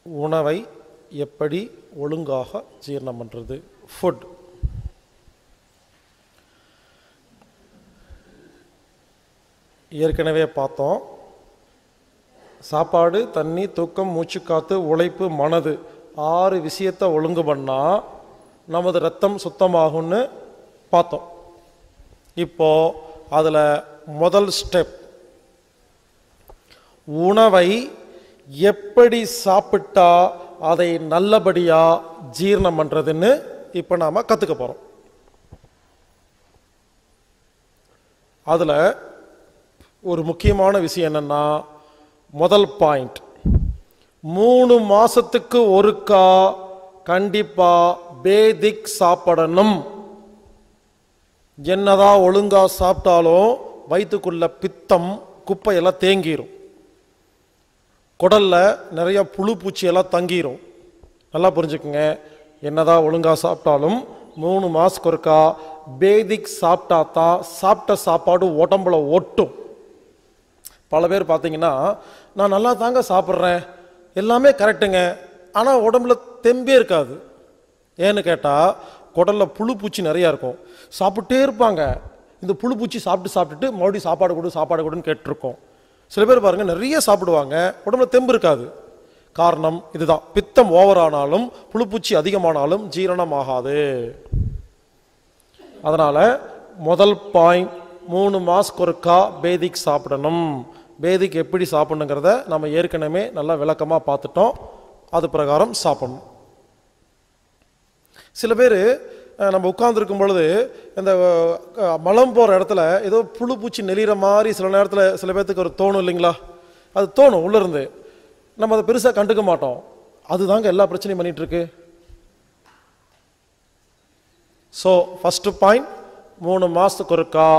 உணவை எப்படி ஒழுங்காக ஜீரணம் பண்ணுறது? ஃபுட். ஏற்கனவே பார்த்தோம். சாப்பாடு, தண்ணி, தூக்கம், மூச்சுக்காத்து, உழைப்பு, மனது 6 விஷயத்தை ஒழுங்கு பண்ணால் நமது ரத்தம் சுத்தமாகும்னு பார்த்தோம். இப்போ அதில் முதல் ஸ்டெப், உணவை எப்படி சாப்பிட்டா அதை நல்லபடியாக ஜீரணம் பண்ணுறதுன்னு இப்போ நாம் கற்றுக்க போகிறோம். அதில் ஒரு முக்கியமான விஷயம் என்னென்னா, முதல் பாயிண்ட், 3 மாதத்துக்கு ஒருக்கா கண்டிப்பாக பேதிக் சாப்பிடணும். என்னதான் ஒழுங்காக சாப்பிட்டாலும் வயிற்றுக்குள்ள பித்தம் குப்பையெல்லாம் தேங்கிரும், குடலில் நிறைய புழு பூச்சியெல்லாம் தங்கிரும். நல்லா புரிஞ்சுக்குங்க, என்னதான் ஒழுங்காக சாப்பிட்டாலும் 3 மாதத்துக்கு ஒருக்கா பேதிக் சாப்பிட்டா தான் சாப்பிட்ட சாப்பாடு உடம்புல ஒட்டும். பல பேர் பார்த்தீங்கன்னா, நான் நல்லா தாங்க சாப்பிட்றேன், எல்லாமே கரெக்டுங்க, ஆனால் உடம்புல தெம்பே இருக்காது. ஏன்னு கேட்டால் குடலில் புழு பூச்சி நிறையா இருக்கும். சாப்பிட்டே இருப்பாங்க, இந்த புழு பூச்சி சாப்பிட்டுட்டு மறுபடியும் சாப்பாடு கொடுன்னு கேட்டிருக்கோம். சில பேர் பாருங்கள், நிறைய சாப்பிடுவாங்க, உடம்புல தெம்பு இருக்காது. காரணம் இதுதான், பித்தம் ஓவர் ஆனாலும் புழுப்பூச்சி அதிகமானாலும் ஜீரணம் ஆகாது. அதனால் முதல் பாயிண்ட், 3 மாதத்துக்கு ஒருக்கா பேதிக் சாப்பிடணும். பேதிக் எப்படி சாப்பிடணுங்கிறத நம்ம ஏற்கனவே நல்லா விளக்கமாக பார்த்துட்டோம். அது பிரகாரம் சாப்பிடணும். சில பேர் நம்ம உட்கார்ந்துருக்கும் பொழுது இந்த மலம் போகிற இடத்துல ஏதோ புழு பூச்சி நெளிகிற மாதிரி சில நேரத்தில் சில பேர்த்துக்கு ஒரு தோணும் இல்லைங்களா? அது தோணும் உள்ளேருந்து, நம்ம அதை பெருசாக கண்டுக்க மாட்டோம். அதுதாங்க எல்லா பிரச்சனையும் பண்ணிகிட்ருக்கு. ஸோ ஃபஸ்ட்டு பாயிண்ட், 3 மாதத்துக்கு ஒருக்கா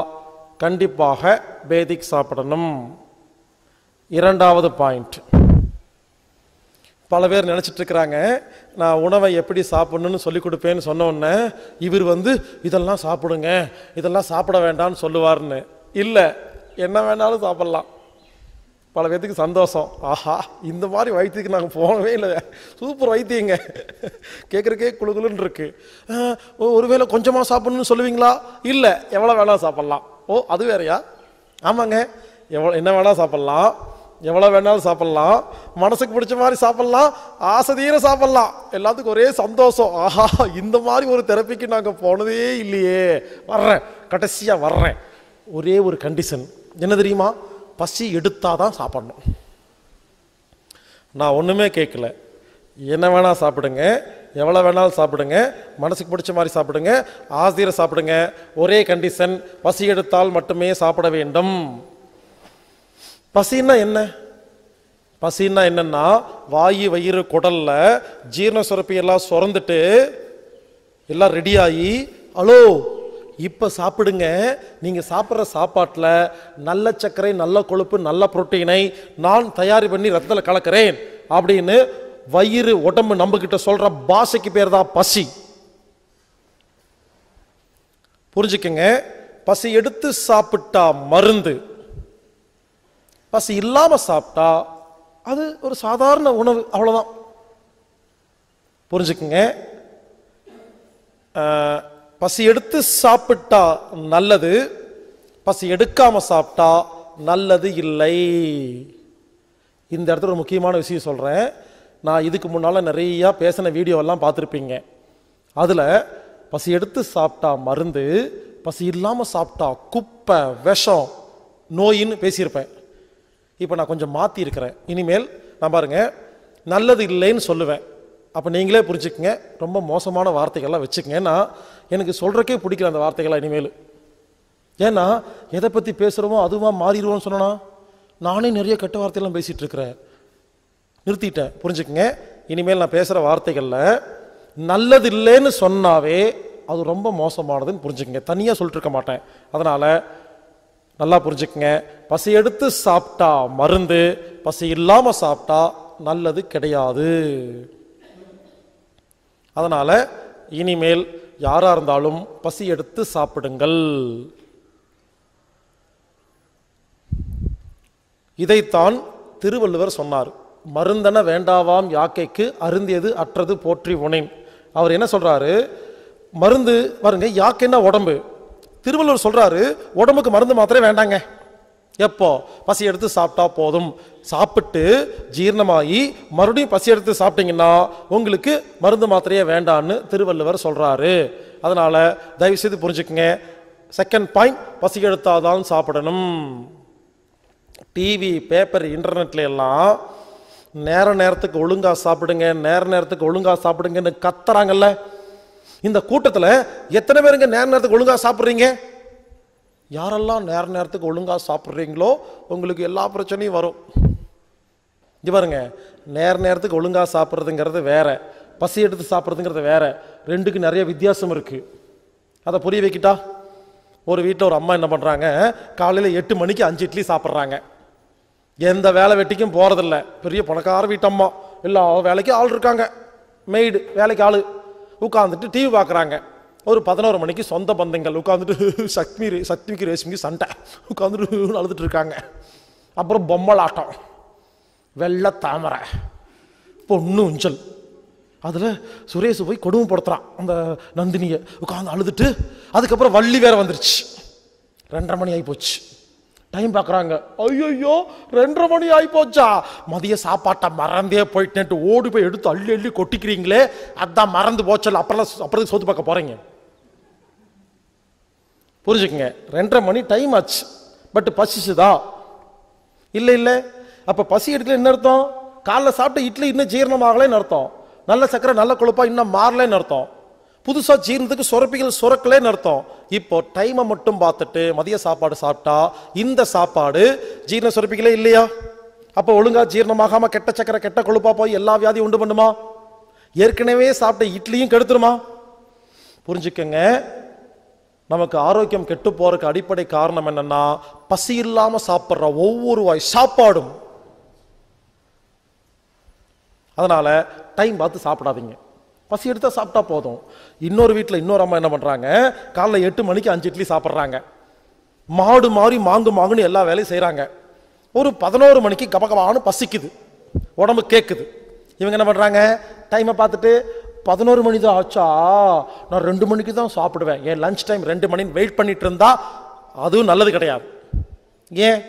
கண்டிப்பாக பேதிக் சாப்பிடணும். இரண்டாவது பாயிண்ட், பல பேர் நினச்சிட்டு இருக்கிறாங்க, நான் உணவை எப்படி சாப்பிடணும்னு சொல்லி கொடுப்பேன்னு சொன்ன உடனே இவர் இதெல்லாம் சாப்பிடுங்க, இதெல்லாம் சாப்பிட வேண்டாம்னு சொல்லுவார்னு. இல்லை, என்ன வேணாலும் சாப்பிட்லாம். பல பேர்த்துக்கு சந்தோஷம், ஆஹா இந்த மாதிரி வைத்தியத்துக்கு நாங்கள் போகவே இல்லை, சூப்பர் வைத்தியங்க, கேட்குறக்கே குழுகுலுன்னு இருக்கு. ஒருவேளை கொஞ்சமாக சாப்பிடணும்னு சொல்லுவீங்களா? இல்லை, எவ்வளோ வேணாலும் சாப்பிட்லாம். ஓ, அது வேறையா? ஆமாங்க, என்ன வேணாலும் சாப்பிட்லாம், எவ்வளோ வேணாலும் சாப்பிட்லாம், மனசுக்கு பிடிச்ச மாதிரி சாப்பிட்லாம், ஆசைதீர சாப்பிட்லாம், எல்லாத்துக்கும் ஒரே சந்தோஷம். ஆஹா, இந்த மாதிரி ஒரு தெரப்பிக்கு நாங்கள் போனதே இல்லையே, வர்றேன், கடைசியாக வர்றேன். ஒரே ஒரு கண்டிஷன் என்ன தெரியுமா? பசி எடுத்தாதான் சாப்பிடணும். நான் ஒன்றுமே கேட்கல, என்ன வேணால் சாப்பிடுங்க, எவ்வளோ வேணாலும் சாப்பிடுங்க, மனசுக்கு பிடிச்ச மாதிரி சாப்பிடுங்க, ஆசைதீர சாப்பிடுங்க. ஒரே கண்டிஷன், பசி எடுத்தால் மட்டுமே சாப்பிட வேண்டும். பசின்னா என்ன? பசின்னா என்னன்னா, வாயு வயிறு குடல்ல ஜீரண சுரப்பி எல்லாம் சுரந்துட்டு எல்லாம் ரெடியாகி, ஹலோ இப்போ சாப்பிடுங்க, நீங்கள் சாப்பிட்ற சாப்பாட்டில் நல்ல சர்க்கரை, நல்ல கொழுப்பு, நல்ல புரோட்டீனை நான் தயாரி பண்ணி ரத்தத்தில் கலக்கிறேன் அப்படின்னு வயிறு உடம்பு நம்மகிட்ட சொல்கிற பாஷைக்கு பேர் தான் பசி. புரிஞ்சுக்கங்க, பசி எடுத்து சாப்பிட்டா மருந்து, பசி இல்லாமல் சாப்பிட்டா அது ஒரு சாதாரண உணவு, அவ்வளோதான். புரிஞ்சுக்குங்க, பசி எடுத்து சாப்பிட்டா நல்லது, பசி எடுக்காம சாப்பிட்டா நல்லது இல்லை. இந்த இடத்துல ஒரு முக்கியமான விஷயம் சொல்கிறேன். நான் இதுக்கு முன்னால் நிறையா பேசின வீடியோவெல்லாம் பார்த்துருப்பீங்க. அதில் பசி எடுத்து சாப்பிட்டா மருந்து, பசி இல்லாமல் சாப்பிட்டா குப்பை, விஷம், நோயின்னு பேசியிருப்பேன். இப்போ நான் கொஞ்சம் மாற்றி இருக்கிறேன். இனிமேல் நான் பாருங்கள், நல்லது இல்லைன்னு சொல்லுவேன். அப்போ நீங்களே புரிஞ்சுக்குங்க, ரொம்ப மோசமான வார்த்தைகள்லாம் வச்சுக்கங்க. ஏன்னா எனக்கு சொல்கிறக்கே பிடிக்கல அந்த வார்த்தைகள்லாம் இனிமேல். ஏன்னா எதை பற்றி பேசுகிறோமோ அதுவாக மாறிடுவோன்னு சொன்னா நானே நிறைய கெட்ட வார்த்தையெல்லாம் பேசிகிட்டு இருக்கிறேன். நிறுத்திட்டேன். புரிஞ்சுக்குங்க, இனிமேல் நான் பேசுகிற வார்த்தைகளில் நல்லது இல்லைன்னு சொன்னாவே அது ரொம்ப மோசமானதுன்னு புரிஞ்சுக்குங்க. தனியாக சொல்லிட்டு இருக்க மாட்டேன். அதனால் நல்லா புரிஞ்சுக்குங்க, பசி எடுத்து சாப்பிட்டா மருந்து, பசி இல்லாமல் சாப்பிட்டா நல்லது கிடையாது. அதனால் இனிமேல் யாராக இருந்தாலும் பசி எடுத்து சாப்பிடுங்கள். இதைத்தான் திருவள்ளுவர் சொன்னார். மருந்தன வேண்டாவாம் யாக்கைக்கு அருந்தியது அற்றது போற்றி உணேன். அவர் என்ன சொல்றாரு? மருந்து பாருங்க, யாக்கைன்னா உடம்பு. திருவள்ளுவர் சொல்றாரு உடம்புக்கு மருந்து மாத்திரை வேண்டாங்க. எப்போ? பசி எடுத்து சாப்பிட்டா போதும். சாப்பிட்டு ஜீரணமாகி மறுபடியும் பசி எடுத்து சாப்பிட்டீங்கன்னா உங்களுக்கு மருந்து மாத்திரையே வேண்டான்னு திருவள்ளுவர் சொல்றாரு. அதனால தயவு செய்து புரிஞ்சுக்குங்க. செகண்ட் பாயிண்ட், பசி எடுத்தாதான் சாப்பிடணும். டிவி, பேப்பர், இன்டர்நெட்ல எல்லாம் நேரத்துக்கு ஒழுங்கா சாப்பிடுங்க, நேரத்துக்கு ஒழுங்கா சாப்பிடுங்கன்னு கத்துறாங்கல்ல. இந்த கூட்டத்தில் எத்தனை பேருங்க நேரத்துக்கு ஒழுங்கா சாப்பிட்றீங்க? யாரெல்லாம் நேரத்துக்கு ஒழுங்கா சாப்பிட்றீங்களோ உங்களுக்கு எல்லா பிரச்சனையும் வரும். இங்க பாருங்க, நேரத்துக்கு ஒழுங்கா சாப்பிட்றதுங்கிறது வேற, பசி எடுத்து சாப்பிட்றதுங்கிறது வேற. ரெண்டுக்கு நிறைய வித்தியாசம் இருக்கு. அதை புரிய வைக்கிட்டா? ஒரு வீட்டில் ஒரு அம்மா என்ன பண்றாங்க, காலையில் 8 மணிக்கு 5 இட்லி சாப்பிட்றாங்க. எந்த வேலை வெட்டிக்கும் போறதில்ல. பெரிய பணக்கார வீட்டம்மா, எல்லா வேலைக்கும் ஆள் இருக்காங்க, மெய்டு வேலைக்கு ஆளு. உட்காந்துட்டு டிவி பார்க்குறாங்க. ஒரு 11 மணிக்கு சொந்த பந்தங்கள் உட்காந்துட்டு சக்திக்கு ரேஷ்மிக்கு சண்டை உட்காந்துட்டு அழுதுட்டு இருக்காங்க. அப்புறம் பொம்மலாட்டம், வெள்ளை தாமரை, பொண்ணு ஊஞ்சல். அதில் சுரேஷ் போய் கொடுமைப்படுத்துறான் அந்த நந்தினியை, உட்காந்து அழுதுட்டு. அதுக்கப்புறம் வள்ளி வேற வந்துருச்சு. 2:30 மணி ஆகி போச்சு. டைம் பார்க்குறாங்க, ஐயோ 2:30 மணி ஆகி போச்சா, மதிய சாப்பாட்டை மறந்தே போயிட்டேன்ட்டு ஓடி போய் எடுத்து அள்ளி அள்ளி கொட்டிக்கிறீங்களே, அதான் மறந்து போச்சல, அப்புறம் சோத்து பார்க்க போறீங்க. புரிஞ்சுக்குங்க, 2:30 மணி டைம் ஆச்சு. பட் பசிச்சுதா? இல்லை இல்லை. அப்போ பசி எடுக்கல என்ன அர்த்தம்? காலைல சாப்பிட்ட இட்லி இன்னும் ஜீரணமாகலன்னு அர்த்தம். நல்ல சக்கரை நல்ல கொழுப்பா இன்னும் மாறலன்னு அர்த்தம். புதுசா ஜீரணத்துக்கு சுரப்பிகள் சுரக்கலன்னு அர்த்தம். இப்போ டைமை மட்டும் பார்த்துட்டு மதிய சாப்பாடு சாப்பிட்டா இந்த சாப்பாடு ஜீரண சுரப்பிகளே இல்லையா? அப்போ ஒழுங்கா ஜீரணமாகாம கெட்ட சக்கரை கெட்ட கொழுப்பா போய் எல்லா வியாதியும் உண்டு பண்ணுமா? ஏற்கனவே சாப்பிட்ட இட்லியும் கெடுத்துருமா? புரிஞ்சுக்கங்க, நமக்கு ஆரோக்கியம் கெட்டு போறதுக்கு அடிப்படை காரணம் என்னன்னா, பசி இல்லாம சாப்பிட்ற ஒவ்வொரு வாய் சாப்பாடும். அதனால டைம் பார்த்து சாப்பிடாதீங்க, பசி எடுத்தா சாப்பிட்டா போதும். இன்னொரு வீட்டில் இன்னொரு அம்மா என்ன பண்றாங்க, காலைல 8 மணிக்கு 5 இட்லி சாப்பிட்றாங்க. மாடு மாறி மாங்குன்னு எல்லா வேலையும் செய்யறாங்க. ஒரு 11 மணிக்கு கபகபான்னு பசிக்குது, உடம்பு கேட்குது. இவங்க என்ன பண்றாங்க, டைமை பார்த்துட்டு 11 மணி தான் ஆச்சா, நான் 2 மணிக்கு தான் சாப்பிடுவேன், ஏன் லஞ்ச் டைம் 2 மணின்னு வெயிட் பண்ணிட்டு இருந்தா அதுவும் நல்லது கிடையாது. ஏன்?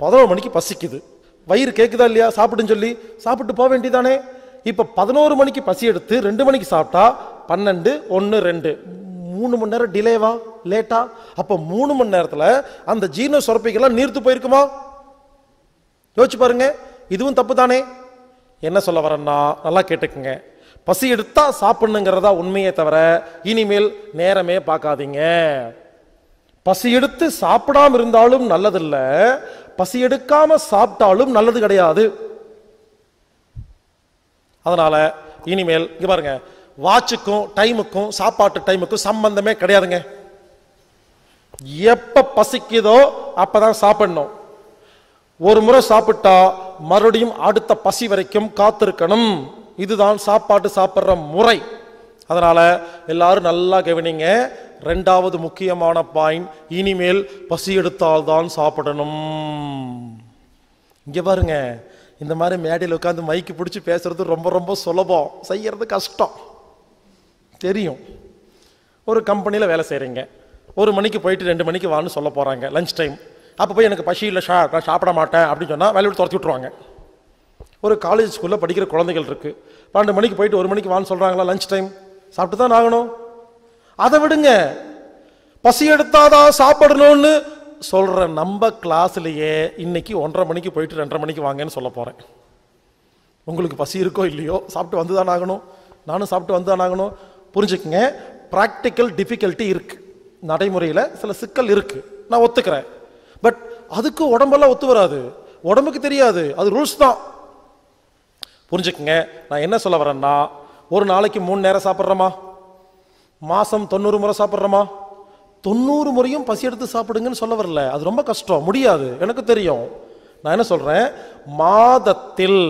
11 மணிக்கு பசிக்குது, வயிறு கேட்குதா இல்லையா, சாப்பிடுன்னு சொல்லி சாப்பிட்டு போக வேண்டியதானே. இப்ப 11 மணிக்கு பசி எடுத்து 2 மணிக்கு சாப்பிட்டா 12, 1, 2, 3 மணி நேரம் டிலேவா, லேட்டா? அப்ப 3 மணி நேரத்துல அந்த ஜீரண சுரப்பிகள்லாம் நீர்த்து போயிருக்குமா? யோசிச்சு பாருங்க, இதுவும் தப்பு தானே. என்ன சொல்ல வரேன்னா, நல்லா கேட்டுக்குங்க, பசி எடுத்தா சாப்பிடணுங்கிறதா உண்மையே தவிர இனிமேல் நேரமே பார்க்காதீங்க. பசி எடுத்து சாப்பிடாம இருந்தாலும் நல்லதில்ல, பசி எடுக்காம சாப்பிட்டாலும் நல்லது கிடையாது. அதனால இனிமேல் இங்க பாருங்க, வாட்சுக்கும் டைமுக்கும் சாப்பாட்டு டைமுக்கும் சம்பந்தமே கிடையாதுங்க. எப்ப பசிக்குதோ அப்பதான் சாப்பிடணும். ஒரு முறை சாப்பிட்டா மறுபடியும் அடுத்த பசி வரைக்கும் காத்திருக்கணும். இதுதான் சாப்பாட்டு சாப்பிட்ற முறை. அதனால எல்லாரும் நல்லா கவனிங்க. 2வது முக்கியமான பாயிண்ட், இனிமேல் பசி எடுத்தால்தான் சாப்பிடணும். இங்க பாருங்க, இந்த மாதிரி மேடையில் உட்காந்து மைக்கு பிடிச்சி பேசுறது ரொம்ப ரொம்ப சுலபம், செய்யறது கஷ்டம் தெரியும். ஒரு கம்பெனியில் வேலை செய்கிறீங்க, 1 மணிக்கு போயிட்டு 2 மணிக்கு வான்னு சொல்ல போகிறாங்க லஞ்ச் டைம். அப்போ போய் எனக்கு பசி இல்லை சார், நான் சாப்பிட மாட்டேன் அப்படின்னு சொன்னால் வேலையை விட்டு துரத்தி விட்ருவாங்க. ஒரு காலேஜ் ஸ்கூலில் படிக்கிற குழந்தைகள் இருக்குது, 12 மணிக்கு போயிட்டு 1 மணிக்கு வான்னு சொல்கிறாங்களா லஞ்ச் டைம், சாப்பிட்டு தான் ஆகணும். அதை விடுங்க, பசி எடுத்தாதான் சாப்பிடணும்னு சொல்ற நம்ம கிளாஸ்லயே இன்னைக்கு 1:30 மணிக்கு போயிட்டு 2:30 மணிக்கு வாங்கன்னு சொல்ல போறேன். உங்களுக்கு பசி இருக்கோ இல்லையோ சாப்பிட்டு வந்து தான் ஆகணும், நானும் சாப்பிட்டு வந்து தான் ஆகணும். புரிஞ்சுக்குங்க, பிராக்டிக்கல் டிஃபிகல்ட்டி இருக்கு, நடைமுறையில் சில சிக்கல் இருக்கு, நான் ஒத்துக்கிறேன். பட் அதுக்கு உடம்பெல்லாம் ஒத்து வராது, உடம்புக்கு தெரியாது, அது ரூல்ஸ் தான். புரிஞ்சுக்குங்க, நான் என்ன சொல்ல வரேன்னா, ஒரு நாளைக்கு 3 நேரம் சாப்பிட்றோமா, மாசம் 90 முறை சாப்பிட்றோமா, 90 முறையும் பசி எடுத்து சாப்பிடுங்கன்னு சொல்ல வரல, அது ரொம்ப கஷ்டம், முடியாது, எனக்கு தெரியும். நான் என்ன சொல்றேன், மாதத்தில்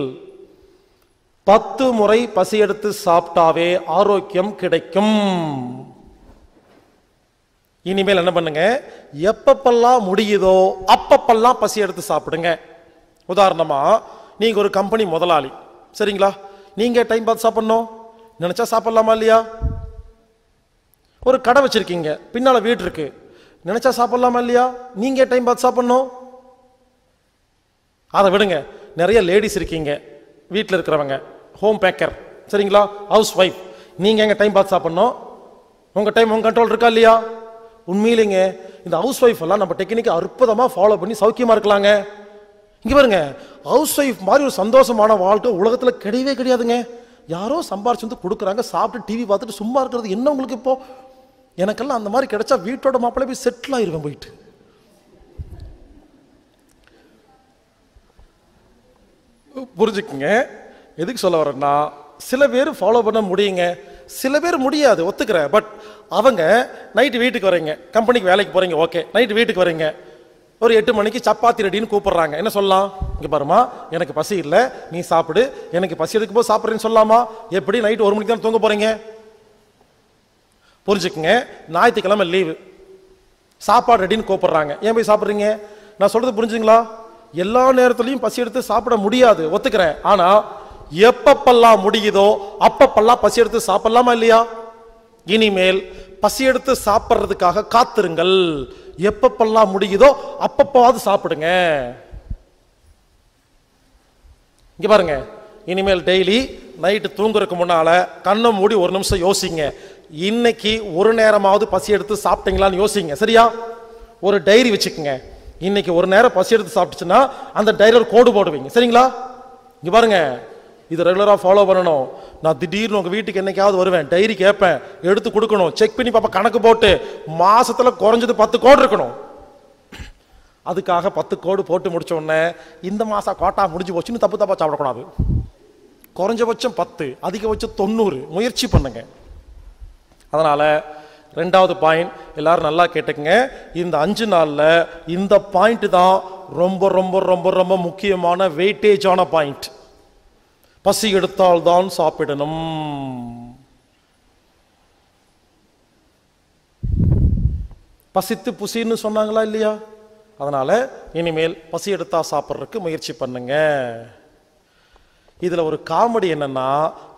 10 முறை பசி எடுத்து சாப்பிட்டாவே ஆரோக்கியம் கிடைக்கும். இனிமேல் என்ன பண்ணுங்க, எப்பப்பெல்லாம் முடியுதோ அப்பப்பெல்லாம் பசி எடுத்து சாப்பிடுங்க. உதாரணமா நீங்க ஒரு கம்பெனி முதலாளி, சரிங்களா? நீங்க டைம் பார்த்து சாப்பிடணும், நினைச்சா சாப்பிடலாமா இல்லையா? ஒரு கடை வச்சிருக்கீங்க, பின்னால வீடு இருக்கு, நினைச்சா சாப்பிடலாமா இல்லையா? நீங்க டைம் பார்த்து சாப்பிடணும். அதை விடுங்க, நிறைய லேடிஸ் இருக்கீங்க, வீட்டில் இருக்கிறவங்க, ஹோம் பேக்கர், சரிங்களா, ஹவுஸ் ஒய்ஃப், நீங்க எங்க டைம் பார்த்து சாப்பிடணும்? உங்க டைம் உங்க கண்ட்ரோல் இருக்கா இல்லையா? உண்மையிலேங்க இந்த ஹவுஸ் ஒய்ஃப் எல்லாம் நம்ம டெக்னிக்கை அற்புதமா ஃபாலோ பண்ணி சௌக்கியமா இருக்கலாங்க. இங்க பாருங்க, ஹவுஸ் ஒய்ஃப் மாதிரி ஒரு சந்தோஷமான வாழ்க்கை உலகத்துல கிடையவே கிடையாதுங்க. யாரோ சம்பாரிச்சு வந்து கொடுக்குறாங்க, சாப்பிட்டு டிவி பார்த்துட்டு சும்மா இருக்கிறது என்ன உங்களுக்கு? இப்போ எனக்கெல்லாம் அந்த மாதிரி கிடைச்சா வீட்டோட மாப்பிள்ளை போய் செட்டில் ஆயிருவேன் போயிட்டு. புரிஞ்சுக்குங்க எதுக்கு சொல்ல வரேன்னா, சில பேர் ஃபாலோ பண்ண முடியுங்க, சில பேர் முடியாது, ஒத்துக்கிறேன். பட் அவங்க நைட்டு வீட்டுக்கு வரீங்க, கம்பெனிக்கு வேலைக்கு போறீங்க, ஓகே, நைட்டு வீட்டுக்கு வரீங்க, ஒரு 8 மணிக்கு சப்பாத்தி ரெடின்னு கூப்பிடுறாங்க. என்ன சொல்லலாம்? இங்க பாருமா, எனக்கு பசி இல்லை, நீ சாப்பிடு, எனக்கு பசி எடுக்கும் போது சாப்பிட்றேன்னு சொல்லலாமா? எப்படி நைட்டு 1 மணிக்கு தான் தூங்க போறீங்க? புரிஞ்சுக்குங்க, ஞாயிற்றுக்கிழமை லீவு, சாப்பாடு ரெடின்னு கூப்பிடுறாங்க, ஏன் போய் சாப்பிட்றீங்க? நான் சொல்றது புரிஞ்சுங்களா? எல்லா நேரத்துலையும் பசி எடுத்து சாப்பிட முடியாது, ஒத்துக்கிறேன். ஆனா எப்பப்பெல்லாம் முடியுதோ அப்பப்பெல்லாம் பசி எடுத்து சாப்பிடலாமா இல்லையா? இனிமேல் பசி எடுத்து சாப்பிட்றதுக்காக காத்திருங்கள். எப்பப்பெல்லாம் முடியுதோ அப்பப்பாவது சாப்பிடுங்க. இங்க பாருங்க, இனிமேல் டெய்லி நைட்டு தூங்குறதுக்கு முன்னால கண்ணை மூடி 1 நிமிஷம் யோசிங்க, இன்னைக்கு ஒரு நேரமாவது பசி எடுத்து சாப்பிட்டீங்களான்னு யோசிங்க, சரியா? ஒரு டைரி வச்சுக்கோங்க, இன்னைக்கு ஒரு நேரம் பசி எடுத்து சாப்பிட்டுச்சுன்னா அந்த டைரியில் ஒரு கோடு போடுவீங்க, சரிங்களா? இங்க பாருங்க, இது ரெகுலரா ஃபாலோ பண்ணணும். நான் திடீர்னு உங்க வீட்டுக்கு என்னைக்காவது வருவேன், டைரி கேட்பேன், எடுத்து கொடுக்கணும், செக் பண்ணி பாப்பா, கணக்கு போட்டு மாசத்துல குறைஞ்சது 10 கோடு இருக்கணும். அதுக்காக 10 கோடு போட்டு முடிச்ச உடனே இந்த மாசம் கோட்டா முடிஞ்சு போச்சுன்னு தப்பு தப்பா சாப்பிடக்கூடாது. குறைஞ்சபட்சம் 10, அதிகபட்சம் 90 முயற்சி பண்ணுங்க. அதனால 2வது பாயிண்ட் எல்லாரும் நல்லா கேட்டுக்கங்க, இந்த 5 நாள்ல இந்த பாயிண்ட் தான் ரொம்ப ரொம்ப ரொம்ப ரொம்ப முக்கியமான வெயிட்டேஜான பாயிண்ட். பசி எடுத்தால் தான் சாப்பிடணும். பசித்து புசின்னு சொன்னாங்களா இல்லையா? அதனால இனிமேல் பசி எடுத்தா சாப்பிட்றதுக்கு முயற்சி பண்ணுங்க. இதுல ஒரு காமெடி என்னன்னா,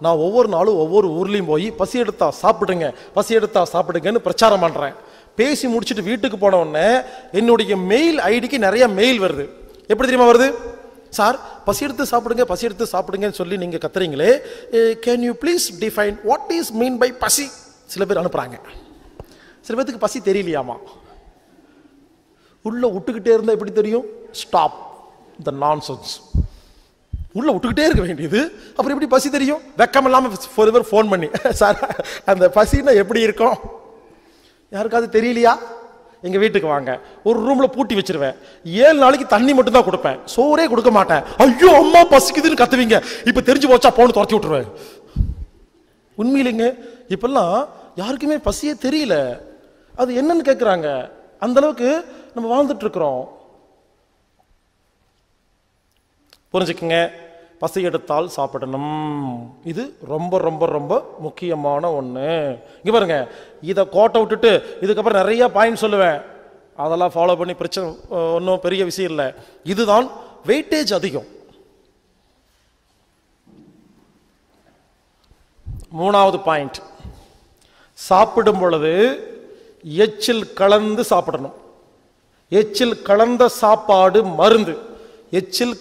நான் ஒவ்வொரு நாளும் ஒவ்வொரு ஊர்லயும் போய் பசி எடுத்தா சாப்பிடுங்க, பசி எடுத்தா சாப்பிடுங்கன்னு பிரச்சாரம் பண்றேன். பேசி முடிச்சுட்டு வீட்டுக்கு போன உடனே என்னுடைய மெயில் ஐடிக்கு நிறைய மெயில் வருது. எப்படி தெரியுமா வருது? சார் பசி எடுத்து சாப்பிடுங்க, பசி எடுத்து சாப்பிடுங்கன்னு சொல்லி நீங்க கத்துறீங்களே, can you please define what is mean by pasi? சில பேர் அனுப்புறாங்க. சில பேருக்கு பசி தெரியலையாமா. உள்ள விட்டுக்கிட்டே இருந்தா எப்படி தெரியும்? Stop the nonsense. உள்ள விட்டுக்கிட்டே இருக்க வேண்டியது, அப்புறம் எப்படி பசி தெரியும்? வெக்கம் இல்லாம ஃபோன் பண்ணி, சார் அந்த பசின்னா எப்படி இருக்கும்? யாருக்காவது தெரியலையா? எங்க வீட்டுக்கு வாங்க, ஒரு ரூம்ல பூட்டி வச்சிருவேன், 7 நாளைக்கு தண்ணி மட்டும் தான் கொடுப்பேன், சோறே கொடுக்க மாட்டேன். ஐயோ அம்மா பசிக்குதுன்னு கத்துவீங்க, இப்ப தெரிஞ்சு போச்சா போன்னு துரத்தி விட்டுருவேன். உண்மையிலேங்க இப்பெல்லாம் யாருக்குமே பசியே தெரியல, அது என்னன்னு கேட்குறாங்க. அந்த அளவுக்கு நம்ம வாழ்ந்துட்டு இருக்கிறோம். புரிஞ்சுக்குங்க, பசி எடுத்தால் சாப்பிடணும், இது ரொம்ப ரொம்ப ரொம்ப முக்கியமான ஒன்று. இங்க பாருங்க, இதை கோட்டை விட்டுட்டு இதுக்கப்புறம் நிறைய பாயிண்ட் சொல்லுவேன், அதெல்லாம் ஃபாலோ பண்ணி பிரச்சனை ஒன்றும் பெரிய விஷயம் இல்லை. இதுதான் வெயிட்டேஜ் அதிகம். 3வது பாயிண்ட், சாப்பிடும் பொழுது எச்சில் கலந்து சாப்பிடணும். எச்சில் கலந்த சாப்பாடு மருந்து, எச்சில்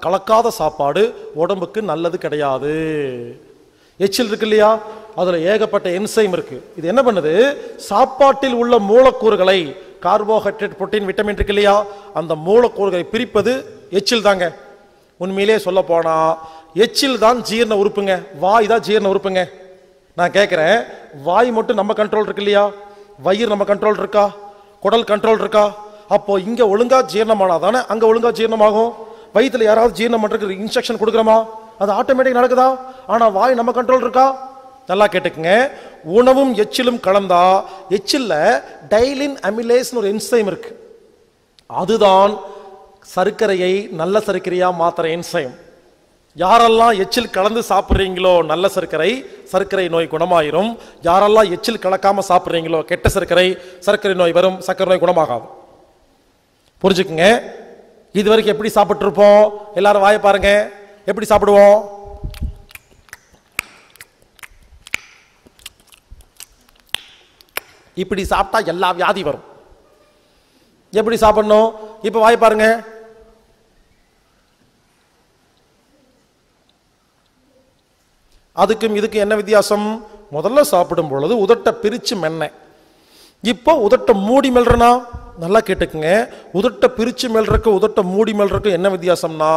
கலக்காத சாப்பாடு உடம்புக்கு நல்லது கிடையாது. எச்சில் இருக்கு இல்லையா, அதுல ஏகப்பட்ட என்சைம் இருக்கு. இது என்ன பண்ணுது? சாப்பாட்டில் உள்ள மூலக்கூறுகளை, கார்போஹைட்ரேட், புரோட்டீன், விட்டமின் இருக்கு இல்லையா, அந்த மூலக்கூறுகளை பிரிப்பது எச்சில் தாங்க. உண்மையிலேயே சொல்ல போனா எச்சில் தான் ஜீரண உறுப்புங்க, வாய் தான் ஜீரண உறுப்புங்க. நான் கேட்கிறேன், வாய் மட்டும் நம்ம கண்ட்ரோல் இருக்கு இல்லையா, வயிறு நம்ம கண்ட்ரோல் இருக்கா, குடல் கண்ட்ரோல் இருக்கா? அப்போ இங்க ஒழுங்கா ஜீரணமானாதானே அங்க ஒழுங்கா ஜீரணமாகும். வயிற்றுல யாராவது ஜீரணம் பண்றதுக்கு இன்ஸ்ட்ரக்ஷன் கொடுக்குறோமா? அது ஆட்டோமேட்டிக் நடக்குதா? ஆனா வாய் நம்ம கண்ட்ரோல் இருக்கா? நல்லா கேட்டுக்குங்க, உணவும் எச்சிலும் கலந்தா எச்சில்ல டைலின் அமிலேஸ்னு ஒரு என்சைம் இருக்கு, அதுதான் சர்க்கரையை நல்ல சர்க்கரையா மாத்துற என்சைம். யாரெல்லாம் எச்சில் கலந்து சாப்பிட்றீங்களோ நல்ல சர்க்கரை, சர்க்கரை நோய் குணமாயிரும். யாரெல்லாம் எச்சில் கலக்காம சாப்பிட்றீங்களோ கெட்ட சர்க்கரை, சர்க்கரை நோய் வரும், சர்க்கரை நோய் குணமாகாது. புரிஞ்சுக்குங்க, இது வரைக்கும் எப்படி சாப்பிட்டு இருப்போம்? எல்லாரும் வாயை பாருங்க, எப்படி சாப்பிடுவோம்? இப்படி சாப்பிட்டா எல்லா வியாதி வரும். எப்படி சாப்பிடணும்? இப்ப வாய் பாருங்க. அதுக்கும் இதுக்கு என்ன வித்தியாசம்? முதல்ல சாப்பிடும் பொழுது உதட்ட பிரிச்சு மென்ன. இப்போ உதட்ட மூடி மெல்றனா? நல்லா கேட்டுக்குங்க. உதட்ட பிரிச்சு மெல்றக்கு உதட்ட மூடி மெல்றக்கு என்ன வித்தியாசம்னா,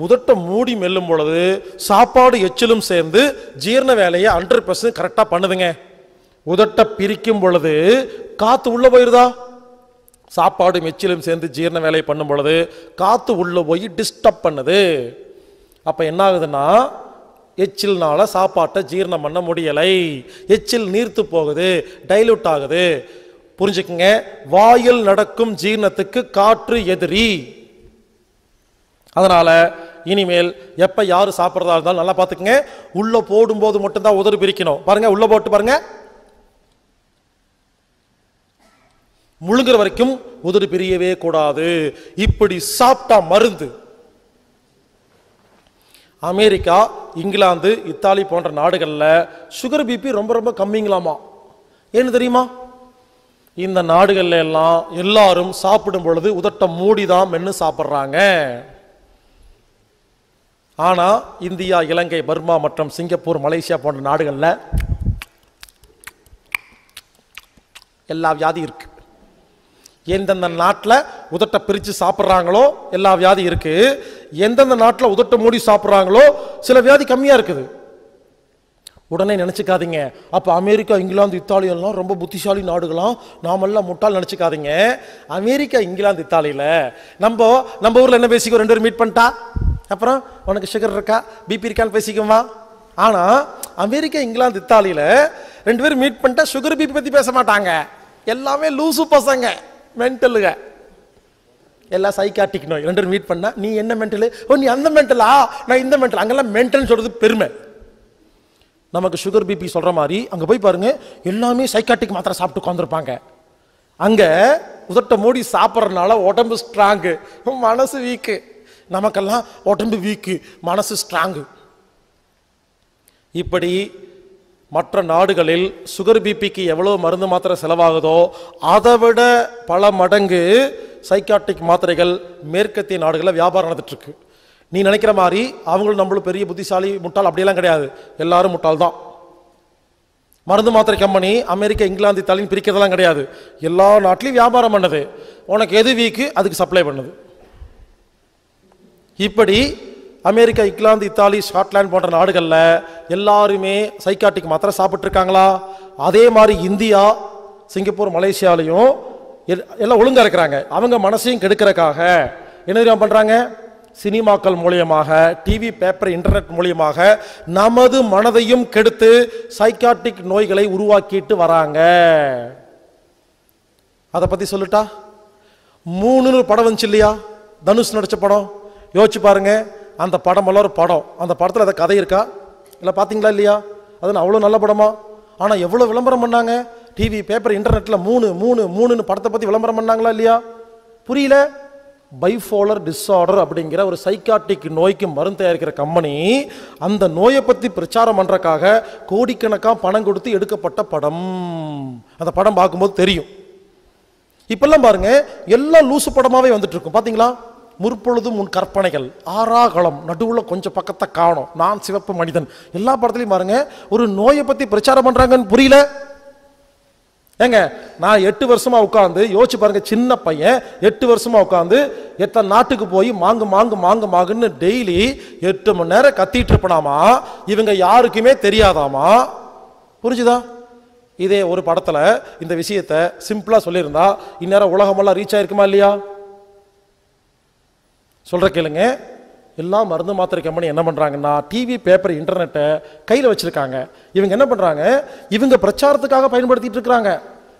உதட்ட மூடி மெல்லும் பொழுது சாப்பாடு எச்சிலும் சேர்ந்து ஜீரண வேலையை 100% கரெக்டா பண்ணுதுங்க. உதட்ட பிரிக்கும் பொழுது காத்து உள்ள போயிருதா? சாப்பாடு எச்சிலும் சேர்ந்து ஜீரண வேலையை பண்ணும் பொழுது காத்து உள்ள போய் டிஸ்டர்ப் பண்ணுது. அப்ப என்ன ஆகுதுன்னா, எச்சில்னால சாப்பாட்டை ஜீரணம் பண்ண முடியலை, எச்சில் நீர்த்து போகுது, டைலூட் ஆகுது. புரிஞ்சுக்குங்க, வாயில் நடக்கும் ஜீரணத்துக்கு காற்று எதிரி. அதனால இனிமேல் எப்ப யாரு சாப்பிட்றதா இருந்தாலும் நல்லா பார்த்துக்குங்க, உள்ள போடும்போது மட்டும்தான் உதடு பிரிக்கணும். பாருங்க, உள்ள போட்டு பாருங்க, முழுங்குற வரைக்கும் உதடு பிரியவே கூடாது. இப்படி சாப்பிட்டா மருந்து. அமெரிக்கா, இங்கிலாந்து, இத்தாலி போன்ற நாடுகளில் சுகர் பிபி ரொம்ப ரொம்ப கம்மிங்களாமா. ஏன்னு தெரியுமா? இந்த நாடுகள்ல எல்லாம் எல்லாரும் சாப்பிடும் பொழுது உதட்ட மூடிதான் மென்னு சாப்பிட்றாங்க. ஆனா இந்தியா, இலங்கை, பர்மா மற்றும் சிங்கப்பூர், மலேசியா போன்ற நாடுகள்ல எல்லா வியாதி இருக்கு. எந்தெந்த நாட்டில் உதட்ட பிரித்து சாப்பிட்றாங்களோ எல்லா வியாதி இருக்கு. எந்தெந்த நாட்டில் உதட்ட மூடி சாப்பிட்றாங்களோ சில வியாதி கம்மியாக இருக்குது. உடனே நினச்சிக்காதீங்க, அப்போ அமெரிக்கா, இங்கிலாந்து, இத்தாலி எல்லாம் ரொம்ப புத்திசாலி நாடுகளாம், நாமெல்லாம் முட்டாள் நினச்சிக்காதீங்க. அமெரிக்கா, இங்கிலாந்து, இத்தாலியில் நம்ம ஊரில் என்ன பேசிக்கோ, 2 பேரும் மீட் பண்ணிட்டா அப்புறம் உனக்கு சுகர் இருக்கா, பிபி இருக்கான்னு பேசிக்குமா. ஆனால் அமெரிக்கா, இங்கிலாந்து, இத்தாலியில் 2 பேரும் மீட் பண்ணிட்டா சுகர் பிபி பற்றி பேச மாட்டாங்க. எல்லாமே லூசு பசங்க, மென்டலுங்க, எல்லாம் சைக்காட்டிக் நோய். 2 பேரும் மீட் பண்ணா நீ என்ன மென்டலு, ஓ நீ அந்த மென்டலா, நான் இந்த மென்டல். அங்கெல்லாம் மென்டல் சொல்றது பெருமை. நமக்கு சுகர் பிபி சொல்ற மாதிரி அங்க போய் பாருங்க, எல்லாமே சைக்காட்டிக் மாத்திரை சாப்பிட்டு உட்காந்துருப்பாங்க. அங்க உதட்ட மூடி சாப்பிட்றதுனால உடம்பு ஸ்ட்ராங்கு, மனசு வீக்கு. நமக்கெல்லாம் உடம்பு வீக்கு, மனசு ஸ்ட்ராங்கு. இப்படி மற்ற நாடுகளில் சுகர் பிபிக்கு எவ்வளோ மருந்து மாத்திரை செலவாகுதோ அதை விட பல மடங்கு சைக்காட்டிக் மாத்திரைகள் மேற்கத்திய நாடுகளில் வியாபாரம் நடந்துட்டு இருக்கு. நீ நினைக்கிற மாதிரி அவங்களும் நம்மளும் பெரிய புத்திசாலி முட்டாள் அப்படியெல்லாம் கிடையாது, எல்லாரும் முட்டாள் தான். மருந்து மாத்திரை கம்பெனி அமெரிக்கா, இங்கிலாந்து, இத்தாலின்னு பிரிக்கிறதெல்லாம் கிடையாது. எல்லா நாட்டிலையும் வியாபாரம் பண்ணுது. உனக்கு எது வீக்கு அதுக்கு சப்ளை பண்ணுது. இப்படி அமெரிக்கா, இங்கிலாந்து, இத்தாலி, ஸ்காட்லாந்து போன்ற நாடுகளில் எல்லாருமே சைக்காட்டிக் மாத்திரை சாப்பிட்டு இருக்காங்களா? அதே மாதிரி இந்தியா, சிங்கப்பூர், மலேசியாலையும் எல்லாம் ஒழுங்கா இருக்கிறாங்க. அவங்க மனசையும் கெடுக்கிறதுக்காக என்ன பண்றாங்க? சினிமாக்கள் மூலியமாக, டிவி, பேப்பர், இன்டர்நெட் மூலியமாக நமது மனதையும் கெடுத்து சைக்காட்டிக் நோய்களை உருவாக்கிட்டு வராங்க. அதை பத்தி சொல்லிட்டா, 3 படம் வந்துச்சு இல்லையா, தனுஷ் நடிச்ச படம். யோசிச்சு பாருங்க, அந்த படம் எல்லாம் ஒரு படம். அந்த படத்தில் அதை கதை இருக்கா இல்லை, பார்த்தீங்களா இல்லையா? அது அவ்வளோ நல்ல படமா? ஆனால் எவ்வளோ விளம்பரம் பண்ணாங்க, டிவி, பேப்பர், இன்டர்நெட்டில் 3 படத்தை பற்றி விளம்பரம் பண்ணாங்களா இல்லையா? புரியல. பைபோலர் டிஸார்டர் அப்படிங்கிற ஒரு சைக்காட்டிக் நோய்க்கு மருந்து தயாரிக்கிற கம்பெனி அந்த நோயை பற்றி பிரச்சாரம் பண்ணுறக்காக கோடிக்கணக்காக பணம் கொடுத்து எடுக்கப்பட்ட படம். அந்த படம் பார்க்கும்போது தெரியும். இப்பெல்லாம் பாருங்க, எல்லாம் லூசு படமாகவே வந்துட்டு இருக்கும். பார்த்தீங்களா? முற்பொழுதும் உன் கற்பனைகள், ஆறாகளம், நடுவில் கொஞ்சம் பக்கத்தை காணும், நான் சிவப்பு மனிதன், எல்லா படத்துலையும் பாருங்க ஒரு நோயை பற்றி பிரச்சாரம் பண்ணுறாங்கன்னு புரியல. ஏங்க, நான் 8 வருஷமா உட்காந்து யோசிச்சு பாருங்க, சின்ன பையன் 8 வருஷமா உட்காந்து எத்தனை நாட்டுக்கு போய் மாங்குன்னு டெய்லி 8 மணி நேரம் கத்திட்டு இருப்பனாமா, இவங்க யாருக்குமே தெரியாதாமா. புரிஞ்சுதா? இதே ஒரு படத்துல இந்த விஷயத்தை சிம்பிளா சொல்லியிருந்தா இந்நேரம் உலகமெல்லாம் ரீச் ஆயிருக்குமா இல்லையா? சொல்ற கேளுங்க. எல்லா மருந்து மாத்திரை கம்பெனி என்ன பண்றாங்கன்னா, டிவி, பேப்பர், இன்டர்நெட்டை கையில் வச்சிருக்காங்க. இவங்க என்ன பண்றாங்க, இவங்க பிரச்சாரத்துக்காக பயன்படுத்திட்டு இருக்கிறாங்க.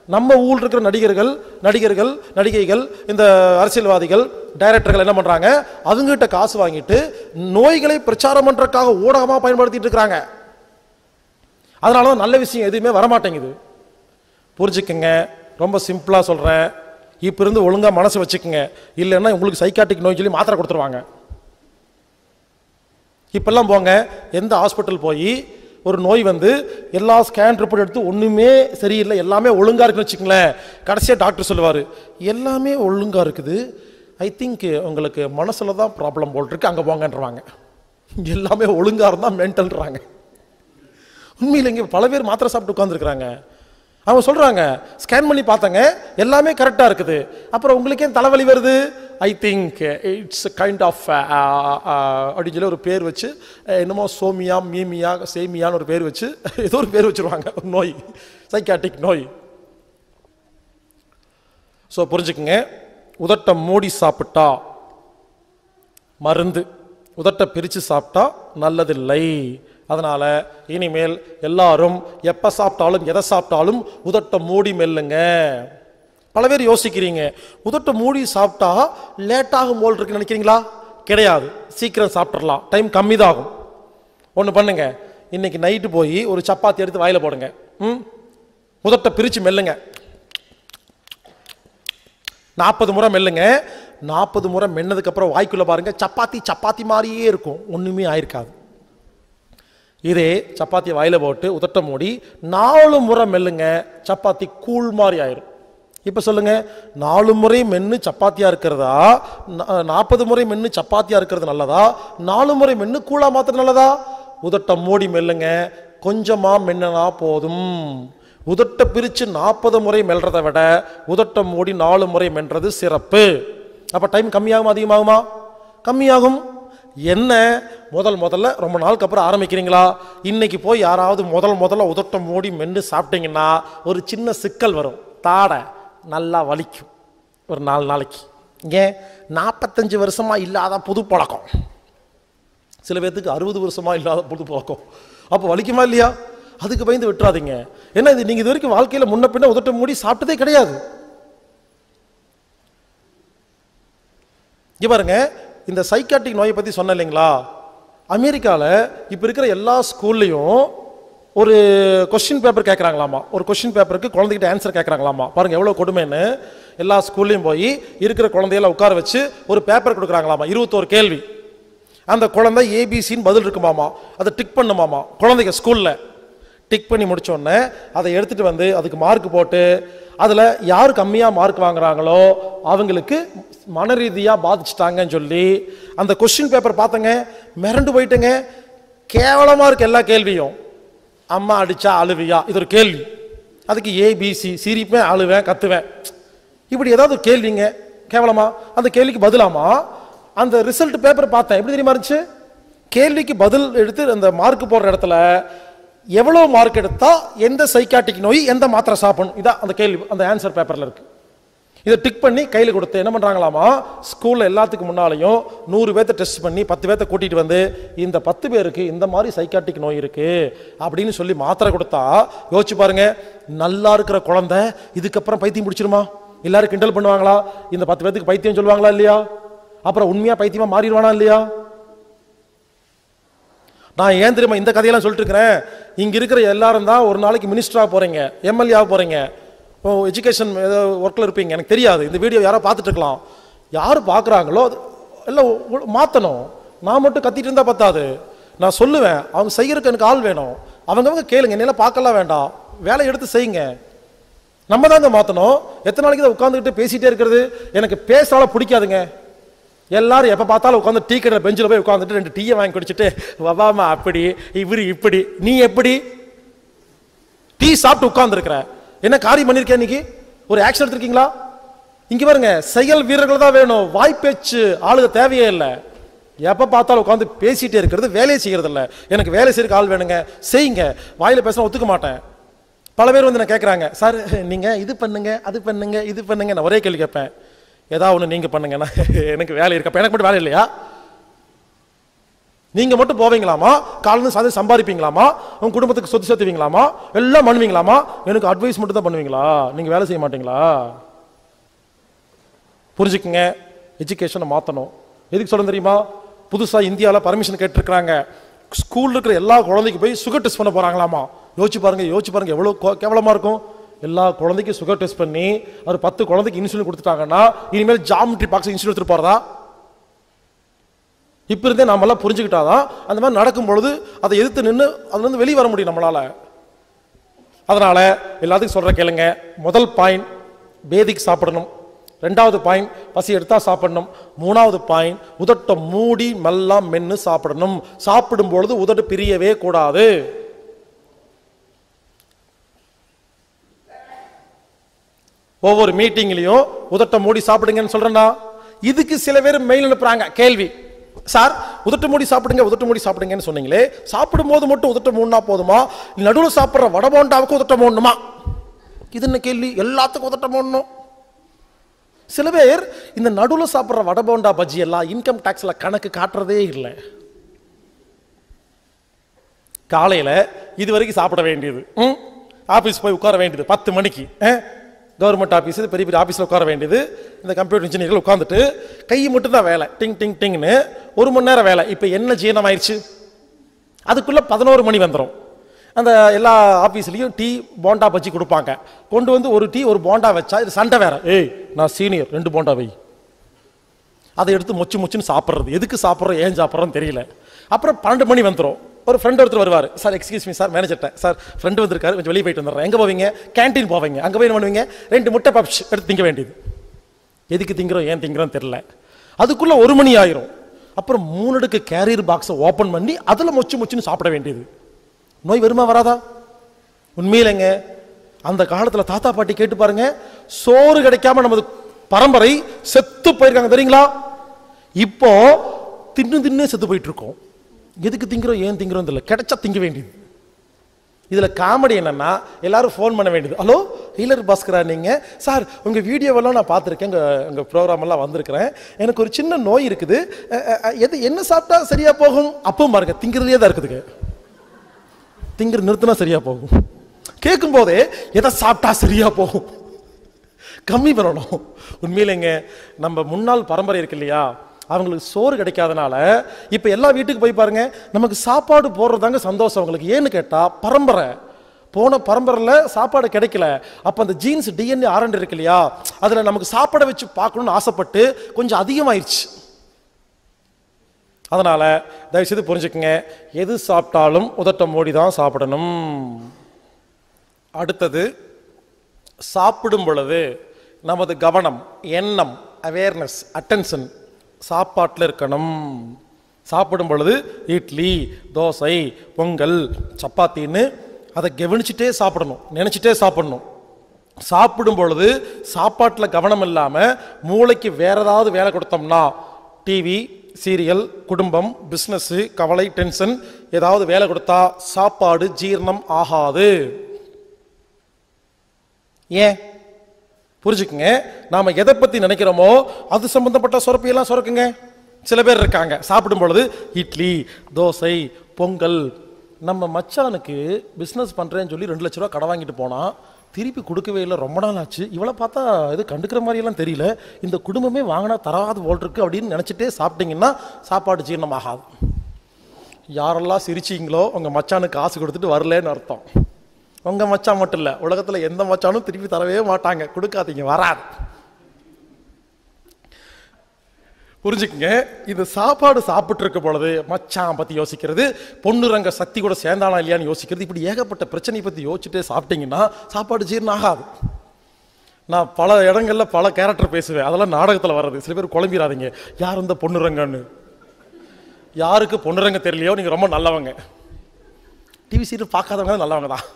நம்ம ஊரில் இருக்கிற நடிகர்கள், நடிகைகள், இந்த அரசியல்வாதிகள், டைரக்டர்கள் என்ன பண்றாங்க, அவங்ககிட்ட காசு வாங்கிட்டு நோய்களை பிரச்சாரம் பண்றதுக்காக ஊடகமாக பயன்படுத்திட்டு இருக்கிறாங்க. அதனாலதான் நல்ல விஷயம் எதுவுமே வரமாட்டேங்குது. புரிஞ்சுக்குங்க, ரொம்ப சிம்பிளா சொல்றேன். இப்ப இருந்து ஒழுங்கா மனசு வச்சுக்குங்க, இல்லைன்னா உங்களுக்கு சைக்காட்டிக் நோய் சொல்லி மாத்திரை கொடுத்துருவாங்க. இப்பெல்லாம் போங்க, எந்த ஹாஸ்பிட்டல் போய் ஒரு நோய் வந்து எல்லா ஸ்கேன் ரிப்போர்ட் எடுத்து ஒன்றுமே சரியில்லை, எல்லாமே ஒழுங்காக இருக்குன்னு வச்சுங்களேன், கடைசியாக டாக்டர் சொல்லுவார் எல்லாமே ஒழுங்காக இருக்குது, ஐ திங்க் உங்களுக்கு மனசில் தான் ப்ராப்ளம் போல் இருக்கு, அங்கே போங்கன்றவாங்க. எல்லாமே ஒழுங்காக இருந்தால் மென்டல்ன்றாங்க. உண்மையில் இங்கே பல பேர் மாத்திரை சாப்பிட்டு உட்காந்துருக்குறாங்க. அவங்க சொல்கிறாங்க ஸ்கேன் பண்ணி பார்த்தாங்க எல்லாமே கரெக்டாக இருக்குது, அப்புறம் உங்களுக்கு ஏன் தலைவலி வருது, I think it's kind of அப்படின்னு சொல்லி ஒரு பேர் வச்சு, என்னமோ சோமியா மீமியா சேமியான்னு ஒரு பேர் வச்சு ஏதோ ஒரு பேர் வச்சுருவாங்க, நோய், சைக்காட்டிக் நோய். ஸோ புரிஞ்சுக்குங்க, உதட்டை மூடி சாப்பிட்டா மருந்து, உதட்டை பிரித்து சாப்பிட்டா நல்லதில்லை. அதனால் இனிமேல் எல்லாரும் எப்போ சாப்பிட்டாலும் எதை சாப்பிட்டாலும் உதட்டை மூடி மெல்லுங்க. பல பேர் யோசிக்கிறீங்க, உதட்டை மூடி சாப்பிட்டா லேட்டாகும் போல் இருக்குன்னு நினைக்கிறீங்களா? கிடையாது, சீக்கிரம் சாப்பிட்றலாம், டைம் கம்மி தான் ஆகும். ஒன்று பண்ணுங்க, இன்னைக்கு நைட்டு போய் ஒரு சப்பாத்தி எடுத்து வாயில் போடுங்க, உதட்டை பிரித்து மெல்லுங்க, 40 முறை மெல்லுங்க. 40 முறை மென்னதுக்கப்புறம் வாய்க்குள்ளே பாருங்கள், சப்பாத்தி சப்பாத்தி மாதிரியே இருக்கும், ஒன்றுமே ஆயிருக்காது. இதே சப்பாத்தியை வாயில் போட்டு உதட்ட மூடி 4 முறை மெல்லுங்க, சப்பாத்தி கூழ் மாதிரி ஆயிரும். இப்போ சொல்லுங்க, 4 முறை மென்று சப்பாத்தியாக இருக்கிறதா, 40 முறை மென்று சப்பாத்தியாக இருக்கிறது நல்லதா, 4 முறை மென்று கூழா மாத்திரம் நல்லதா? உதட்ட மூடி மெல்லுங்க, கொஞ்சமாக மென்னா போதும். உதட்ட பிரித்து 40 முறை மெல்றதை விட உதட்ட மூடி 4 முறை மென்றது சிறப்பு. அப்போ டைம் கம்மியாகும் அதிகமாகுமா? கம்மியாகும். என்ன முதல்ல ரொம்ப நாளுக்கு அப்புறம் ஆரம்பிக்கிறீங்களா? இன்னைக்கு போய் யாராவது முதல்ல உதட்ட மூடி மென்று சாப்பிட்டீங்கன்னா ஒரு சின்ன சிக்கல் வரும், தாடை நல்லா வலிக்கும் ஒரு 4 நாளைக்கு. ஏன்? 45 வருஷமா இல்லாத புது பழக்கம், சில பேர்த்துக்கு 60 வருஷமா இல்லாத புது பழக்கம். அப்போ வலிக்குமா இல்லையா? அதுக்கு பயந்து விட்டுறாதீங்க. ஏன்னா இது நீங்கள் இது வரைக்கும் வாழ்க்கையில் முன்ன பின்ன உதட்ட மூடி சாப்பிட்டதே கிடையாது. இங்கே பாருங்க, இந்த சைக்காட்டிக் நோயை பற்றி சொன்ன இல்லைங்களா, அமெரிக்காவில் இப்போ இருக்கிற எல்லா ஸ்கூல்லையும் ஒரு கொஸ்டின் பேப்பர் கேட்குறாங்களாமா. ஒரு கொஸ்டின் பேப்பருக்கு குழந்தைகிட்ட ஆன்சர் கேட்குறாங்களாமா. பாருங்கள் எவ்வளோ கொடுமைன்னு. எல்லா ஸ்கூல்லையும் போய் இருக்கிற குழந்தையெல்லாம் உட்கார வச்சு ஒரு பேப்பர் கொடுக்குறாங்களாமா, 21 கேள்வி. அந்த குழந்தை ஏபிசின்னு பதில் இருக்குமாமா, அதை டிக் பண்ணுமாமா. குழந்தைங்க ஸ்கூலில் டிக் பண்ணி முடிச்சோடனே அதை எடுத்துகிட்டு வந்து அதுக்கு மார்க் போட்டு, அதில் யார் கம்மியாக மார்க் வாங்குறாங்களோ அவங்களுக்கு மன ரீதியாக பாதிச்சிட்டாங்கன்னு சொல்லி அந்த கொஸ்டின் பேப்பர் பார்த்தங்க, மிரண்டு போயிட்டுங்க. கேவலமாக இருக்கு எல்லா கேள்வியும். அம்மா அடித்தா அழுவியா, இது ஒரு கேள்வி. அதுக்கு ஏபிசி, சிரிப்பேன் அழுவேன் கத்துவேன், இப்படி ஏதாவது கேள்விங்க கேவலமா. அந்த கேள்விக்கு பதிலாமா அந்த ரிசல்ட் பேப்பர் பார்த்தேன், எப்படி தெரியுமா இருந்துச்சு? கேள்விக்கு பதில் எடுத்து அந்த மார்க் போடுற இடத்துல எவ்வளோ மார்க் எடுத்தா எந்த சைக்காட்டிக் நோய் எந்த மாத்திரை சாப்பிடணும், இதான் அந்த கேள்வி அந்த ஆன்சர் பேப்பரில் இருக்கு. இதை டிக் பண்ணி கையில் கொடுத்து என்ன பண்ணுறாங்களாமா, ஸ்கூலில் எல்லாத்துக்கு முன்னாலையும் 100 பேர்த்த டெஸ்ட் பண்ணி 10 பேர்த்த கூட்டிகிட்டு வந்து இந்த 10 பேருக்கு இந்த மாதிரி சைக்காட்டிக் நோய் இருக்குது அப்படின்னு சொல்லி மாத்திரை கொடுத்தா, யோசிச்சு பாருங்க, நல்லா இருக்கிற குழந்தை இதுக்கப்புறம் பைத்தியம் பிடிச்சிருமா? எல்லாரும் கிண்டல் பண்ணுவாங்களா? இந்த 10 பேர்த்துக்கு பைத்தியம் சொல்லுவாங்களா இல்லையா? அப்புறம் உண்மையாக பைத்தியமாக மாறிடுவானா இல்லையா? நான் ஏன் தெரியுமா இந்த கதையெல்லாம் சொல்லிட்டு இருக்கிறேன்? இங்கே இருக்கிற எல்லாரும் தான் ஒரு நாளைக்கு மினிஸ்டராக போகிறீங்க, எம்எல்ஏ ஆக போகிறீங்க, எஜுகேஷன் ஏதோ ஒர்க்கில் இருப்பீங்க, எனக்கு தெரியாது. இந்த வீடியோ யாரோ பார்த்துட்டு இருக்கலாம். யார் பார்க்குறாங்களோ எல்லாம் மாற்றணும். நான் மட்டும் கத்திட்டு இருந்தால் பத்தாது, நான் சொல்லுவேன். அவங்க செய்கிறதுக்கு எனக்கு ஆள் வேணும். அவங்கவுங்க கேளுங்க, என்னெல்லாம் பார்க்கலாம் வேண்டாம், வேலையை எடுத்து செய்யுங்க. நம்ம தாங்க மாற்றணும். எத்தனை நாளைக்கு தான் உட்காந்துக்கிட்டு பேசிகிட்டே இருக்கிறது? எனக்கு பேசுறால பிடிக்காதுங்க. எல்லாரும் எப்போ பார்த்தாலும் உட்காந்து டீ கடை பெஞ்சில் போய் உட்காந்துட்டு 2 டீயை வாங்கி குடிச்சிட்டு வவாமா அப்படி இவரு இப்படி. நீ எப்படி டீ சாப்பிட்டு உட்கார்ந்துருக்கிற? என்ன காரியம் பண்ணியிருக்கேன்? இன்னைக்கு ஒரு ஆக்ஷன் எடுத்திருக்கீங்களா? இங்கே பாருங்க, செயல் வீரர்கள் தான் வேணும், வாய்ப்பேச்சு ஆளுக தேவையே இல்லை. எப்போ பார்த்தாலும் உட்காந்து பேசிகிட்டே இருக்கிறது, வேலையை செய்கிறது இல்லை. எனக்கு வேலை செய்யறதுக்கு ஆள் வேணுங்க, செய்யுங்க. வாயில் பேச ஒத்துக்க மாட்டேன். பல பேர் வந்து நான் கேட்குறாங்க, சார் நீங்கள் இது பண்ணுங்க அது பண்ணுங்க இது பண்ணுங்க. நான் ஒரே கேள்வி கேட்பேன், ஏதாவது ஒன்று நீங்கள் பண்ணுங்கன்னா எனக்கு வேலை இருக்கப்ப எனக்கு மட்டும் வேலை இல்லையா? நீங்கள் மட்டும் போவீங்களாமா? காலையில் சாதி சம்பாதிப்பீங்களாமா? உங்கள் குடும்பத்துக்கு சொத்து சேர்த்துவீங்களாமா? எல்லாம் பண்ணுவீங்களாமா? எனக்கு அட்வைஸ் மட்டும் தான் பண்ணுவீங்களா? நீங்கள் வேலை செய்ய மாட்டீங்களா? புரிஞ்சுக்குங்க, எஜுகேஷனை மாற்றணும். எதுக்கு சொல்ல தெரியுமா? புதுசாக இந்தியாவில் பர்மிஷன் கேட்டிருக்கிறாங்க. ஸ்கூலில் இருக்கிற எல்லா குழந்தைக்கு போய் சுகர் டெஸ்ட் பண்ண போகிறாங்களாமா. யோசிச்சு பாருங்க எவ்வளோ கேவலமாக இருக்கும். எல்லா குழந்தைக்கும் சுகர் டெஸ்ட் பண்ணி ஒரு 10 குழந்தைக்கு இன்சுலின் கொடுத்துட்டாங்கன்னா இனிமேல் ஜாமெட்ரி பாக்ஸ் இன்சுலின் எடுத்துட்டு போறதா? இப்ப இருந்தே நாமெல்லாம் புரிஞ்சுக்கிட்டாதான் அந்த மாதிரி நடக்கும் பொழுது அதை எதிர்த்து நின்று அதுல இருந்து வெளியே வர முடியும் நம்மளால. அதனால எல்லாத்துக்கும் சொல்ற கேளுங்க. முதல் பாயிண்ட் பேதிக்கு சாப்பிடணும். ரெண்டாவது பாயிண்ட் பசி எடுத்தா சாப்பிடணும். மூணாவது பாயிண்ட் உதட்ட மூடி மெல்ல மென்னு சாப்பிடணும். சாப்பிடும் பொழுது உதட்டு பிரியவே கூடாது. ஒவ்வொரு மீட்டிங்லயும் உதட்ட மூடி சாப்பிடுங்கன்னு சொல்றேன்னா, இதுக்கு சில பேர் மெயில் அனுப்புறாங்க கேள்வி. சார் உதட்ட மூடி சாப்பிடுங்க உதட்ட மூடி சாப்பிடுங்கன்னு சொன்னீங்களே, சாப்பிடும் போது மட்டும் உதட்ட மூடினா போதுமா, நடுவில் சாப்பிட்ற வடபோண்டாவுக்கு உதட்ட மூடணுமா? இது என்ன கேள்வி? எல்லாத்துக்கும் உதட்ட மூடணும். சில பேர் இந்த நடுவில் சாப்பிட்ற வடபோண்டா பஜ்ஜி எல்லாம் இன்கம் டாக்ஸ்ல கணக்கு காட்டுறதே இல்லை. காலையில இது வரைக்கும் சாப்பிட வேண்டியது, ஆபீஸ் போய் உட்கார வேண்டியது 10 மணிக்கு, கவர்மெண்ட் ஆஃபீஸ் பெரிய பெரிய ஆஃபீஸில் உட்கார வேண்டியது. இந்த கம்ப்யூட்டர் இன்ஜினியர்கள் உட்காந்துட்டு கை மட்டும் தான் வேலை, டிங் டிங் டிங்னு 1 மணி நேரம் வேலை. இப்போ என்ன ஜீரணம் ஆயிடுச்சு? அதுக்குள்ள 11 மணி வந்துடும். அந்த எல்லா ஆஃபீஸ்லையும் டீ போண்டா பஜ்ஜி கொடுப்பாங்க. கொண்டு வந்து ஒரு டீ ஒரு போண்டா வச்சா இது சண்டை வேற. ஏய் நான் சீனியர் 2 போண்டா வை. அதை எடுத்து மொச்சுன்னு சாப்பிட்றது. எதுக்கு சாப்பிட்றோம் ஏன் சாப்பிட்றோன்னு தெரியல. அப்புறம் 12 மணி வந்துடும். ஒரு ஃப்ரெண்ட் ஒருத்தர் வருவார். சார் எக்ஸ்கியூஸ் மீ சார், மேனேஜர்ட்ட சார் ஃப்ரெண்டு வந்திருக்காரு, கொஞ்சம் வெளியே போயிட்டு வந்துடுறேன். எங்கே போவீங்க? கேன்டீன் போவீங்க. அங்கே போய் என்ன பண்ணுவீங்க? 2 முட்டை பப்ஸ் எடுத்து திங்க வேண்டியது. எதுக்கு திங்கிறோம் ஏன் திங்கிறோம் தெரியல. அதுக்குள்ள 1 மணி ஆயிரும். அப்புறம் 3 அடுக்கு கேரியர் பாக்ஸை ஓப்பன் பண்ணி அதில் மொச்சுன்னு சாப்பிட வேண்டியது. நோய் வருமா வராதா? உண்மையிலங்க அந்த காலத்தில் தாத்தா பாட்டி கேட்டு பாருங்க, சோறு கிடைக்காம நமது பரம்பரை செத்து போயிருக்காங்க தெரியுங்களா? இப்போ தின்னு செத்து போயிட்டு இருக்கோம். எதுக்கு திங்கிறோம் ஏன் திங்கிறோம் தெரியல, கிடைச்சா திங்க வேண்டியது. இதுல காமெடி என்னன்னா, எல்லாரும் ஃபோன் பண்ண வேண்டியது. ஹலோ ஹீலர் பாஸ்கரா நீங்க? சார் உங்க வீடியோவெல்லாம் நான் பார்த்துருக்கேன், உங்க ப்ரோக்ராம் எல்லாம் வந்திருக்கிறேன். எனக்கு ஒரு சின்ன நோய் இருக்குது, என்ன சாப்பிட்டா சரியா போகும்? அப்பவும் பாருங்க திங்கிறதுலே தான் இருக்குதுங்க. திங்கிற நிறுத்தினா சரியா போகும். கேட்கும் போதே எதை சாப்பிட்டா சரியா போகும் கம்மி பண்ணணும். உண்மையிலேங்க நம்ம முன்னாள் பரம்பரை இருக்கு இல்லையா, அவங்களுக்கு சோறு கிடைக்காதனால இப்ப எல்லா வீட்டுக்கு போய் பாருங்க, நமக்கு சாப்பாடு போடுறதாங்க சந்தோஷம் அவங்களுக்கு. ஏன்னு கேட்டா பரம்பரை போன பரம்பரையில சாப்பாடு கிடைக்கல. அப்ப அந்த ஜீன்ஸ் டிஎன்ஏ ஆரண்டு இருக்கு இல்லையா, அதுல நமக்கு சாப்பாடை வச்சு பார்க்கணும்னு ஆசைப்பட்டு கொஞ்சம் அதிகமாயிருச்சு. அதனால தயவுசெய்து புரிஞ்சுக்குங்க, எது சாப்பிட்டாலும் உதட்ட மூடி தான் சாப்பிடணும். அடுத்தது, சாப்பிடும் பொழுது நமது கவனம், எண்ணம், அவேர்னஸ், அட்டென்ஷன் சாப்பாட்டில் இருக்கணும். சாப்பிடும் பொழுது இட்லி, தோசை, பொங்கல், சப்பாத்தின்னு அதை கவனிச்சுட்டே சாப்பிடணும், நினைச்சிட்டே சாப்பிடணும். சாப்பிடும் பொழுது சாப்பாட்டில் கவனம் இல்லாமல் மூளைக்கு வேற ஏதாவது வேலை கொடுத்தோம்னா, டிவி, சீரியல், குடும்பம், பிஸ்னஸ், கவலை, டென்ஷன் ஏதாவது வேலை கொடுத்தா சாப்பாடு ஜீரணம் ஆகாது. ஏன் புரிஞ்சுக்குங்க, நாம எதை பத்தி நினைக்கிறோமோ அது சம்பந்தப்பட்ட சுரப்பியெல்லாம் சுரக்குங்க. சில பேர் இருக்காங்க சாப்பிடும் பொழுது இட்லி, தோசை, பொங்கல். நம்ம மச்சானுக்கு பிஸ்னஸ் பண்றேன்னு சொல்லி 2 லட்ச ரூபா கடன் வாங்கிட்டு போனா திருப்பி கொடுக்கவே இல்லை, ரொம்ப நாள் ஆச்சு. இவளை பார்த்தா இது கண்டுக்கிற மாதிரியெல்லாம் தெரியல, இந்த குடும்பமே வாங்கினா தராது போல் இருக்கு அப்படின்னு நினச்சிட்டே சாப்பிட்டீங்கன்னா சாப்பாடு ஜீரணம் ஆகாது. யாரெல்லாம் சிரிச்சிங்களோ உங்க மச்சானுக்கு காசு கொடுத்துட்டு வரலன்னு அர்த்தம். உங்க மச்சான் மட்டும் இல்லை, உலகத்தில் எந்த மச்சானும் திருப்பி தரவே மாட்டாங்க, கொடுக்காதீங்க, வராது. புரிஞ்சுக்குங்க, இந்த சாப்பாடு சாப்பிட்டு இருக்க பொழுது மச்சான் பத்தி யோசிக்கிறது, பொண்ணுரங்க சக்தி கூட சேர்ந்தானா இல்லையான்னு யோசிக்கிறது, இப்படி ஏகப்பட்ட பிரச்சனை பத்தி யோசிச்சுட்டே சாப்பிட்டீங்கன்னா சாப்பாடு ஜீரணம் ஆகாது. நான் பல இடங்கள்ல பல கேரக்டர் பேசுவேன், அதெல்லாம் நாடகத்தில் வர்றது. சில பேர் குழம்பிடாதீங்க, யார் இந்த பொண்ணுரங்கன்னு. யாருக்கு பொண்ணுரங்க தெரியலையோ நீங்க ரொம்ப நல்லவங்க, டிவி சீரியல் பார்க்காதவங்க நல்லவங்க தான்.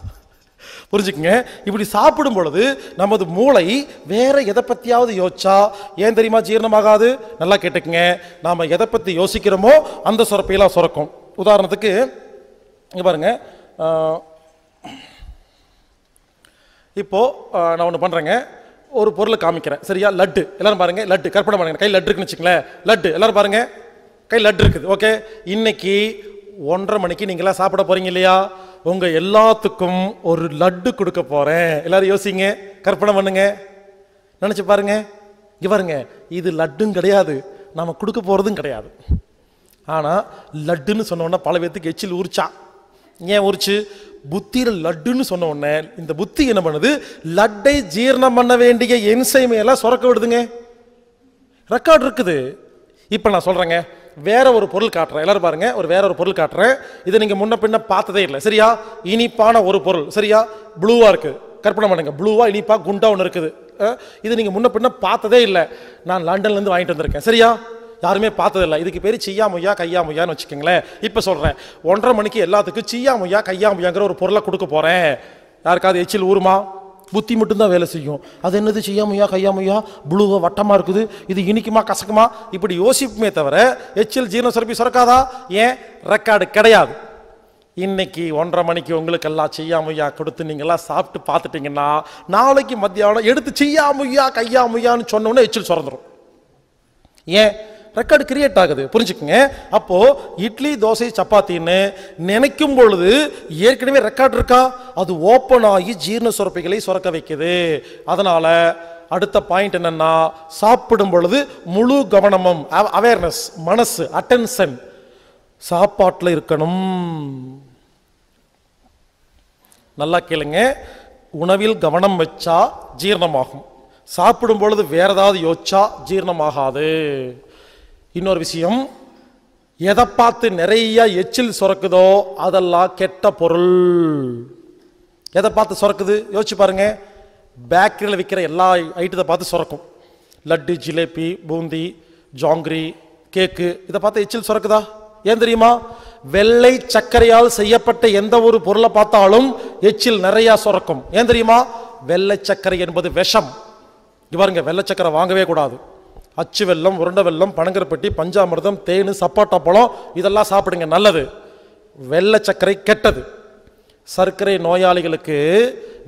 புரிஞ்சுக்குங்க, இப்படி சாப்பிடும் பொழுது நமது மூளை வேற எதை பத்தியாவது யோசிச்சா ஏன் தெரியுமா ஜீரணமாகாது? நல்லா கேட்டுக்குங்க, நாம எதை பத்தி யோசிக்கிறோமோ அந்த சுரப்பையெல்லாம் சுரக்கும். உதாரணத்துக்கு இங்க பாருங்க, இப்போ நான் ஒன்று பண்றேங்க, ஒரு பொருளை காமிக்கிறேன் சரியா? லட்டு, எல்லாரும் பாருங்க, லட்டு கற்பனை பண்ணுங்க, கை லட்டு இருக்குன்னு வச்சுங்களேன். லட்டு எல்லாரும் பாருங்க, கை லட்டு இருக்குது. ஓகே, இன்னைக்கு 1:30 மணிக்கு நீங்களாம் சாப்பிட போறீங்க இல்லையா? உங்க எல்லாத்துக்கும் ஒரு லட்டு கொடுக்க போறேன். எல்லாரும் யோசிங்க, கற்பனை பண்ணுங்க, நினைச்சு பாருங்க. இங்க பாருங்க, இது லட்டும் கிடையாது, நாம கொடுக்க போறதும் கிடையாது. ஆனா லட்டுன்னு சொன்ன உடனே பல பேத்துக்கு எச்சில் ஊறிச்சா. ஏன் ஊறிச்சு? புத்தியில லட்டுன்னு சொன்ன உடனே இந்த புத்தி என்ன பண்ணுது, லட்டை ஜீரணம் பண்ண வேண்டிய என்சைமை எல்லாம் சுரக்க விடுதுங்க. ரெக்கார்டு இருக்குது. இப்ப நான் சொல்றேங்க, வேற ஒரு பொருள் காட்டுறேன். எல்லாரும் பாருங்க, வேற ஒரு பொருள் காட்டுறேன். இதை நீங்க முன்ன பின்ன பார்த்ததே இல்லை, சரியா? இனிப்பான ஒரு பொருள், சரியா? ப்ளூவா இருக்கு, கற்பனை பண்ணுங்க. ப்ளூவா இனிப்பா குண்டா ஒன்று இருக்குது. இது நீங்க முன்ன பின்ன பார்த்ததே இல்லை. நான் லண்டன்ல இருந்து வாங்கிட்டு வந்திருக்கேன், சரியா? யாருமே பார்த்ததில்லை. இதுக்கு பேர் சியா முய்யா கையா முய்யான்னு வச்சுக்கோங்களேன். இப்போ சொல்றேன், 1:30 மணிக்கு எல்லாத்துக்கும் சியா முய்யா கையா முய்யாங்கிற ஒரு பொருளை கொடுக்க போறேன். யாருக்காவது எச்சில் ஊருமா? புத்தி மட்டும்தான் வேலை செய்யும். அது என்னது சியா முய்யா கையா முய்யா, ப்ளூவா வட்டமா இருக்குது, இது இனிக்குமா கசக்குமா, இப்படி யோசிப்புமே தவிர எச்சில் ஜீரண சுரப்பி சுரக்காதா? ஏன்? ரெக்கார்டு கிடையாது. இன்னைக்கு 1:30 மணிக்கு உங்களுக்கு எல்லாம் செய்யா முய்யா கொடுத்து நீங்கெல்லாம் சாப்பிட்டு பார்த்துட்டீங்கன்னா, நாளைக்கு மத்தியானம் எடுத்து செய்யா முய்யா கையா முய்யான்னு சொன்ன உடனே எச்சில் சுரந்துடும். ஏன்? ரெக்கார்டு கிரியேட் ஆகுது, புரிஞ்சுக்குங்க. அப்போ இட்லி தோசை சப்பாத்தின்னு நினைக்கும் பொழுது ஏற்கனவே ரெக்கார்டு இருக்கா, அது ஓப்பன் ஆகி ஜீரண சுரப்பிகளை சுரக்க வைக்குது. அதனால அடுத்த பாயிண்ட் என்னன்னா, சாப்பிடும் பொழுது முழு கவனமும், அவேர்னஸ், மனசு, அட்டென்ஷன் சாப்பாட்டில் இருக்கணும். நல்லா கேளுங்க, உணவில் கவனம் வச்சா ஜீரணமாகும். சாப்பிடும் பொழுது வேற ஏதாவது யோசிச்சா ஜீரணமாகாது. இன்னொரு விஷயம், எதை பார்த்து நிறைய எச்சில் சுரக்குதோ அதெல்லாம் கெட்ட பொருள். எதை பார்த்து சுரக்குது யோசிச்சு பாருங்க. பேக்கரியில் விற்கிற எல்லா ஐட்டத்தை பார்த்து சுரக்கும். லட்டு, ஜிலேபி, பூந்தி, ஜாங்கிரி, கேக்கு, இதை பார்த்து எச்சில் சுரக்குதா? ஏன் தெரியுமா? வெள்ளை சர்க்கரையால் செய்யப்பட்ட எந்த ஒரு பொருளை பார்த்தாலும் எச்சில் நிறைய சுரக்கும். ஏன் தெரியுமா? வெள்ளை சர்க்கரை என்பது விஷம். பாருங்க, வெள்ளை சர்க்கரை வாங்கவே கூடாது. அச்சு வெல்லம், உருண்டை வெல்லம், பனங்கருப்பட்டி, பஞ்சாமிர்தம், தேன், சப்பாட்டா பழம் இதெல்லாம் சாப்பிடுங்க, நல்லது. வெள்ளை சர்க்கரை கெட்டது. சர்க்கரை நோயாளிகளுக்கு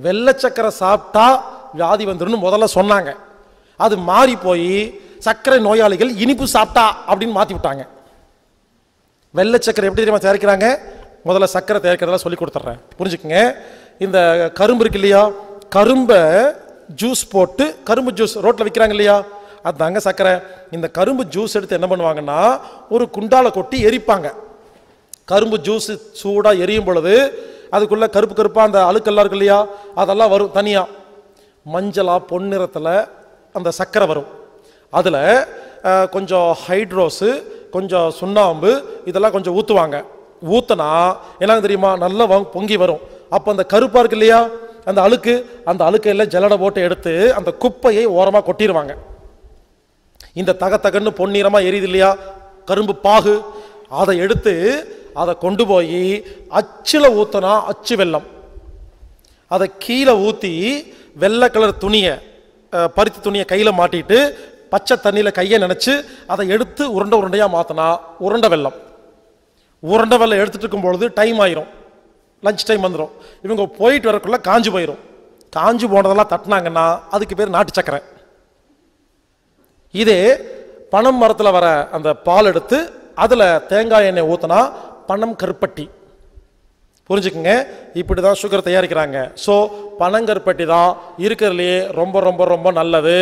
வெள்ளை சர்க்கரை சாப்பிட்டா வியாதி வந்துடும் முதல்ல சொன்னாங்க. அது மாறி போய் சர்க்கரை நோயாளிகள் இனிப்பு சாப்பிட்டா அப்படின்னு மாற்றி விட்டாங்க. வெள்ளை சர்க்கரை எப்படி தெரியுமா தயாரிக்கிறாங்க? முதல்ல சர்க்கரை தயாரிக்கிறதெல்லாம் சொல்லி கொடுத்துட்றேன், புரிஞ்சுக்குங்க. இந்த கரும்பு இருக்கு இல்லையா, கரும்பை ஜூஸ் போட்டு, கரும்பு ஜூஸ் ரோட்டில் விற்கிறாங்க இல்லையா, அதுதாங்க சர்க்கரை. இந்த கரும்பு ஜூஸ் எடுத்து என்ன பண்ணுவாங்கன்னா, ஒரு குண்டால கொட்டி எரிப்பாங்க. கரும்பு ஜூஸ் சூடாக எரியும் பொழுது அதுக்குள்ள கருப்பு கருப்பாக அந்த அழுக்கெல்லாம் இருக்கு இல்லையா, அதெல்லாம் வரும் தனியாக. மஞ்சளா பொன்னிறத்தில் அந்த சர்க்கரை வரும். அதில் கொஞ்சம் ஹைட்ரோஸு, கொஞ்சம் சுண்ணாம்பு, இதெல்லாம் கொஞ்சம் ஊற்றுவாங்க. ஊற்றினா என்ன தெரியுமா, நல்லா பொங்கி வரும். அப்போ அந்த கருப்பாக இருக்கு இல்லையா, அந்த அழுக்கையில் ஜல்லடை போட்டு எடுத்து அந்த குப்பையை ஓரமாக கொட்டிடுவாங்க. இந்த தகன்னு பொன்னிறமாக எரியுது இல்லையா கரும்பு பாகு, அதை எடுத்து அதை கொண்டு போய் அச்சில் ஊற்றினா, அச்சு வெல்லம், அதை கீழே ஊற்றி வெள்ளை கலர் துணியை, பருத்தி துணியை கையில் மாட்டிட்டு பச்சை தண்ணியில் கையை நினச்சி அதை எடுத்து உருண்டை உருண்டையாக மாற்றினா உருண்டை வெல்லம். உருண்டை வெல்லம் எடுத்துகிட்டு இருக்கும்பொழுது டைம் ஆயிரும், லஞ்ச் டைம் வந்துடும். இவங்க போயிட்டு வரக்குள்ள காஞ்சு போயிடும். காஞ்சு போனதெல்லாம் தட்டினாங்கன்னா அதுக்கு பேர் நாட்டு சக்கரை. இதே பனம் மரத்தில் வர அந்த பால் எடுத்து அதில் தேங்காய் எண்ணெய் ஊற்றினா பனம் கருப்பட்டி. புரிஞ்சுக்குங்க, இப்படி தான் சுகர் தயாரிக்கிறாங்க. ஸோ பனங்கருப்பட்டி தான் இருக்கிறதுலையே ரொம்ப ரொம்ப ரொம்ப நல்லது.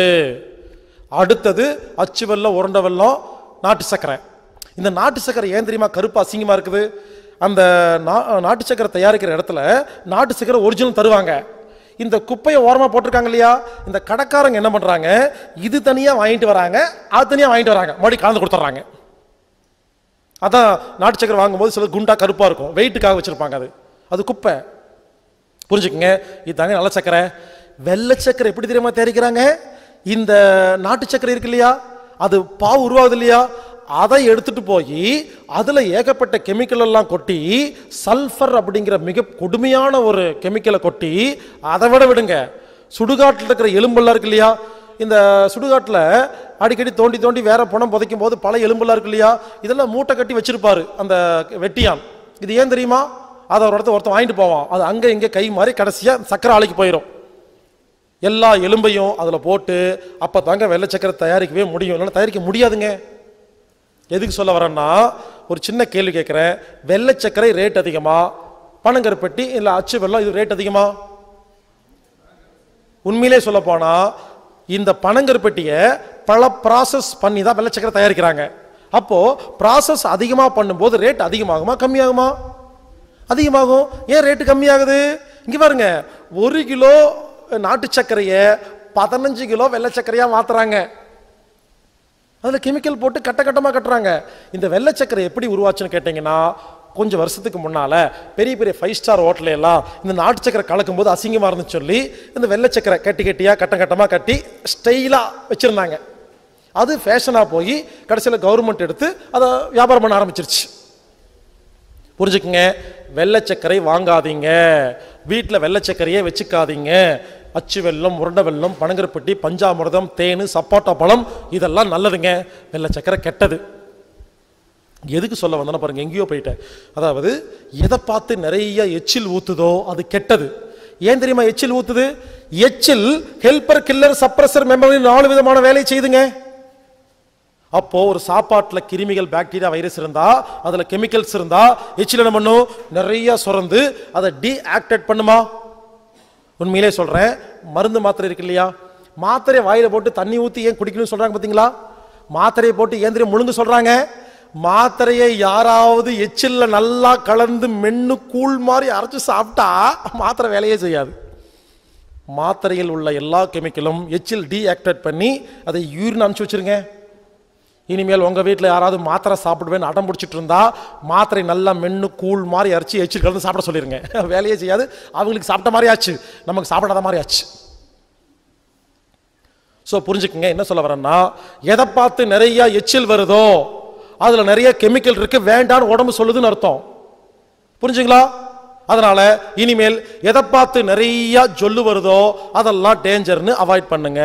அடுத்தது அச்சு வெல்லம், உருண்டை வெல்லம், நாட்டு சக்கரை. இந்த நாட்டு சக்கரை ஏன் தெரியுமா கருப்பு அசிங்கமாக இருக்குது? அந்த நாட்டு சக்கரை தயாரிக்கிற இடத்துல நாட்டு சக்கரை ஒரிஜினல் தருவாங்க. இந்த குப்பையை ஓரமாக போட்டிருக்காங்க இல்லையா, இந்த கடைக்காரங்க என்ன பண்ணுறாங்க, இது தனியாக வாங்கிட்டு வராங்க, அது தனியாக வாங்கிட்டு வராங்க, மறுபடியும் கலந்து கொடுத்துட்றாங்க. அதான் நாட்டு சக்கரை வாங்கும்போது சில குண்டா கருப்பாக இருக்கும், வெயிட்டுக்காக வச்சுருப்பாங்க. அது குப்பை, புரிஞ்சுக்குங்க. இதுதாங்க நல்ல சக்கரை. வெள்ளை சக்கரை எப்படி தெரியுமா தயாரிக்கிறாங்க? இந்த நாட்டு சக்கரை இருக்கு இல்லையா, அது பாவு உருவாகுது இல்லையா, அதை எடுத்துட்டு போய் அதில் ஏகப்பட்ட கெமிக்கல் எல்லாம் கொட்டி, சல்ஃபர் அப்படிங்கிற மிக கொடுமையான ஒரு கெமிக்கலை கொட்டி, அதை விடுங்க, சுடுகாட்டில் இருக்கிற எலும்பெல்லாம் இருக்கு இல்லையா, இந்த சுடுகாட்டில் அடிக்கடி தோண்டி தோண்டி வேற பணம் புதைக்கும் போது பல எலும்பெல்லாம் இருக்கு இல்லையா, இதெல்லாம் மூட்டை கட்டி வச்சிருப்பாரு அந்த வெட்டியான். இது ஏன் தெரியுமா? அதை ஒரு இடத்த ஒருத்தன் வாங்கிட்டு போவான், அது அங்கே இங்கே கை மாறி கடைசியாக சக்கரை ஆலைக்கு போயிடும். எல்லா எலும்பையும் அதில் போட்டு அப்போ தாங்க வெள்ளை சக்கரை தயாரிக்கவே முடியும், இல்லைன்னா தயாரிக்க முடியாதுங்க. எதுக்கு சொல்ல வரேன்னா, ஒரு சின்ன கேள்வி கேட்குறேன். வெள்ளை சக்கரை ரேட் அதிகமா, பனங்கருப்பட்டி இல்லை அச்சு வெல்லம் இது ரேட் அதிகமா? உண்மையிலே சொல்ல போனா இந்த பனங்கருப்பட்டியை பல ப்ராசஸ் பண்ணி தான் வெள்ளை சக்கரை தயாரிக்கிறாங்க. அப்போ ப்ராசஸ் அதிகமாக பண்ணும்போது ரேட் அதிகமாகுமா கம்மியாகுமா? அதிகமாகும். ஏன் ரேட்டு கம்மியாகுது? இங்கே பாருங்க, 1 கிலோ நாட்டு சர்க்கரையை 15 கிலோ வெள்ளை சர்க்கரையாக மாற்றுறாங்க. அதில் கெமிக்கல் போட்டு கட்ட கட்டமாக கட்டுறாங்க. இந்த வெள்ளை சக்கரை எப்படி உருவாச்சுன்னு கேட்டிங்கன்னா, கொஞ்சம் வருஷத்துக்கு முன்னால் பெரிய பெரிய 5 ஸ்டார் ஹோட்டல எல்லாம் இந்த நாட்டு சக்கரை கலக்கும் போது அசிங்கமாக இருந்துன்னு சொல்லி இந்த வெள்ளை சக்கரை கட்டி கட்டியாக கட்டம் கட்டமாக கட்டி ஸ்டைலாக வச்சுருந்தாங்க. அது ஃபேஷனாக போய் கடைசியில் கவர்மெண்ட் எடுத்து அதை வியாபாரம் பண்ண ஆரம்பிச்சிருச்சு. புரிஞ்சுக்குங்க, வெள்ளை சர்க்கரை வாங்காதீங்க, வீட்டில் வெள்ளை சர்க்கரையே வச்சுக்காதீங்க. அச்சு வெல்லம், உருண்டை வெல்லம், பனங்கருப்பட்டி, பஞ்சாமிர்தம், தேன், சப்போட்டா பழம் இதெல்லாம் நல்லதுங்க. வெள்ளை சர்க்கரை கெட்டது. எதுக்கு சொல்ல வந்தேன்னா பாருங்க, எங்கேயோ போயிட்டேன். அதாவது எதை பார்த்து நிறைய எச்சில் ஊத்துதோ அது கெட்டது. ஏன் தெரியுமா எச்சில் ஊத்துது? எச்சில் ஹெல்பர், கில்லர், சப்ரஸர், மெமரி 4 விதமான வேலை செய்யுதுங்க. அப்போ ஒரு சாப்பாட்டுல கிருமிகள், பாக்டீரியா, வைரஸ் இருந்தா, அதுல கெமிக்கல்ஸ் இருந்தா எச்சில் என்ன பண்ணும்? நிறைய சுரந்து அதை டீஆக்டிவேட் பண்ணுமா? உண்மையிலே சொல்றேன், மருந்து மாத்திரை இருக்கு இல்லையா, மாத்திரையை வாயில போட்டு தண்ணி ஊத்தி ஏன் குடிக்கணும்னு சொல்றாங்க பாத்தீங்களா? மாத்திரையை போட்டு ஏன் தெரியும் முழுங்க சொல்றாங்க? மாத்திரையை யாராவது எச்சில்ல நல்லா கலந்து மென்னு கூழ் மாதிரி அரைச்சு சாப்பிட்டா மாத்திரை வேலையே செய்யாது. மாத்திரையில் உள்ள எல்லா கெமிக்கலும் எச்சில் டீஆக்டிவேட் பண்ணி அதை யூரின் அனுப்பிச்சு வச்சிருங்க. இனிமேல் உங்க வீட்டில் யாராவது மாத்திரை சாப்பிடுவேன்னு அடம் பிடிச்சிட்டு இருந்தா மாத்திரை நல்லா மென்னு கூழ் மாதிரி அரைச்சி எச்சில் கலந்து சாப்பிட சொல்லிருங்க. வேலையே செய்யாது. அவங்களுக்கு சாப்பிட்ட மாதிரி ஆச்சு, நமக்கு சாப்பிடாத மாதிரி ஆச்சு. ஸோ புரிஞ்சுக்குங்க, என்ன சொல்ல வரேன்னா, எதை பார்த்து நிறைய எச்சில் வருதோ அதுல நிறைய கெமிக்கல் இருக்கு, வேண்டான்னு உடம்பு சொல்லுதுன்னு அர்த்தம். புரிஞ்சுங்களா? அதனால இனிமேல் எதை பார்த்து நிறைய ஜொல்லு வருதோ அதெல்லாம் டேஞ்சர்னு அவாய்ட் பண்ணுங்க.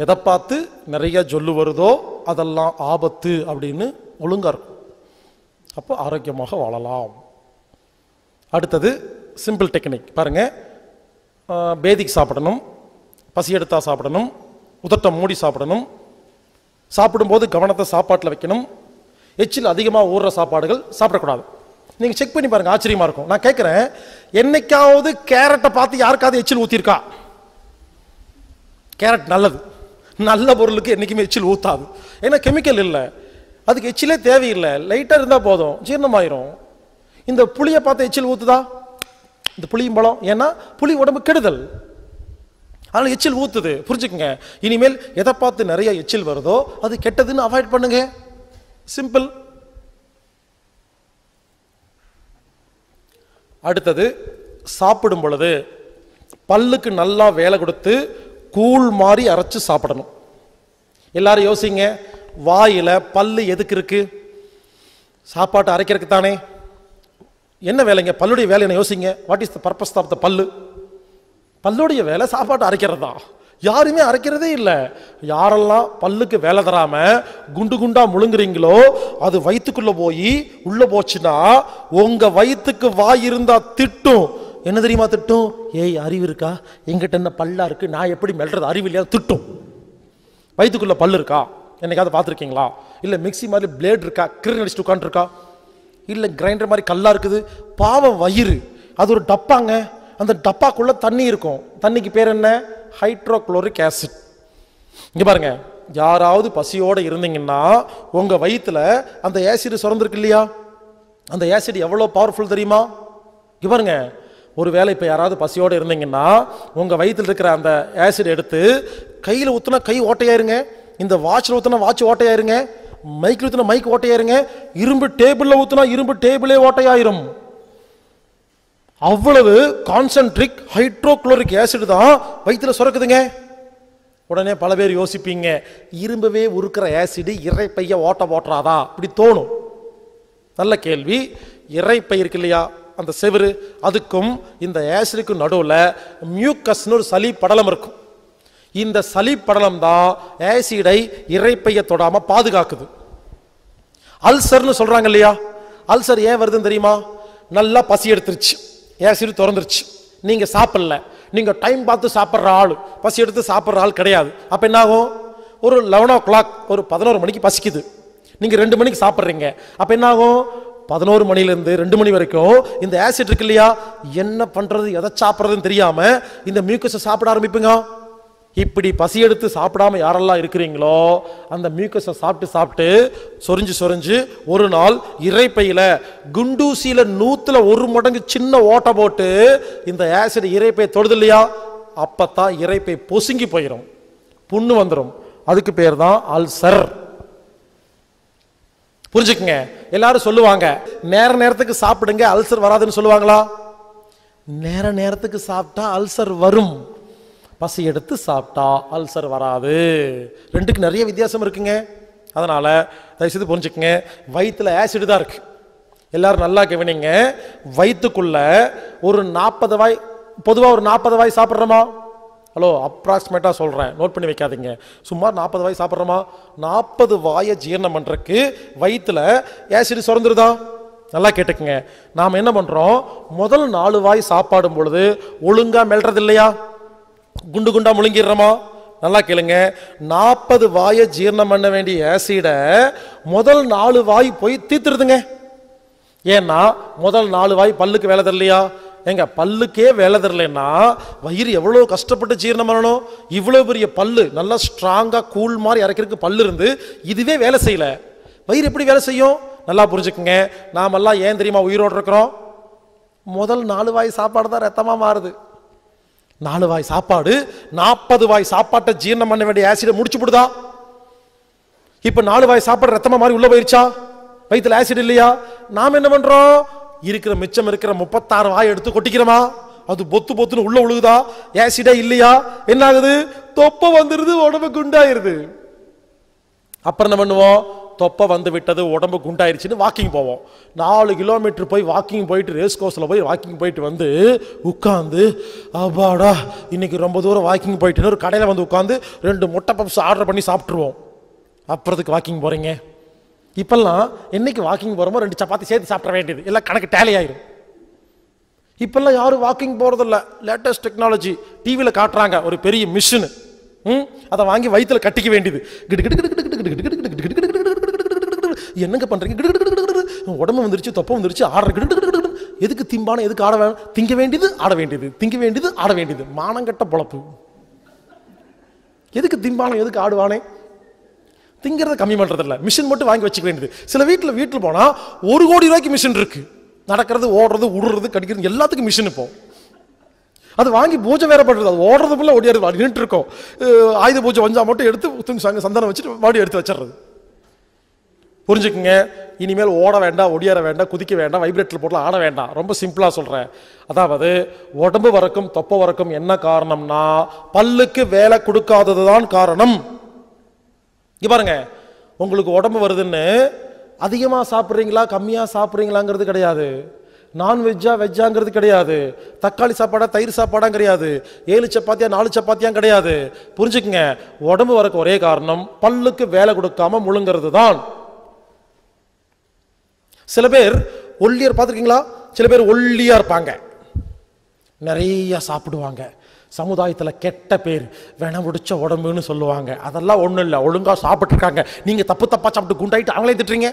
எதை பார்த்து நிறைய ஜொல்லு வருதோ அதெல்லாம் ஆபத்து அப்படின்னு ஒழுங்கா இருக்கும். அப்போ ஆரோக்கியமாக வாழலாம். அடுத்தது சிம்பிள் டெக்னிக் பாருங்க. பேதிக்கு சாப்பிடணும், பசி எடுத்தா சாப்பிடணும், உதட்டை மூடி சாப்பிடணும், சாப்பிடும்போது கவனத்தை சாப்பாட்டில் வைக்கணும், எச்சில் அதிகமாக ஊறுற சாப்பாடுகள் சாப்பிடக்கூடாது. நீங்கள் செக் பண்ணி பாருங்க, ஆச்சரியமா இருக்கும். நான் கேட்குறேன், என்னைக்காவது கேரட்டை பார்த்து யாருக்காவது எச்சில் ஊற்றிருக்கா? கேரட் நல்லது, நல்ல பொருளுக்கு என்றைக்குமே எச்சில் ஊற்றாது. ஏன்னா கெமிக்கல் இல்லை, அதுக்கு எச்சிலே தேவையில்லை, லைட்டாக இருந்தால் போதும், ஜீரணமாயிரும். இந்த புளியை பார்த்து எச்சில் ஊற்றுதா? இந்த புளியும் பழம், ஏன்னா புளி உடம்பு கெடுதல், அதனால எச்சில் ஊத்துது. புரிஞ்சுக்குங்க, இனிமேல் எதை பார்த்து நிறைய எச்சில் வருதோ அது கெட்டதுன்னு அவாய்ட் பண்ணுங்க. சிம்பிள். அடுத்தது, சாப்பிடும் பொழுது பல்லுக்கு நல்லா வேலை கொடுத்து கூழ் மாதிரி அரைச்சு சாப்பிடணும். எல்லாரும் யோசிங்க, வாயில பல்லு எதுக்கு இருக்கு? சாப்பாட்டை அரைக்கிறதுக்கு தானே. என்ன வேலைங்க பல்லுடைய வேலை? என்ன யோசிங்க. What is the purpose of the பல்லு? பல்லுடைய வேலை சாப்பாட்டை அரைக்கிறது தான். யாருமே அரைக்கிறதே இல்லை. யாரெல்லாம் பல்லுக்கு வேலை தராம குண்டு குண்டா முழுங்குறீங்களோ அது வயிற்றுக்குள்ள போய் உள்ள போச்சுன்னா உங்க வயிற்றுக்கு வாய் இருந்தா திட்டும். என்ன தெரியுமா திட்டும்? ஏய் அறிவு இருக்கா, எங்கிட்ட என்ன பல்லா இருக்கு, நான் எப்படி மெல்றது, அறிவு இல்லையா திட்டும். வயிற்றுக்குள்ள பல்லு இருக்கா என்னைக்காவது பார்த்துருக்கீங்களா? இல்லை மிக்சி மாதிரி பிளேட் இருக்கா, கிரீன் அடிச்சுட்டு உட்காந்துருக்கா? இல்லை கிரைண்டர் மாதிரி கல்லா இருக்குது. பாவம் வயிறு, அது ஒரு டப்பாங்க. அந்த டப்பாக்குள்ள தண்ணி இருக்கும். தண்ணிக்கு பேர் என்ன? Hydrochloric acid. இங்க பாருங்க, யாராவது பசியோட இருந்தீங்கன்னா உங்க வயிற்றுல அந்த ஆசிட் சுரந்திருக்கு இல்லையா, அந்த ஆசிட் எவ்வளவு பவர்ஃபுல் தெரியுமா? இங்க பாருங்க, ஒருவேளை இப்ப யாராவது பசியோட இருந்தீங்கன்னா உங்க வயிற்றுல இருக்கிற அந்த ஆசிட் எடுத்து கையில ஊத்துனா கை ஓட்டையாயிருங்க, இந்த வாட்ச்ல ஊத்துனா வாட்ச் ஓட்டையாயிருங்க, மைக்ல ஊத்துனா மைக் ஓட்டையாயிருங்க, இரும்பு டேபிள்ல ஊத்துனா இரும்பு டேபிளே ஓட்டையாயிரும். அவ்வளவு கான்சென்ட்ரிக் ஹைட்ரோகுளோரிக் ஆசிட் தான் வயிற்றுல சுரக்குதுங்க. உடனே பல பேர் யோசிப்பீங்க, இரும்பவே உருக்கிற ஆசிட் இறைப்பைய ஓட்டுறாதா? இப்படி தோணும். நல்ல கேள்வி. இறைப்பை இருக்கு இல்லையா, அந்த செவுரு, அதுக்கும் இந்த ஆசிடுக்கும் நடுவில் மியூக்கஸ்னு ஒரு சளி படலம் இருக்கும். இந்த சளி படலம் தான் ஆசிடை இறைப்பைய தொடாம பாதுகாக்குது. அல்சர்னு சொல்றாங்க இல்லையா, அல்சர் ஏன் வருதுன்னு தெரியுமா? நல்லா பசி எடுத்துருச்சு, ஆசிட் திறந்துருச்சு, நீங்க சாப்பிடல, நீங்க டைம் பார்த்து சாப்பிட்ற ஆள், பசி எடுத்து சாப்பிட்ற ஆள் கிடையாது. அப்ப என்ன ஆகும்? ஒரு 11 o'clock, ஒரு 11 மணிக்கு பசிக்குது, நீங்க 2 மணிக்கு சாப்பிட்றீங்க. அப்ப என்ன ஆகும்? 11 மணிலேருந்து 2 மணி வரைக்கும் இந்த ஆசிட் இருக்கு இல்லையா, என்ன பண்றது எதை சாப்பிட்றதுன்னு தெரியாம இந்த மியூக்கஸை சாப்பிட ஆரம்பிப்புங்க. இப்படி பசி எடுத்து சாப்பிடாம யாரெல்லாம் இருக்கிறீங்களோ அந்த மியூக்கஸை சாப்பிட்டு சாப்பிட்டு சொரிஞ்சு சொரிஞ்சு ஒரு நாள் இறைப்பையில குண்டூசியில 100ல் 1 மடங்கு சின்ன ஓட்டை போட்டு இந்த ஆசிட் இறைப்பை தொடுது இல்லையா, அப்பத்தான் இறைப்பை பொசுங்கி போயிடும், புண்ணு வந்துடும். அதுக்கு பேர் தான் அல்சர். புரிஞ்சுக்குங்க. எல்லாரும் சொல்லுவாங்க நேரத்துக்கு சாப்பிடுங்க அல்சர் வராதுன்னு சொல்லுவாங்களா? நேரத்துக்கு சாப்பிட்டா அல்சர் வரும், பசி எடுத்து சாப்பிட்டா அல்சர் வராது. ரெண்டுக்கு நிறைய வித்தியாசம் இருக்குங்க. அதனால தயவுசெய்து புரிஞ்சுக்குங்க. வயிற்றுல ஆசிட் தான் இருக்கு. எல்லாரும் நல்லா கவனிங்க. வயிற்றுக்குள்ள ஒரு 40 வாய், பொதுவாக ஒரு 40 வாய் சாப்பிட்றோமா? ஹலோ, அப்ராக்சிமேட்டாக சொல்கிறேன், நோட் பண்ணி வைக்காதீங்க. சுமார் 40 வாய் சாப்பிட்றோமா? 40 வாயை ஜீரணம் பண்ணுறதுக்கு வயிற்றுல ஆசிட் சுரந்துருதா? நல்லா கேட்டுக்குங்க. நாம் என்ன பண்ணுறோம், முதல் 4 வாய் சாப்பாடும் பொழுது ஒழுங்காக மெல்றது இல்லையா? குண்டு குண்டா முழுங்கிடுறோமா? நல்லா கேளுங்க. 40 வாயை ஜீரணம் பண்ண வேண்டிய ஆசிடை முதல் 4 வாய் போய் தீர்த்துருதுங்க. ஏன்னா முதல் 4 வாய் பல்லுக்கு வேலை தரலையா? எங்க பல்லுக்கே வேலை தரலன்னா வயிறு எவ்வளவு கஷ்டப்பட்டு ஜீரணம் பண்ணணும்? இவ்வளவு பெரிய பல்லு, நல்லா ஸ்ட்ராங்கா கூழ் மாதிரி இறக்கிறதுக்கு பல்லு இருந்து இதுவே வேலை செய்யல, வயிறு எப்படி வேலை செய்யும்? நல்லா புரிஞ்சுக்குங்க. நாமெல்லாம் ஏன் தெரியுமா உயிரோடு இருக்கிறோம்? முதல் 4 வாய் சாப்பாடு தான் ரத்தமா மாறுது. 4 வாய் சாப்பாடு 40 வாய் சாப்பாட்டை ஜீரணம் பண்ண வேண்டிய ஆசிடை முடிச்சு போடுதா? இப்ப 4 வாய் சாப்பாடு ரத்தமா மாறி உள்ள போயிருச்சா? வயிற்றுல ஆசிட் இல்லையா? நாம் என்ன பண்றோம், இருக்கிற மிச்சம் இருக்கிற 36 வாய் எடுத்து கொட்டிக்கிறோமா? அது பொத்து பொத்துன்னு உள்ள உழுகுதா? ஆசிடே இல்லையா? என்ன ஆகுது? தொப்பை வந்துருது, உடம்பு குண்டாயிருது. அப்புறம் என்ன பண்ணுவோம், தொப்பை வந்து விட்டது, உடம்பு குண்டாயிருச்சுன்னு வாக்கிங் போவோம். 4 கிலோமீட்டர் போய் வாக்கிங் போயிட்டு, ரேஸ் கோர்ஸில் போய் வாக்கிங் போயிட்டு வந்து உட்காந்து, அப்பாடா இன்னைக்கு ரொம்ப தூரம் வாக்கிங் போயிட்டு ஒரு கடையில் வந்து உட்காந்து 2 முட்டை பப்ஸ் ஆர்டர் பண்ணி சாப்பிட்ருவோம். அப்புறத்துக்கு வாக்கிங் போறீங்க. இப்பெல்லாம் என்னைக்கு வாக்கிங் போறோமோ 2 சப்பாத்தி சேர்த்து சாப்பிட வேண்டியது, எல்லாம் கணக்கு டேலி ஆயிரும். இப்பெல்லாம் யாரும் வாக்கிங் போறதில்ல. லேட்டஸ்ட் டெக்னாலஜி டிவியில் காட்டுறாங்க ஒரு பெரிய மிஷின், அதை வாங்கி வயிற்றுல கட்டிக்க வேண்டியது. என்னங்க பண்றீங்க? உடம்பு வந்துருச்சு, தொப்பை வந்துருச்சு, ஆடுற. எதுக்கு திம்பான, எதுக்கு ஆட வேணும்? திங்க வேண்டியது ஆட வேண்டியது, திங்க வேண்டியது ஆட வேண்டியது. மானங்கட்ட பொழப்பு. எதுக்கு திம்பான, எதுக்கு ஆடுவானே? திங்கிறத கம்மி பண்றது இல்ல, மிஷின் மட்டும் வாங்கி வச்சுக்க வேண்டியது. சில வீட்டில் போனா 1 கோடி ரூபாய்க்கு மிஷின் இருக்கு. நடக்கிறது, ஓடுறது, உடுறது, கடிக்கிறது எல்லாத்துக்கும் மிஷின். இப்போ அது வாங்கி பூஜை வேற பண்றது, அது ஓடுறதுக்குள்ள ஓடியாரு நின்று இருக்கோம். ஆயுத பூஜை வஞ்சா மட்டும் எடுத்து சந்தனம் வச்சுட்டு மாடி எடுத்து வச்சிடுறது. புரிஞ்சுக்குங்க. இனிமேல் ஓட வேண்டாம், ஒடியார வேண்டாம், குதிக்க வேண்டாம், வைப்ரேட்டர் போட்டு ஆட வேண்டாம். ரொம்ப சிம்பிளா சொல்றேன். அதாவது உடம்பு வரக்கும் தொப்பை வரக்கும் என்ன காரணம்னா பல்லுக்கு வேலை கொடுக்காததுதான் காரணம். இங்க பாருங்க, உங்களுக்கு உடம்பு வருதுன்னு அதிகமாக சாப்பிட்றீங்களா கம்மியாக சாப்பிட்றீங்களாங்கிறது கிடையாது. நான்வெஜ்ஜா வெஜ்ஜாங்கிறது கிடையாது. தக்காளி சாப்பாடா தயிர் சாப்பாடா கிடையாது. 7 சப்பாத்தியா 4 சப்பாத்தியா கிடையாது. புரிஞ்சுக்குங்க. உடம்பு வரக்கு ஒரே காரணம் பல்லுக்கு வேலை கொடுக்காம முழுங்கிறது தான். சில பேர் ஒல்லியர் பார்த்துருக்கீங்களா? சில பேர் ஒல்லியா இருப்பாங்க, நிறைய சாப்பிடுவாங்க, சமுதாயத்தில் கெட்ட பேர், வென முடிச்ச உடம்புன்னு சொல்லுவாங்க. அதெல்லாம் ஒன்றும் இல்லை, ஒழுங்கா சாப்பிட்டு இருக்காங்க. நீங்க தப்பா சாப்பிட்டு குண்டாயிட்டு அவங்களே திட்டுறீங்க.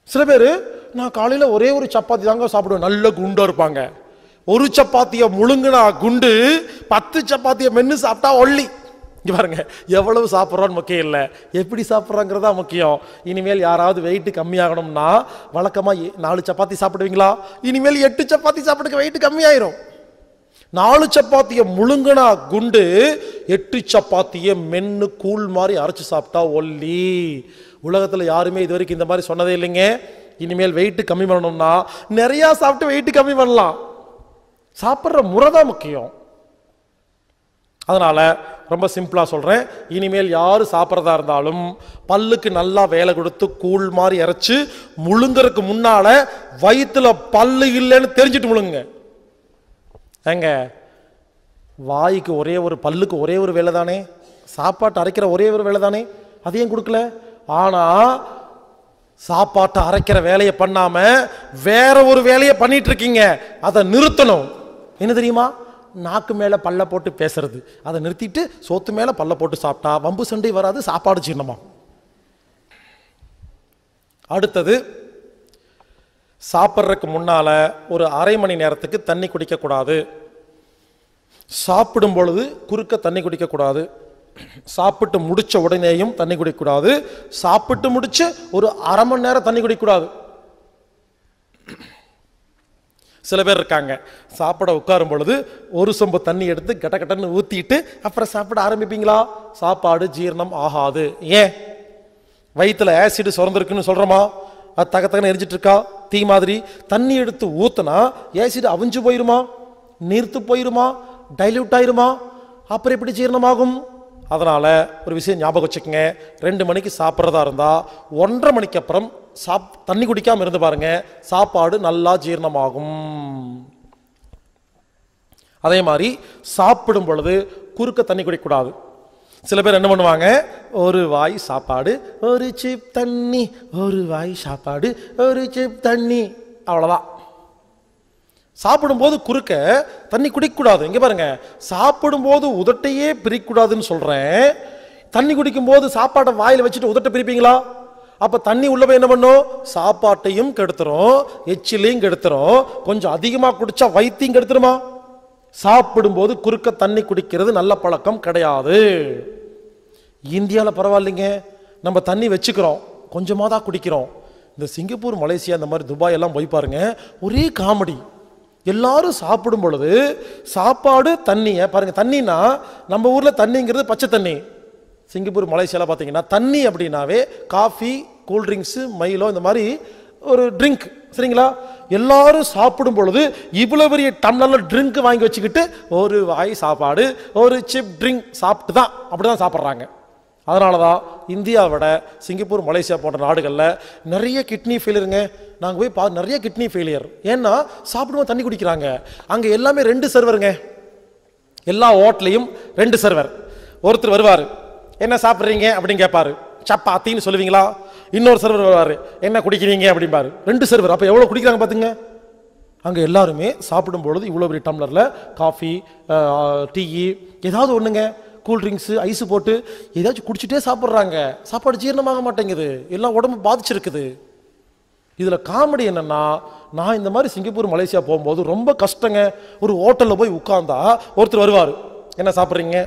சில பேர் நான் காலையில ஒரே ஒரு சப்பாத்தி தாங்க சாப்பிடுவேன், நல்ல குண்டா இருப்பாங்க. ஒரு சப்பாத்திய முழுங்குனா குண்டு, 10 சப்பாத்திய மென்னு சாப்பிட்டா ஒல்லி. இங்க பாருங்க, எவ்வளவு சாப்பிட்றோன்னு முக்கியம் இல்லை, எப்படி சாப்பிட்றாங்கிறதா முக்கியம். இனிமேல் யாராவது வெயிட் கம்மியாகணும்னா வழக்கமா 4 சப்பாத்தி சாப்பிடுவீங்களா? இனிமேல் 8 சப்பாத்தி சாப்பிடுங்க, வெயிட் கம்மியாயிரும். 4 சப்பாத்திய முழுங்குனா குண்டு, 8 சப்பாத்திய மென்னு கூழ் மாதிரி அரைச்சு சாப்பிட்டா ஒல்லி. உலகத்துல யாருமே இது வரைக்கும் இந்த மாதிரி சொன்னதே இல்லைங்க. இனிமேல் வெயிட் கம்மி பண்ணணும்னா நிறைய சாப்பிட்டு வெயிட் கம்மி பண்ணலாம். சாப்பிட்ற முறை தான் முக்கியம். அதனால ரொம்ப சிம்பிளா சொல்றேன், இனிமேல் யாரு சாப்பிட்றதா இருந்தாலும் பல்லுக்கு நல்லா வேலை கொடுத்து கூழ் மாதிரி இறைச்சு முழுங்கறதுக்கு முன்னால வயிற்றுல பல்லு இல்லைன்னு தெரிஞ்சுட்டு முழுங்குங்க. ஏங்க, வாய்க்கு ஒரே ஒரு, பல்லுக்கு ஒரே ஒரு வேலை தானே, சாப்பாட்டு அரைக்கிற ஒரே ஒரு வேலை தானே, அதையும் கொடுக்கல. ஆனா சாப்பாட்டை அரைக்கிற வேலையை பண்ணாம வேற ஒரு வேலையை பண்ணிட்டு இருக்கீங்க. அதை நிறுத்தணும். என்ன தெரியுமா? நாக்கு மேல பல்ல போட்டு பேசுறது. அதை நிறுத்திட்டு சோத்து மேல பல்ல போட்டு சாப்பிட்டா வம்பு சண்டை வராது, சாப்பாடு ஜீரணமா. அடுத்தது, சாப்பிட்றதுக்கு முன்னால ஒரு அரை மணி நேரத்துக்கு தண்ணி குடிக்க கூடாது. சாப்பிடும் பொழுது குறுக்க தண்ணி குடிக்க கூடாது. சாப்பிட்டு முடிச்ச உடனேயும் தண்ணி குடிக்கக்கூடாது. சாப்பிட்டு முடிச்சு ஒரு அரை மணி நேரம் தண்ணி குடிக்கக்கூடாது. சில பேர் இருக்காங்க, சாப்பிட உட்காரும் பொழுது ஒரு சொம்பு தண்ணி எடுத்து கட்ட கட்டன்னு ஊற்றிட்டு அப்புறம் சாப்பிட ஆரம்பிப்பீங்களா? சாப்பாடு ஜீரணம் ஆகாது. ஏன்? வயிற்றுல ஆசிட் சுரந்திருக்குன்னு சொல்கிறோமா? அது தகத்தகன்னு எரிஞ்சிட்டு இருக்கா தீ மாதிரி. தண்ணி எடுத்து ஊற்றினா ஆசிட் அவிஞ்சு போயிருமா? நீர்த்து போயிருமா? டைல்யூட் ஆயிருமா? அப்புறம் எப்படி ஜீரணமாகும்? அதனால் ஒரு விஷயம் ஞாபகம் வச்சுக்கோங்க, 2 மணிக்கு சாப்பிட்றதா இருந்தால் 1:30 மணிக்கு அப்புறம் தண்ணி குடிக்காமல் இருந்து பாருங்க, சாப்பாடு நல்லா ஜீரணமாகும். அதே மாதிரி சாப்பிடும் பொழுது குறுக்க தண்ணி குடிக்கக்கூடாது. சில பேர் என்ன பண்ணுவாங்க, ஒரு வாய் சாப்பாடு ஒரு சிப் தண்ணி, ஒரு வாய் சாப்பாடு ஒரு சிப் தண்ணி, அவ்வளோதான். சாப்பிடும்போது குறுக்க தண்ணி குடிக்கக்கூடாது. இங்கே பாருங்க, சாப்பிடும்போது உதட்டையே பிரிக்கக்கூடாதுன்னு சொல்கிறேன். தண்ணி குடிக்கும்போது சாப்பாட்டை வாயில் வச்சுட்டு உதட்டை பிரிப்பீங்களா? அப்போ தண்ணி உள்ள போய் என்ன பண்ணும்? சாப்பாட்டையும் கெடுத்துரும், எச்சிலையும் கெடுத்துரும். கொஞ்சம் அதிகமாக குடிச்சா வயிற்றையும் கெடுத்துருமா? சாப்பிடும்போது குறுக்க தண்ணி குடிக்கிறது நல்ல பழக்கம் கிடையாது. இந்தியாவில் பரவாயில்லைங்க, நம்ம தண்ணி வச்சுக்கிறோம், கொஞ்சமாக தான் குடிக்கிறோம். இந்த சிங்கப்பூர், மலேசியா, இந்த மாதிரி துபாய் எல்லாம் போய் பாருங்க, ஒரே காமெடி. எல்லாரும் சாப்பிடும் பொழுது சாப்பாடு தண்ணியை பாருங்க. தண்ணினா நம்ம ஊரில் தண்ணிங்கிறது பச்சை தண்ணி. சிங்கப்பூர், மலேசியாவில் பார்த்தீங்கன்னா தண்ணி அப்படின்னாவே காஃபி, கூல்ட்ரிங்க்ஸு, மைலோ, இந்த மாதிரி ஒரு ட்ரிங்க், சரிங்களா? எல்லாரும் சாப்பிடும் பொழுது இவ்வளவு பெரிய டம்ளர்ல ட்ரிங்க் வாங்கி வச்சுக்கிட்டு ஒரு வாய் சாப்பாடு ஒரு சிப் ட்ரிங்க் சாப்பிட்டு தான் அப்படிதான் சாப்பிட்றாங்க. அதனால தான் இந்தியாவை விட சிங்கப்பூர், மலேசியா போன்ற நாடுகளில் நிறைய கிட்னி ஃபெயிலியருங்க. நாங்கள் போய் நிறைய கிட்னி ஃபெயிலியர். ஏன்னா சாப்பிடுவோம், தண்ணி குடிக்கிறாங்க. அங்கே எல்லாமே 2 சர்வருங்க. எல்லா ஹோட்டலையும் 2 சர்வர். ஒருத்தர் வருவார், என்ன சாப்பிட்றீங்க அப்படின்னு கேட்பாரு, சப்பாத்தின்னு சொல்லுவீங்களா? இன்னொரு சர்வர் வருவார், என்ன குடிக்கிறீங்க அப்படிம்பாரு. 2 சர்வர். அப்போ எவ்வளோ குடிக்கிறாங்க பார்த்துங்க. அங்கே எல்லாருமே சாப்பிடும் பொழுது இவ்வளோ பெரிய டம்ளரில் காஃபி, டீ, ஏதாவது ஒன்றுங்க, கூல்ட்ரிங்க்ஸு, ஐஸு போட்டு ஏதாச்சும் குடிச்சிட்டே சாப்பிட்றாங்க. சாப்பாடு ஜீரணமாக மாட்டேங்குது, எல்லாம் உடம்பு பாதிச்சிருக்குது. இதில் காமெடி என்னென்னா, நான் இந்த மாதிரி சிங்கப்பூர், மலேசியா போகும்போது ரொம்ப கஷ்டங்க. ஒரு ஹோட்டலில் போய் உட்கார்ந்தா ஒருத்தர் வருவார், என்ன சாப்பிட்றீங்க?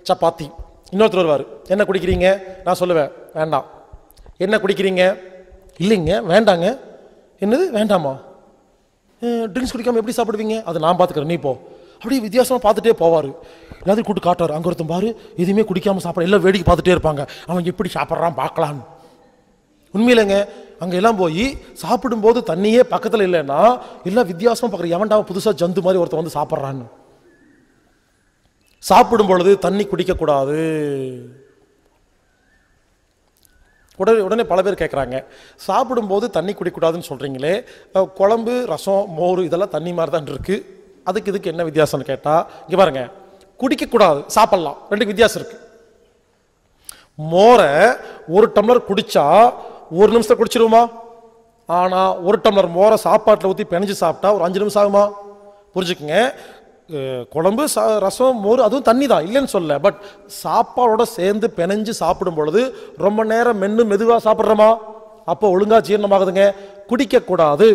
சப்பாத்தி. இன்னொருத்தர் வருவார், என்ன குடிக்கிறீங்க? நான் சொல்லுவேன், வேண்டாம். என்ன குடிக்கிறீங்க? இல்லைங்க, வேண்டாங்க. என்னது வேண்டாமா? ட்ரிங்க்ஸ் குடிக்காமல் எப்படி சாப்பிடுவீங்க? அதை நான் பார்த்துக்கிறேன், நீ போ. அப்படியே வித்தியாசமாக பார்த்துட்டே போவார். எல்லாத்தையும் கூட்டு காட்டுவார். அங்கே ஒருத்தன் பாரு, எதுவுமே குடிக்காமல் சாப்பிட, எல்லாம் வேடிக்கை பார்த்துட்டே இருப்பாங்க, அவன் எப்படி சாப்பிட்றான் பார்க்கலான்னு. உண்மையிலங்க, அங்கே எல்லாம் போய் சாப்பிடும்போது தண்ணியே பக்கத்தில் இல்லைன்னா எல்லாம் வித்தியாசமாக பார்க்குற, எவன்டா புதுசாக ஜந்து மாதிரி ஒருத்தன் வந்து சாப்பிட்றான்னு. சாப்பிடும் பொழுது தண்ணி குடிக்கக்கூடாது. உடனே பல பேர் கேட்குறாங்க, சாப்பிடும்போது தண்ணி குடிக்கக்கூடாதுன்னு சொல்கிறீங்களே, குழம்பு, ரசம், மோர் இதெல்லாம் தண்ணி மாதிரி தான் இருக்குது, அதுக்கு இதுக்கு என்ன வித்தியாசம்னு கேட்டால், இங்கே பாருங்க, குடிக்கக்கூடாது, சாப்பிட்லாம், 2க்கு வித்தியாசம் இருக்குது. மோரை 1 டம்ளர் குடித்தா 1 நிமிஷத்தில் குடிச்சிருவோமா? ஆனால் 1 டம்ளர் மோரை சாப்பாட்டில் ஊற்றி பிணைஞ்சு சாப்பிட்டா ஒரு 5 நிமிஷம் ஆகுமா? புரிஞ்சுக்குங்க. குழம்பு, ரசம், மோர் அதுவும் தண்ணி தான், இல்லைன்னு சொல்ல. பட் சாப்பாடோட சேர்ந்து பிணைஞ்சு சாப்பிடும் பொழுது ரொம்ப நேரம் மென்று மெதுவாக சாப்பிட்றோமா? அப்போ ஒழுங்காக ஜீரணமாகுதுங்க. குடிக்கக்கூடாது.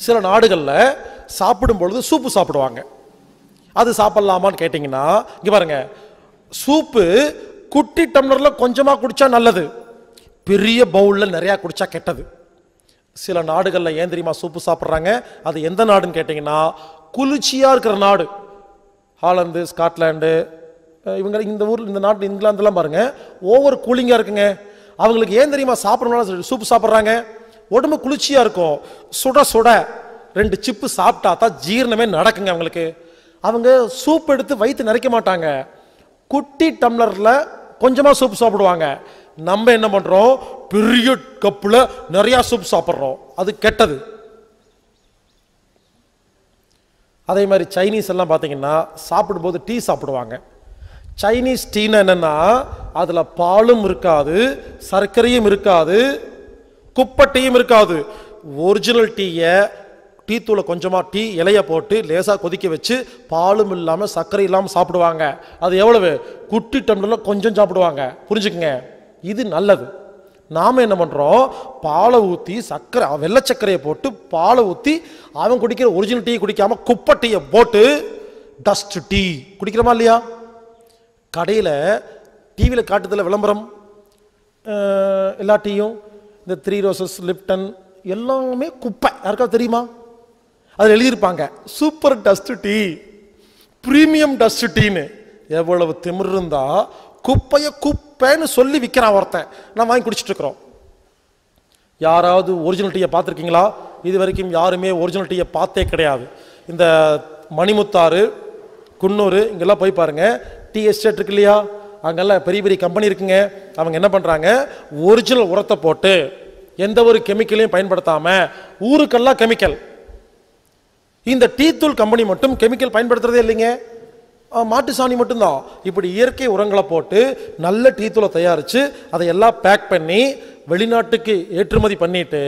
சில நாடுகளில் சாப்பிடும் பொழுது சூப்பு சாப்பிடுவாங்க. அது சாப்பிட்லாமான்னு கேட்டிங்கன்னா, இங்கே பாருங்க, சூப்பு குட்டி டம்ளரில் கொஞ்சமாக குடித்தா நல்லது, பெரிய பவுலில் நிறையா குடித்தா கெட்டது. சில நாடுகளில் ஏன் தெரியுமா சூப்பு சாப்பிட்றாங்க? அது எந்த நாடுன்னு கேட்டிங்கன்னா, குளிர்ச்சியாக இருக்கிற நாடு. ஹாலந்து, ஸ்காட்லாண்டு, இவங்க இந்த ஊரில், இந்த நாட்டு இங்கிலாந்துலாம் பாருங்கள், ஓவர் கூலிங்காக இருக்குங்க. அவங்களுக்கு ஏன் தெரியுமா சாப்பிட்றதுனால சூப்பு சாப்பிட்றாங்க? உடம்பு குளிர்ச்சியாக இருக்கும். சுட சுட 2 சிப்பு சாப்பிட்டா தான் ஜீரணமே நடக்குங்க அவங்களுக்கு. அவங்க சூப் எடுத்து வயிற்று நிறைக்க மாட்டாங்க, குட்டி டம்ளரில் கொஞ்சமாக சூப் சாப்பிடுவாங்க. நம்ம என்ன பண்ணுறோம், பெரிய கப்பில் நிறையா சூப் சாப்பிட்றோம், அது கெட்டது. அதே மாதிரி சைனீஸ் எல்லாம் பார்த்தீங்கன்னா சாப்பிடும்போது டீ சாப்பிடுவாங்க. சைனீஸ் டீனா என்னென்னா, அதில் பாலும் இருக்காது, சர்க்கரையும் இருக்காது, குப்பட்டையும் இருக்காது. ஒரிஜினல் டீயை டீ தூளை கொஞ்சமாக டீ இலையை போட்டு லேசாக கொதிக்க வச்சு பாலும் இல்லாமல் சர்க்கரை இல்லாமல் சாப்பிடுவாங்க. அது எவ்வளவு? குட்டி டம்ளரில் கொஞ்சம் சாப்பிடுவாங்க. புரிஞ்சுக்குங்க, இது நல்லது. நாம் என்ன பண்ணுறோம், பாலை ஊற்றி சர்க்கரை, வெள்ளை சர்க்கரையை போட்டு பாலை ஊற்றி அவன் குடிக்கிற ஒரிஜினல் டீ குடிக்காமல் குப்பை டீயை போட்டு டஸ்ட் டீ குடிக்கிறோமா இல்லையா? கடையில் டிவியில் காட்டுதில் விளம்பரம், எல்லா டீயும் இந்த 3 ரோசஸ், லிப்டன் எல்லாமே குப்பை. யாருக்காவது தெரியுமா? அதில் எழுதியிருப்பாங்க super dust tea, premium dust டீன்னு. எவ்வளவு திமிர் இருந்தா குப்பையை குப்பைன்னு சொல்லி விற்கிறான் ஒருத்தன், நான் வாங்கி குடிச்சிட்டு இருக்கிறோம். யாராவது ஒரிஜினல் டீயை பார்த்துருக்கீங்களா? இது வரைக்கும் யாருமே ஒரிஜினல் டீயை பார்த்தே கிடையாது. இந்த மணிமுத்தாறு, குன்னூர் இங்கெல்லாம் போய் பாருங்க, டீ எஸ்டேட் இருக்கு இல்லையா, அங்கெல்லாம் பெரிய பெரிய கம்பெனி இருக்குங்க. அவங்க என்ன பண்றாங்க, ஒரிஜினல் உரத்தை போட்டு எந்த ஒரு கெமிக்கலையும் பயன்படுத்தாம, ஊருக்கெல்லாம் கெமிக்கல். இந்த டீ தூள் கம்பெனி மட்டும் கெமிக்கல் பயன்படுத்துறதே இல்லைங்க, மாட்டு சாணி மட்டும்தான். இப்படி இயற்கை உரங்களை போட்டு நல்ல டீ தூளை தயாரிச்சு அதை எல்லாம் பேக் பண்ணி வெளிநாட்டுக்கு ஏற்றுமதி பண்ணிட்டு,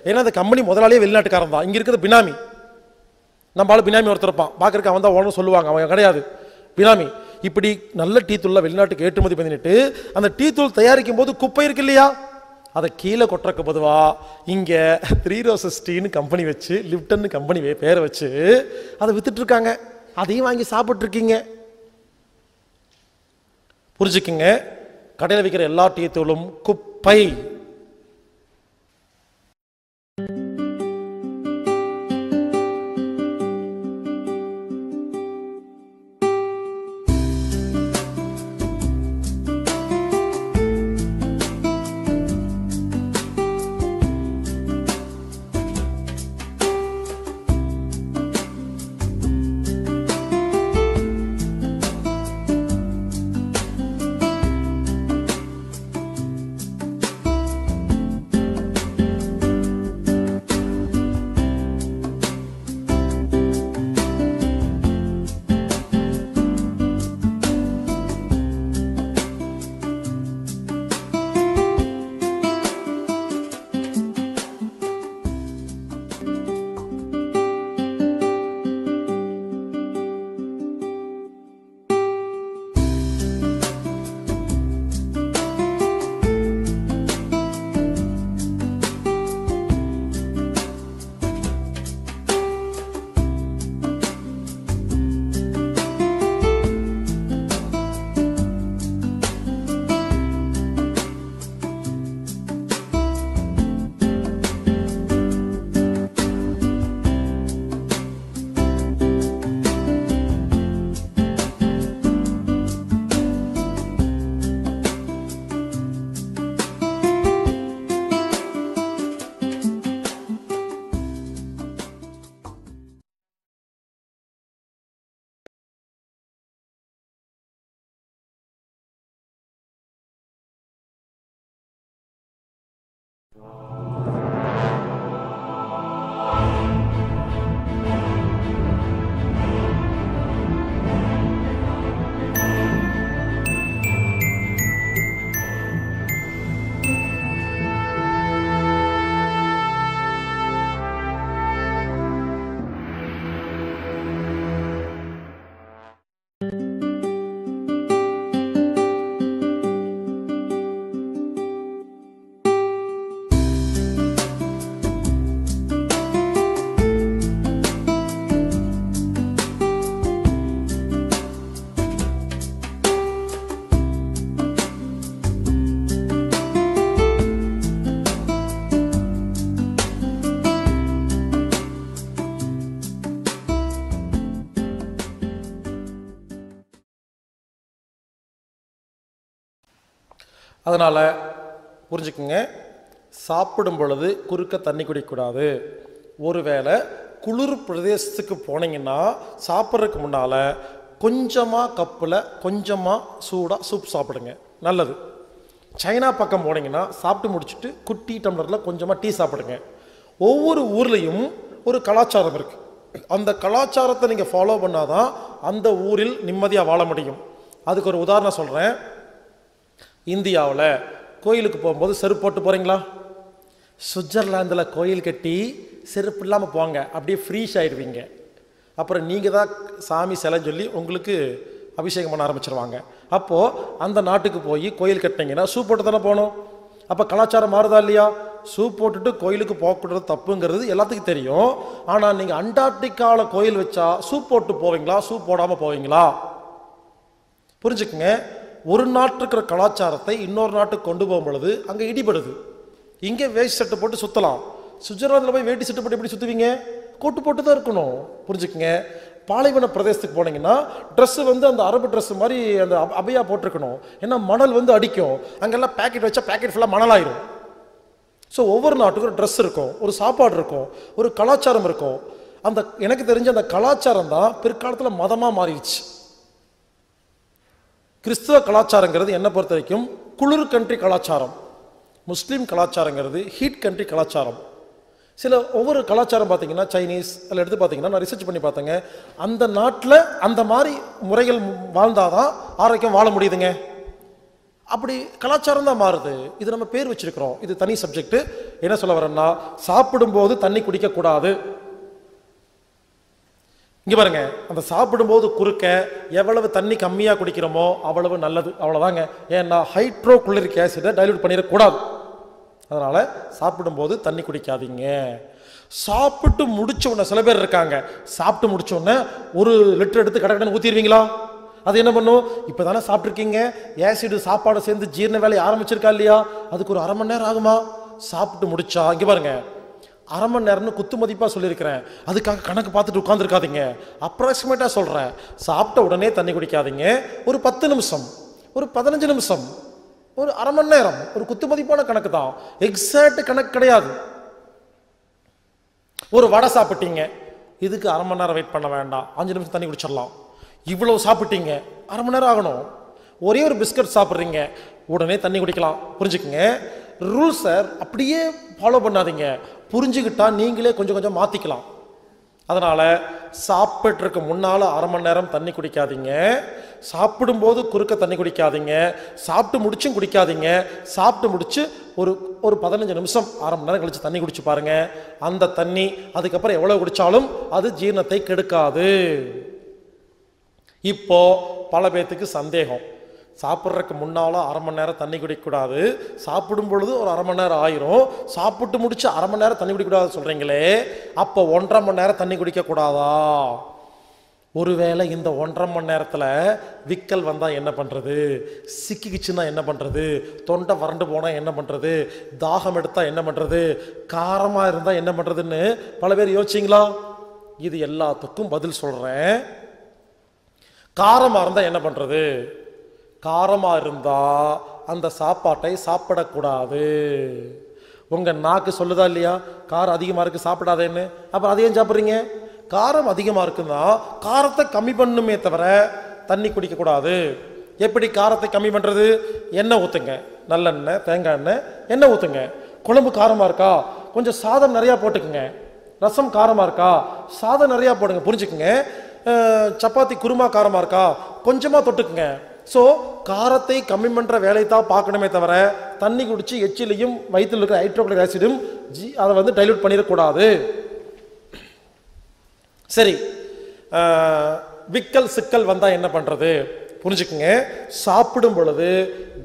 ஏன்னா அந்த கம்பெனி முதலாளியே வெளிநாட்டுக்காரன் தான், இங்க இருக்கிறது பினாமி. நம்மளால பினாமி ஒருத்தர் இருப்பான், பார்க்கறதுக்கு அவன் தான் ஓனர் சொல்லுவாங்க, அவங்க கிடையாது, பினாமி. இப்படி நல்ல டீ தூள்ல வெளிநாட்டுக்கு ஏற்றுமதி பண்ணிட்டு அந்த டீ தூள் தயாரிக்கும் போது குப்பை இருக்கு இல்லையா, அதை கீழே கொட்டுறக்கு பொதுவா இங்க 3 ரோசஸ் டீன்னு கம்பெனி வச்சு, லிப்டன் கம்பெனி பேரை வச்சு அதை வித்துட்டு இருக்காங்க. அதையும் வாங்கி சாப்பிட்டு இருக்கீங்க. புரிஞ்சுக்குங்க, கடையில் விற்கிற எல்லா டீ தூளும் குப்பை. அதனால் புரிஞ்சுக்குங்க, சாப்பிடும் பொழுது குறுக்க தண்ணி குடிக்கக்கூடாது. ஒருவேளை குளிர் பிரதேசத்துக்கு போனீங்கன்னா சாப்பிட்றதுக்கு முன்னால் கொஞ்சமாக கப்பில் கொஞ்சமாக சூடாக சூப் சாப்பிடுங்க, நல்லது. சைனா பக்கம் போனீங்கன்னா சாப்பிட்டு முடிச்சுட்டு குட்டி டம்ளரில் கொஞ்சமாக டீ சாப்பிடுங்க. ஒவ்வொரு ஊர்லேயும் ஒரு கலாச்சாரம் இருக்குது, அந்த கலாச்சாரத்தை நீங்கள் ஃபாலோ பண்ணாதான் அந்த ஊரில் நிம்மதியாக வாழ முடியும். அதுக்கு ஒரு உதாரணம் சொல்கிறேன். இந்தியாவில் கோயிலுக்கு போகும்போது செருப்பு போட்டு போகிறீங்களா? சுவிட்சர்லாந்தில் கோயில் கட்டி செருப்பு இல்லாமல் போங்க, அப்படியே ஃப்ரீஸ் ஆகிடுவீங்க. அப்புறம் நீங்கள் தான் சாமி சிலை சொல்லி உங்களுக்கு அபிஷேகம் பண்ண ஆரம்பிச்சிருவாங்க. அப்போது அந்த நாட்டுக்கு போய் கோயில் கட்டினீங்கன்னா ஷூ போட்டு தானே போகணும். அப்போ கலாச்சாரம் மாறுதா இல்லையா? ஷூ போட்டுட்டு கோயிலுக்கு போகக்கூடாது தப்புங்கிறது எல்லாத்துக்கும் தெரியும். ஆனால் நீங்கள் அண்டார்டிகாவில் கோயில் வச்சா ஷூ போட்டு போவீங்களா, ஷூ போடாமல் போவீங்களா? புரிஞ்சுக்குங்க, ஒரு நாட்டுக்கு இருக்கிற கலாச்சாரத்தை இன்னொரு நாட்டுக்கு கொண்டு போகும் பொழுது அங்கே இடிபடுது. இங்கே வேஷ்டி சட்டை போட்டு சுற்றலாம், சுவிட்சர்லாந்தில் போய் வேட்டி சட்டை போட்டு எப்படி சுற்றுவீங்க? கோட்டு போட்டு தான் இருக்கணும். புரிஞ்சுக்குங்க. பாலைவன பிரதேசத்துக்கு போனீங்கன்னா ட்ரெஸ் வந்து அந்த அரபு ட்ரெஸ் மாதிரி அந்த அபையா போட்டிருக்கணும். ஏன்னா மணல் வந்து அடிக்கும். அங்கெல்லாம் பேக்கெட் வச்சா பேக்கெட் ஃபுல்லாக மணலாயிரும். ஸோ ஒவ்வொரு நாட்டுக்கும் ஒரு ட்ரெஸ் இருக்கும், ஒரு சாப்பாடு இருக்கும், ஒரு கலாச்சாரம் இருக்கும். அந்த எனக்கு தெரிஞ்ச அந்த கலாச்சாரம் தான் பிற்காலத்தில் மதமாக மாறிடுச்சு. கிறிஸ்துவ கலாச்சாரங்கிறது என்னை பொறுத்த வரைக்கும் குளிர் கண்ட்ரி கலாச்சாரம். முஸ்லீம் கலாச்சாரங்கிறது ஹீட் கண்ட்ரி கலாச்சாரம். சில ஒவ்வொரு கலாச்சாரம் பார்த்தீங்கன்னா சைனீஸ் அதில் எடுத்து பார்த்தீங்கன்னா நான் ரிசர்ச் பண்ணி பார்த்தேங்க, அந்த நாட்டில் அந்த மாதிரி முறைகள் வாழ்ந்தாதான் ஆரோக்கியம் வாழ முடியுதுங்க. அப்படி கலாச்சாரம் தான் மாறுது. இது நம்ம பேர் வச்சிருக்கிறோம், இது தனி சப்ஜெக்ட். என்ன சொல்ல வரேன்னா, சாப்பிடும்போது தண்ணி குடிக்கக்கூடாது. இங்கே பாருங்க, அந்த சாப்பிடும்போது குறுக்க எவ்வளவு தண்ணி கம்மியாக குடிக்கிறோமோ அவ்வளவு நல்லது, அவ்வளோதாங்க. ஏன்னா ஹைட்ரோகுளோரிக் ஆசிடை டைல்யூட் பண்ணிடக்கூடாது. அதனால் சாப்பிடும்போது தண்ணி குடிக்காதீங்க. சாப்பிட்டு முடிச்ச உடனே சில பேர் இருக்காங்க, சாப்பிட்டு முடிச்ச உடனே 1 லிட்டர் எடுத்து கடற்கடன் ஊற்றிடுவீங்களா? அது என்ன பண்ணும்? இப்போ தானே சாப்பிட்ருக்கீங்க, ஆசிடு சாப்பாடு சேர்ந்து ஜீரண வேலையை ஆரம்பிச்சிருக்கா இல்லையா? அதுக்கு ஒரு 1/2 மணி நேரம் ஆகுமா? சாப்பிட்டு முடிச்சா இங்கே பாருங்க, 1/2 மணி நேரம்னு குத்து மதிப்பாக சொல்லியிருக்கிறேன். அதுக்காக கணக்கு பார்த்துட்டு உட்காந்துருக்காதீங்க. அப்ராக்சிமேட்டாக சொல்கிறேன். சாப்பிட்ட உடனே தண்ணி குடிக்காதீங்க. ஒரு 10 நிமிஷம், ஒரு 15 நிமிஷம், ஒரு 1/2 மணி நேரம், ஒரு குத்து மதிப்பான கணக்கு தான், எக்ஸாக்ட் கணக்கு கிடையாது. ஒரு வடை சாப்பிட்டீங்க, இதுக்கு 1/2 மணி நேரம் வெயிட் பண்ண வேண்டாம், 5 நிமிஷம் தண்ணி குடிச்சிடலாம். இவ்வளவு சாப்பிட்டீங்க, 1/2 மணி நேரம் ஆகணும். ஒரே ஒரு பிஸ்கட் சாப்பிட்றீங்க, உடனே தண்ணி குடிக்கலாம். புரிஞ்சுக்குங்க. ரூல்ஸை அப்படியே ஃபாலோ பண்ணாதீங்க. புரிஞ்சுக்கிட்டா நீங்களே கொஞ்சம் கொஞ்சம் மாற்றிக்கலாம். அதனால் சாப்பிட்றதுக்கு முன்னால் 1/2 மணி நேரம் தண்ணி குடிக்காதீங்க. சாப்பிடும்போது குறுக்க தண்ணி குடிக்காதீங்க. சாப்பிட்டு முடிச்சும் குடிக்காதீங்க. சாப்பிட்டு முடிச்சு ஒரு 15 நிமிஷம் 1/2 மணி நேரம் கழிச்சு தண்ணி குடிச்சு பாருங்க. அந்த தண்ணி அதுக்கப்புறம் எவ்வளோ குடித்தாலும் அது ஜீரணத்தை கெடுக்காது. இப்போ பல பேர்த்துக்கு சந்தேகம், சாப்பிட்றதுக்கு முன்னால் 1/2 மணி நேரம் தண்ணி குடிக்கக்கூடாது, சாப்பிடும் பொழுது ஒரு 1/2 மணி நேரம் ஆயிரும், சாப்பிட்டு முடிச்சு 1/2 மணி நேரம் தண்ணி குடிக்கக்கூடாது சொல்கிறீங்களே, அப்போ 1.5 மணி நேரம் தண்ணி குடிக்கக்கூடாதா? ஒருவேளை இந்த 1.5 மணி நேரத்தில் விக்கல் வந்தால் என்ன பண்ணுறது, சிக்கிக்குச்சுன்னா என்ன பண்ணுறது, தொண்டை வறண்டு போனால் என்ன பண்ணுறது, தாகம் எடுத்தால் என்ன பண்ணுறது, காரமாக இருந்தால் என்ன பண்ணுறதுன்னு பல பேர் யோசிச்சிங்களா? இது எல்லாத்துக்கும் பதில் சொல்கிறேன். காரமாக இருந்தால் என்ன பண்ணுறது? காரமாக இருந்தால் அந்த சாப்பாட்டை சாப்பிடக்கூடாது. உங்கள் நாக்கு சொல்லுதா இல்லையா, காரம் அதிகமாக இருக்குது சாப்பிடாதேன்னு? அப்புறம் அதையும் சாப்பிட்றீங்க. காரம் அதிகமாக இருக்குன்னா காரத்தை கம்மி பண்ணுமே தவிர தண்ணி குடிக்கக்கூடாது. எப்படி காரத்தை கம்மி பண்ணுறது? எண்ணெய் ஊற்றுங்க, நல்லெண்ணெய், தேங்காய் எண்ணெய், எண்ணெய் ஊற்றுங்க. குழம்பு காரமாக இருக்கா, கொஞ்சம் சாதம் நிறையா போட்டுக்குங்க. ரசம் காரமாக இருக்கா, சாதம் நிறையா போடுங்க. புரிஞ்சுக்குங்க. சப்பாத்தி குருமா காரமாக இருக்கா, கொஞ்சமாக தொட்டுக்குங்க. ஸோ காரத்தை கம்மி பண்ணுற வேலை தான் பார்க்கணுமே தவிர தண்ணி குடிச்சு எச்சிலையும் வயிற்றில் இருக்கிற ஹைட்ரோகுளோரிக் ஆசிடும் அதை வந்து டைல்யூட் பண்ணிடக்கூடாது. சரி, விக்கல் சிக்கல் வந்தால் என்ன பண்ணுறது? புரிஞ்சுக்குங்க. சாப்பிடும் பொழுது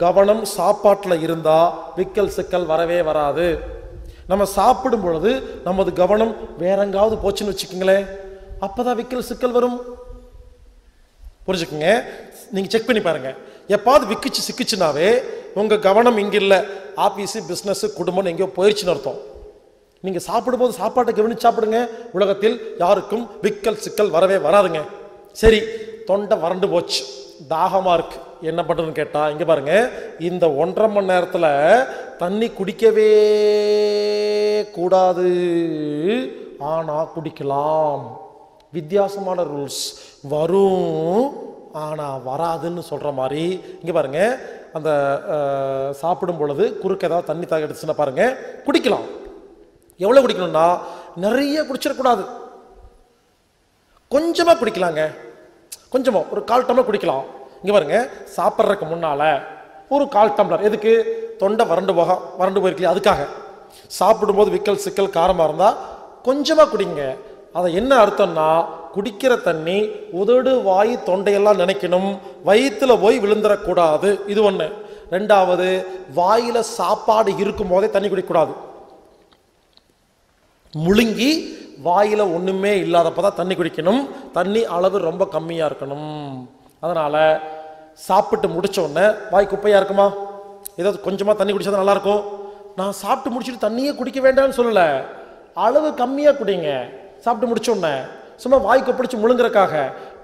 கவனம் சாப்பாட்டில் இருந்தால் விக்கல் சிக்கல் வரவே வராது. நம்ம சாப்பிடும் பொழுது நமது கவனம் வேற எங்காவது போச்சுன்னு வச்சுக்கோங்களேன், அப்போதான் விக்கல் சிக்கல் வரும். புரிஞ்சுக்குங்க. நீங்கள் செக் பண்ணி பாருங்க, எப்பாவது விக்கிச்சு சிக்கிச்சுனாவே உங்கள் கவனம் இங்கே இல்லை, ஆஃபீஸு, பிஸ்னஸ், குடும்பம் எங்கேயோ போயிடுச்சுன்னு அர்த்தம். நீங்கள் சாப்பிடும்போது சாப்பாட்டை கவனிச்சு சாப்பிடுங்க, உலகத்தில் யாருக்கும் விக்கல் சிக்கல் வரவே வராதுங்க. சரி, தொண்டை வறண்டு போச்சு, தாகமாக இருக்கு, என்ன பண்ணுறதுன்னு கேட்டால் இங்கே பாருங்க, இந்த 1.5 மணி நேரத்தில் தண்ணி குடிக்கவே கூடாது, ஆனால் குடிக்கலாம். வித்தியாசமான ரூல்ஸ் வரும், ஆனால் வராதுன்னு சொல்கிற மாதிரி. இங்கே பாருங்கள், அந்த சாப்பிடும் பொழுது குறுக்க ஏதாவது தண்ணி எடுத்துச்சுன்னா பாருங்கள் குடிக்கலாம். எவ்வளோ குடிக்கணும்னா நிறைய குடிச்சிடக்கூடாது, கொஞ்சமாக குடிக்கலாங்க. கொஞ்சமாக ஒரு 1/4 டம்ளர் குடிக்கலாம். இங்கே பாருங்க, சாப்பிட்றதுக்கு முன்னால் ஒரு 1/4 டம்ளர். எதுக்கு? தொண்டை வறண்டு போயிருக்கலையா, அதுக்காக. சாப்பிடும்போது விக்கல் சிக்கல் காரமாக இருந்தால் கொஞ்சமாக குடிங்க. அதை என்ன அர்த்தம்னா, குடிக்கிற தண்ணி உதடு, வாய், தொண்டையெல்லாம் நினைக்கணும், வயிற்றுல போய் விழுந்துடக்கூடாது. இது ஒன்று. 2வது, வாயில் சாப்பாடு இருக்கும் போதே தண்ணி குடிக்கக்கூடாது. முழுங்கி வாயில் ஒன்றுமே இல்லாதப்போ தான் தண்ணி குடிக்கணும். தண்ணி அளவு ரொம்ப கம்மியாக இருக்கணும். அதனால் சாப்பிட்டு முடிச்ச உடனே வாய் குப்பையாக இருக்குமா, ஏதாவது கொஞ்சமாக தண்ணி குடிச்சா தான் நல்லாயிருக்கும். நான் சாப்பிட்டு முடிச்சுட்டு தண்ணியே குடிக்க வேண்டாம்னு சொல்லலை, அளவு கம்மியாக குடிங்க. சாப்பிட்டு முடிச்சோன்னே சும்மா வாய்க்கு பிடிச்சி முழுங்குறக்காக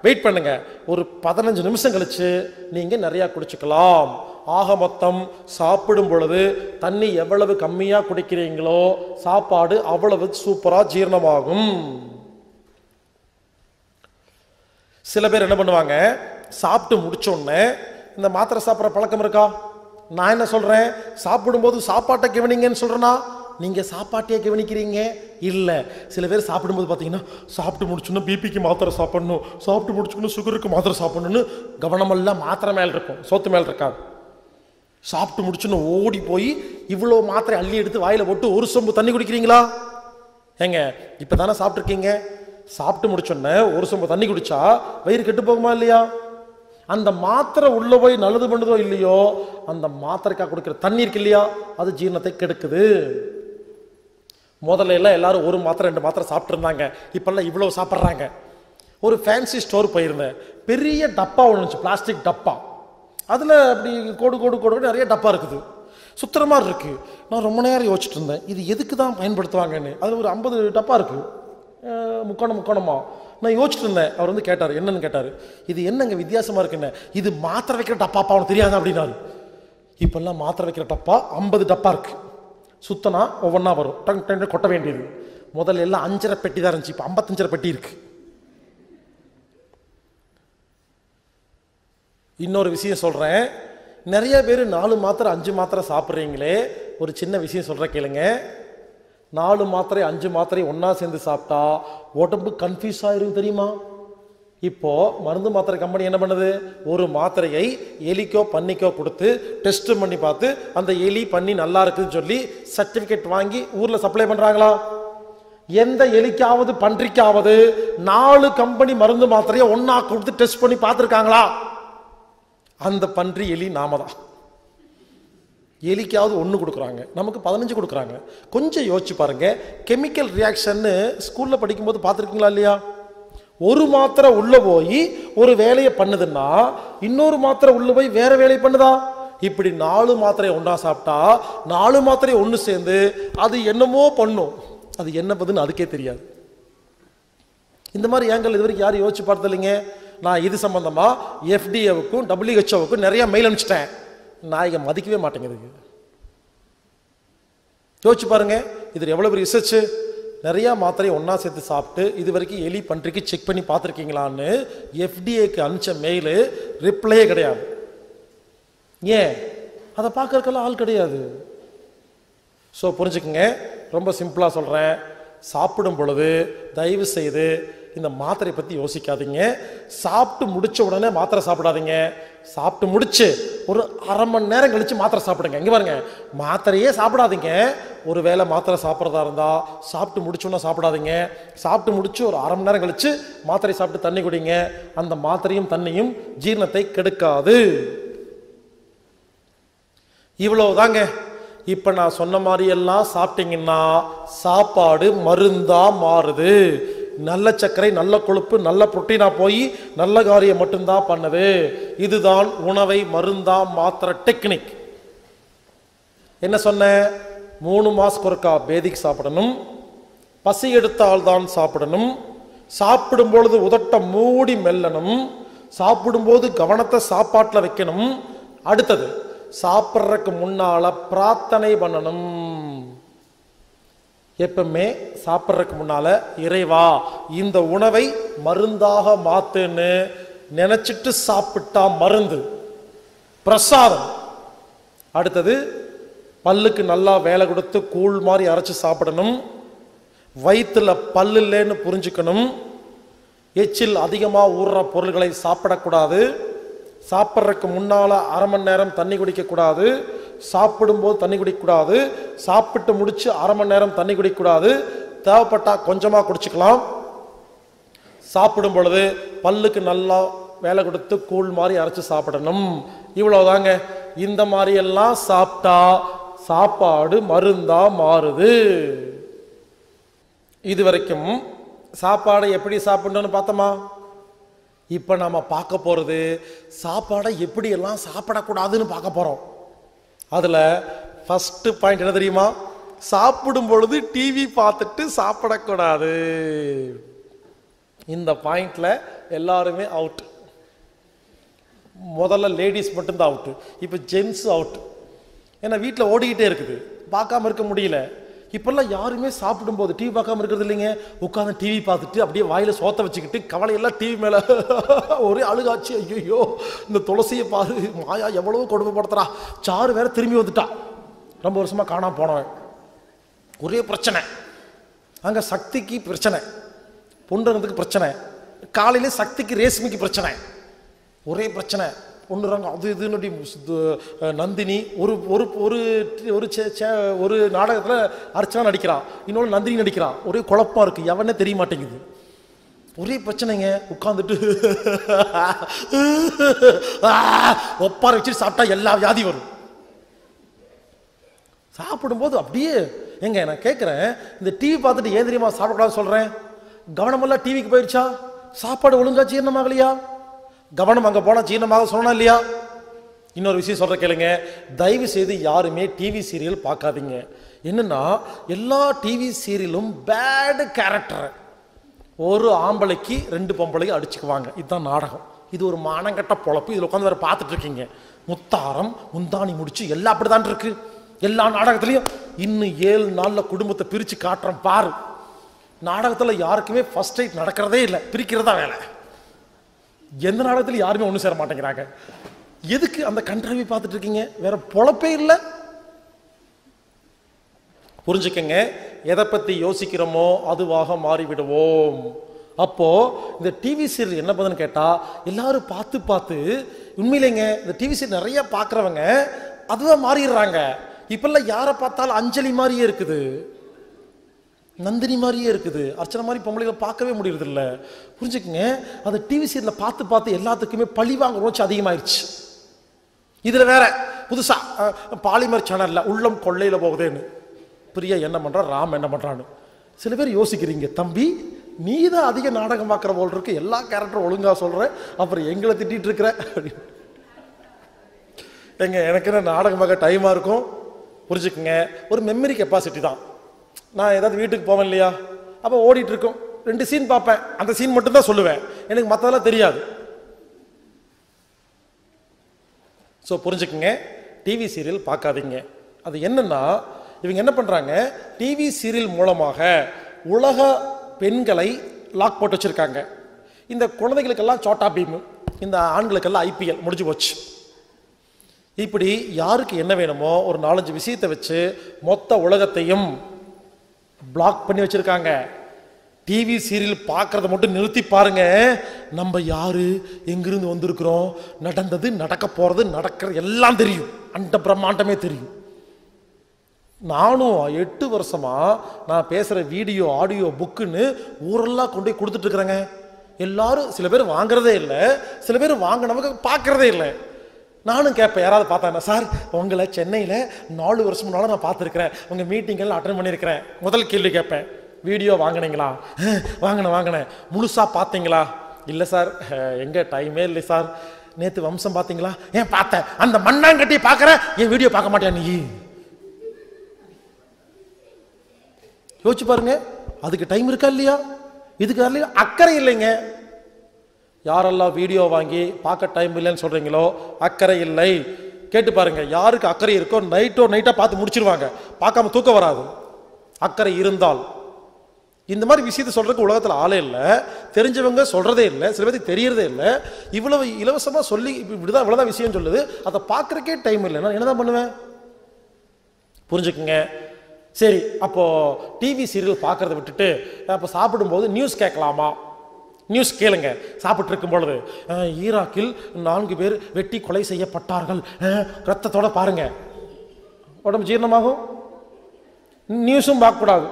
வெயிட் பண்ணுங்க. ஒரு 15 நிமிஷம் கழிச்சு நீங்க நிறைய குடிச்சுக்கலாம். ஆக மொத்தம் சாப்பிடும் பொழுது தண்ணி எவ்வளவு கம்மியா குடிக்கிறீங்களோ சாப்பாடு அவ்வளவு சூப்பரா ஜீரணமாகும். சில பேர் என்ன பண்ணுவாங்க, சாப்பிட்டு முடிச்சோடனே இந்த மாத்திரை சாப்பிட்ற பழக்கம் இருக்கா? நான் என்ன சொல்றேன், சாப்பிடும்போது சாப்பாட்டை கவனிங்கன்னு சொல்றேன்னா நீங்க சாப்பாட்டையே கவனிக்கிறீங்க இல்ல. சில பேர் சாப்பிடும்போது பாத்தீங்கன்னா சாப்பிட்டு முடிச்சோன்னா பிபிக்கு மாத்திரை சாப்பிடணும், சாப்பிட்டு முடிச்சோன்னா சுகருக்கு மாத்திரை சாப்பிடணும்னு கவனமெல்லாம் மாத்திரை மேல் இருக்கும், சோத்து மேல் இருக்காது. சாப்பிட்டு முடிச்சுன்னு ஓடி போய் இவ்வளோ மாத்திரை அள்ளி எடுத்து வாயில போட்டு ஒரு சொம்பு தண்ணி குடிக்கிறீங்களா? ஏங்க இப்பதானே சாப்பிட்ருக்கீங்க, சாப்பிட்டு முடிச்சோன்னே ஒரு சொம்பு தண்ணி குடிச்சா வயிறு கெட்டு போகுமா இல்லையா? அந்த மாத்திரை உள்ள போய் நல்லது பண்ணுதோ இல்லையோ, அந்த மாத்திரைக்காக கொடுக்கிற தண்ணி இருக்கு இல்லையா, அது ஜீரணத்தை கெடுக்குது. முதல்ல எல்லாம் எல்லாரும் ஒரு மாத்திரை 2 மாத்திரை சாப்பிட்டு இருந்தாங்க, இப்பெல்லாம் இவ்வளவு சாப்பிட்றாங்க. ஒரு ஃபேன்சி ஸ்டோர் போயிருந்தேன், பெரிய டப்பா ஒன்று, பிளாஸ்டிக் டப்பா, அதில் அப்படி கோடு கோடு கோடு நிறைய டப்பா இருக்குது, சுத்துற மாதிரி இருக்கு. நான் ரொம்ப நேரம் யோசிச்சுட்டு இருந்தேன், இது எதுக்கு தான் பயன்படுத்துவாங்கன்னு. அதில் ஒரு 50 டப்பா இருக்கு, முக்கோணமா. நான் யோசிச்சுட்டு இருந்தேன். அவர் வந்து கேட்டார், என்னன்னு கேட்டார். இது என்னங்க வித்தியாசமா இருக்குன்னு. இது மாத்திரை வைக்கிற டப்பாப்பா அவனுக்கு தெரியாது அப்படின்னாரு. இப்பெல்லாம் மாத்திரை வைக்கிற டப்பா 50 டப்பா இருக்கு, சுத்தனா ஒவ்வொன்றா வரும், டங் டங் கொட்ட வேண்டியது. முதல்ல எல்லாம் 5.5 பெட்டி தான் இருந்துச்சு, இப்போ 55 பெட்டி இருக்கு. இன்னொரு விஷயம் சொல்றேன், நிறைய பேர் 4 மாத்திரை 5 மாத்திரை சாப்பிட்றீங்களே, ஒரு சின்ன விஷயம் சொல்ற கேளுங்க. 4 மாத்திரை 5 மாத்திரை ஒன்னா சேர்ந்து சாப்பிட்டா உடம்பு கன்ஃபியூஸ் ஆயிரும் தெரியுமா? இப்போ மருந்து மாத்திரை கம்பெனி என்ன பண்ணுது, ஒரு மாத்திரையை எலிக்கோ பன்னிக்கோ கொடுத்து டெஸ்ட் பண்ணி பார்த்து அந்த எலி பண்ணி நல்லா இருக்குன்னு சொல்லி சர்டிபிகேட் வாங்கி ஊர்ல சப்ளை பண்றாங்களா? எந்த எலிக்காவது பன்றிக்காவது 4 கம்பெனி மருந்து மாத்திரையை ஒன்னா கொடுத்து டெஸ்ட் பண்ணி பார்த்துருக்காங்களா? அந்த பன்றி எலி நாம தான். எலிக்காவது 1 கொடுக்குறாங்க, நமக்கு 15 கொடுக்குறாங்க. கொஞ்சம் யோசிச்சு பாருங்க, கெமிக்கல் ரியாக்ஷன்னு ஸ்கூல்ல படிக்கும்போது பார்த்துருக்கீங்களா இல்லையா? ஒரு மாத்திரை உள்ள போய் ஒரு வேலையை பண்ணுதுன்னா இன்னொரு மாத்திரை உள்ள போய் வேற வேலையை பண்ணுதா? இப்படி 4 மாத்திரையை ஒன்னா சாப்பிட்டா 4 மாத்திரை ஒன்று சேர்ந்து அது என்னமோ பண்ணும், அது என்ன பண்ணுன்னு அதுக்கே தெரியாது. இந்த மாதிரி ஏங்கள் இது வரைக்கும் யாரும் யோசிச்சு பார்த்தது இல்லைங்க. நான் இது சம்பந்தமா FDA-வுக்கும் WHO-வுக்கும் நிறைய மெயில் அனுப்பிச்சிட்டேன், நான் இங்க மதிக்கவே மாட்டேங்குது. யோசிச்சு பாருங்க, இது எவ்வளவு பெரிய ரிசர்ச். நிறைய மாத்திரையை ஒன்னா சேர்த்து சாப்பிட்டு இது வரைக்கும் எலி பன்றிக்கு செக் பண்ணி பார்த்துருக்கீங்களான்னு FDA-க்கு அனுப்பிச்ச மெயில் ரிப்ளையே கிடையாது. ஏன்? அதை பார்க்கறதுக்கெல்லாம் ஆள் கிடையாது. ஸோ புரிஞ்சுக்குங்க, ரொம்ப சிம்பிளா சொல்றேன், சாப்பிடும் பொழுது தயவு செய்து இந்த மாத்திரை பத்தி யோசிக்காதீங்க. சாப்பிட்டு முடிச்ச உடனே மாத்திரை சாப்பிடாதீங்க. சாப்பிட்டு முடிச்சு ஒரு அரை மணி நேரம் கழிச்சு மாத்திரை சாப்பிடுங்க. இங்க பாருங்க, மாத்திரையே சாப்பிடாதீங்க. ஒரு வேளை மாத்திரை சாப்பிட்றதா இருந்தா சாப்பிட்டு முடிச்சோன்னா சாப்பிடாதீங்க. சாப்பிட்டு முடிச்சு ஒரு அரை மணி நேரம் கழிச்சு மாத்திரை சாப்பிட்டு தண்ணி குடிங்க. அந்த மாத்திரையும் தண்ணியும் ஜீரணத்தை கெடுக்காது. இவ்வளவுதாங்க. இப்ப நான் சொன்ன மாதிரி எல்லாம் சாப்பிட்டீங்கன்னா சாப்பாடு மருந்தா மாறுது. நல்ல சர்க்கரை, நல்ல கொழுப்பு, நல்ல புரோட்டீனா போய் நல்ல காரியம் மட்டும்தான் பண்ணுது. இதுதான் உணவை மருந்தா மாத்திர டெக்னிக். என்ன சொன்ன? 3 மாசத்துக்கு ஒருக்கா பேதிக் சாப்பிடணும், பசி எடுத்தால் தான் சாப்பிடணும், சாப்பிடும் பொழுது உதட்ட மூடி மெல்லணும், சாப்பிடும்போது கவனத்தை சாப்பாட்டில் வைக்கணும், அடுத்தது சாப்பிட்றதுக்கு முன்னால பிரார்த்தனை பண்ணணும். எப்பவுமே சாப்பிட்றதுக்கு முன்னால இறைவா இந்த உணவை மருந்தாக மாத்துன்னு நினைச்சிட்டு சாப்பிட்டா மருந்து, பிரசாதம். அடுத்தது பல்லுக்கு நல்லா வேலை கொடுத்து கூழ் மாதிரி அரைச்சு சாப்பிடணும். வயிற்றுல பல்லு இல்லைன்னு புரிஞ்சுக்கணும். எச்சில் அதிகமாக ஊறுற பொருள்களை சாப்பிடக்கூடாது. சாப்பிட்றதுக்கு முன்னால அரை மணி நேரம் தண்ணி குடிக்கக்கூடாது. சாப்பிடும்போது தண்ணி குடிக்கக்கூடாது. சாப்பிட்டு முடிச்சு அரை மணி நேரம் தண்ணி குடிக்கக்கூடாது. தேவைப்பட்டா கொஞ்சமாக குடிச்சுக்கலாம். சாப்பிடும் பொழுது பல்லுக்கு நல்லா வேலை கொடுத்து கூழ் மாதிரி அரைச்சு சாப்பிடணும். இவ்வளவுதாங்க. இந்த மாதிரி எல்லாம் சாப்பிட்டா சாப்பாடு மருந்தா மாறுது. இதுவரைக்கும் சாப்பாடை எப்படி சாப்பிடணும்னு பார்த்தோமா? இப்ப நாம பார்க்க போறது சாப்பாடை எப்படி எல்லாம் சாப்பிடக்கூடாதுன்னு பார்க்க போறோம். அதுல ஃபர்ஸ்ட் பாயிண்ட் என்ன தெரியுமா? சாப்பிடும் பொழுது டிவி பார்த்துட்டு சாப்பிடக்கூடாது. இந்த பாயிண்ட்ல எல்லாருமே அவுட். முதல்ல லேடிஸ் மட்டும்தான் அவுட்டு, இப்போ ஜென்ஸ் அவுட். ஏன்னா வீட்டில் ஓடிக்கிட்டே இருக்குது, பார்க்காம இருக்க முடியல. இப்பெல்லாம் யாருமே சாப்பிடும்போது டிவி பார்க்காம இருக்கிறது இல்லைங்க. உட்காந்து டிவி பார்த்துட்டு அப்படியே வாயில சோத்த வச்சுக்கிட்டு கவலையெல்லாம் டிவி மேலே ஒரே அழுகாச்சு. ஐயோ இந்த துளசியை பாரு, மாயா எவ்வளவோ கொடுமைப்படுத்துறா. சாரு வேற திரும்பி வந்துட்டா, ரொம்ப வருஷமா காணாம போனவன். ஒரே பிரச்சனை அங்கே, சக்திக்கு பிரச்சனை, பொண்ணுறதுக்கு பிரச்சனை, காலையில சக்திக்கு ரேஷ்மிக்கு பிரச்சனை, ஒரே பிரச்சனை. பொண்ணுறாங்க அது இதுன்னு. நந்தினி ஒரு ஒரு ஒரு ஒரு நாடகத்தில் அர்ச்சனா நடிக்கிறான், இன்னொன்று நந்தினி நடிக்கிறான். ஒரே குழப்பமா இருக்கு, எவனே தெரிய மாட்டேங்குது. ஒரே பிரச்சனைங்க. உட்காந்துட்டு ஒப்பார வச்சுட்டு சாப்பிட்டா எல்லா வியாதி வரும். சாப்பிடும்போது அப்படியே எங்க நான் கேட்குறேன், இந்த டிவி பார்த்துட்டு ஏன் தெரியுமா சாப்பிடக்கூடாதுன்னு சொல்கிறேன்? கவனமெல்லாம் டிவிக்கு போயிடுச்சா? சாப்பாடு ஒழுங்கா ஜீரணமாகலையா? கவனம் அங்கே போனால் ஜீரணமாக சொன்னா இல்லையா? இன்னொரு விஷயம் சொல்கிற கேளுங்க, தயவு செய்து யாருமே டிவி சீரியல் பார்க்காதீங்க. என்னன்னா எல்லா டிவி சீரியலும் பேடு கேரக்டர். ஒரு ஆம்பளைக்கு 2 பொம்பளைக்கு அடிச்சுக்குவாங்க. இதுதான் நாடகம். இது ஒரு மானங்கட்ட பொழப்பு. இதில் உட்காந்து வேற பார்த்துட்டு இருக்கீங்க. முத்தாரம் முந்தாணி முடிச்சு எல்லாம் அப்படிதான் இருக்கு எல்லா நாடகத்திலையும். இன்னும் 7 நாளில் குடும்பத்தை பிரித்து காட்டுறோம் பாரு. நாடகத்தில் யாருக்குமே ஃபர்ஸ்ட் நைட் நடக்கிறதே இல்லை, பிரிக்கிறதா வேலை. எந்த நாடகத்திலும் யாருமே ஒன்றும் சேர மாட்டேங்கிறாங்க. எதுக்கு அந்த கண்ட்ராவி பார்த்துட்டு இருக்கீங்க? வேற பொழப்பே இல்லை. புரிஞ்சுக்கங்க, எதை பற்றி யோசிக்கிறோமோ அதுவாக மாறிவிடுவோம். அப்போ இந்த டிவி சீரியல் என்ன பண்ணுன்னு கேட்டால், எல்லாரும் பார்த்து பார்த்து உண்மையிலேங்க இந்த டிவி சீரியல் நிறைய பார்க்குறவங்க அதுவாக மாறிடுறாங்க. இப்பெல்லாம் யாரை பார்த்தாலும் அஞ்சலி மாதிரியே இருக்குது, நந்தினி மாதிரியே இருக்குது, அர்ச்சனை மாதிரி பொம்பளைகளை பார்க்கவே முடியறது இல்லை. புரிஞ்சுக்குங்க, அந்த டிவி சீரியலில் பார்த்து பார்த்து எல்லாத்துக்குமே பழி வாங்க ரோச்சு அதிகமாகிடுச்சு. இதில் வேற புதுசாக பாலிமர் சேனலில் உள்ளம் கொள்ளையில் போகுதேன்னு பிரியா என்ன பண்ணுறா, ராம் என்ன பண்ணுறான்னு சில பேர் யோசிக்கிறீங்க. தம்பி நீ தான் அதிக நாடகம் பார்க்குற போல் இருக்கு, எல்லா கேரக்டரும் ஒழுங்காக சொல்கிற, அப்புறம் எங்களை திட்டிகிட்டு இருக்கிற அப்படின்னு. எங்க எனக்கு என்ன நாடகம் பார்க்க டைமாக இருக்கும்? புரிஞ்சுக்குங்க, ஒரு மெமரி கெப்பாசிட்டி தான். நான் ஏதாவது வீட்டுக்கு போவேன் இல்லையா, அப்போ ஓடிட்டு இருக்கும், 2 சீன் பார்ப்பேன், அந்த சீன் மட்டும்தான் சொல்லுவேன், எனக்கு மற்றதெல்லாம் தெரியாது. ஸோ புரிஞ்சுக்குங்க, டிவி சீரியல் பார்க்காதீங்க. அது என்னன்னா, இவங்க என்ன பண்ணுறாங்க, டிவி சீரியல் மூலமாக உலக பெண்களை லாக் போட்டு வச்சுருக்காங்க. இந்த குழந்தைகளுக்கெல்லாம் சோட்டா பீம், இந்த ஆண்களுக்கெல்லாம் ஐபிஎல் முடிஞ்சு போச்சு. இப்படி யாருக்கு என்ன வேணுமோ ஒரு 4-5 விஷயத்தை வச்சு மொத்த உலகத்தையும் பிளாக் பண்ணி வச்சிருக்காங்க. டிவி சீரியல் பார்க்கறத மட்டும் நிறுத்தி பாருங்க, நம்ம யாரு, எங்கிருந்து வந்திருக்கிறோம், நடந்தது, நடக்க போறது, நடக்கிறது எல்லாம் தெரியும், அண்ட பிரம்மாண்டமே தெரியும். நானும் 8 வருஷமா நான் பேசுற வீடியோ ஆடியோ புக்குன்னு ஊரெல்லாம் கொண்டு போய் கொடுத்துட்டு இருக்கிறேங்க. எல்லாரும் சில பேர் வாங்குறதே இல்லை, சில பேர் வாங்கினவங்க பார்க்கறதே இல்லை. நானும் கேட்பேன், யாராவது பார்த்தாங்க, சார் உங்களை சென்னையில் 4 வருஷம் முன்னால் நான் பார்த்துருக்கிறேன், உங்கள் மீட்டிங்கெல்லாம் அட்டன் பண்ணியிருக்கிறேன். முதல் கேள்வி கேட்பேன், வீடியோ வாங்கினீங்களா? வாங்கினேன். முழுசாக பார்த்தீங்களா? இல்லை சார், எங்கே டைமே இல்லை சார். நேற்று வம்சம் பார்த்தீங்களா? ஏன் பார்த்தேன். அந்த மண்ணாங்கட்டி பார்க்குற, என் வீடியோ பார்க்க மாட்டியா நீ? யோசிச்சு பாருங்க, அதுக்கு டைம் இருக்கா இல்லையா? இதுக்கு இல்லையா? அக்கறை இல்லைங்க. யாரெல்லாம் வீடியோ வாங்கி பார்க்க டைம் இல்லைன்னு சொல்றீங்களோ அக்கறை இல்லை. கேட்டு பாருங்க, யாருக்கு அக்கறை இருக்கோ நைட்டா பார்த்து முடிச்சிருவாங்க, பார்க்காம தூக்கம் வராது. அக்கறை இருந்தால் இந்த மாதிரி விஷயத்தை சொல்றதுக்கு உலகத்தில் ஆளே இல்லை, தெரிஞ்சவங்க சொல்றதே இல்லை, சில பேருக்கு தெரியறதே இல்லை. இவ்வளவு இலவசமா சொல்லி இப்படிதான் இவ்வளவுதான் விஷயம் சொல்லுது, அதை பார்க்கறக்கே டைம் இல்லை. நான் என்னதான் பண்ணுவேன்? புரிஞ்சுக்குங்க. சரி, அப்போ டிவி சீரியல் பார்க்கறத விட்டுட்டு அப்போ சாப்பிடும்போது நியூஸ் கேட்கலாமா? நியூஸ் கேளுங்க. சாப்பிட்டு இருக்கும் பொழுது ஈராக்கில் 4 பேர் வெட்டி கொலை செய்யப்பட்டார்கள், ரத்தத்தோட பாருங்க, உடம்பு ஜீரணமாகும். நியூஸும் பார்க்கக்கூடாது.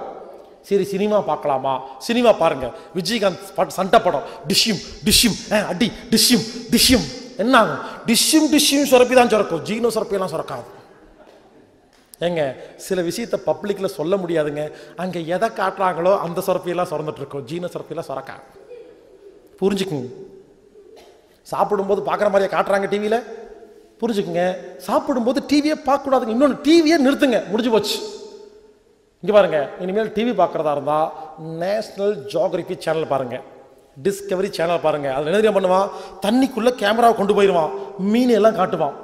சரி, சினிமா பார்க்கலாமா? சினிமா பாருங்க, விஜயகாந்த் சண்டை படம், டிஷ்யூம் டிஷ்யூம் அடி டிஷ்யூம் டிஷ்யூம் என்ன ஆகும்? டிஷ்யூம் டிஷ்யூம் சுரப்பி தான் சுரக்கும், ஜீனோ சுரப்பியெல்லாம் சுரக்காது. ஏங்க சில விஷயத்தை பப்ளிக்ல சொல்ல முடியாதுங்க, அங்கே எதை காட்டுறாங்களோ அந்த சுரப்பியெல்லாம் சுரந்துட்டு இருக்கும், ஜீனோ சுரப்பியெல்லாம் சுரக்காது. புரிஞ்சுக்குங்க. சாப்பிடும்போது பார்க்குற மாதிரியே காட்டுறாங்க டிவியில், புரிஞ்சுக்குங்க. சாப்பிடும்போது டிவியே பார்க்கக்கூடாதுங்க. இன்னொன்று, டிவியே நிறுத்துங்க, முடிஞ்சு போச்சு. இங்கே பாருங்க, இனிமேல் டிவி பார்க்குறதா இருந்தால் நேஷ்னல் ஜியோகிராஃபி சேனல் பாருங்க, டிஸ்கவரி சேனல் பாருங்க. அதில் என்ன தெரியுமா பண்ணுவான்? தண்ணிக்குள்ளே கேமராவை கொண்டு போயிடுவான், மீன் எல்லாம் காட்டுவான்,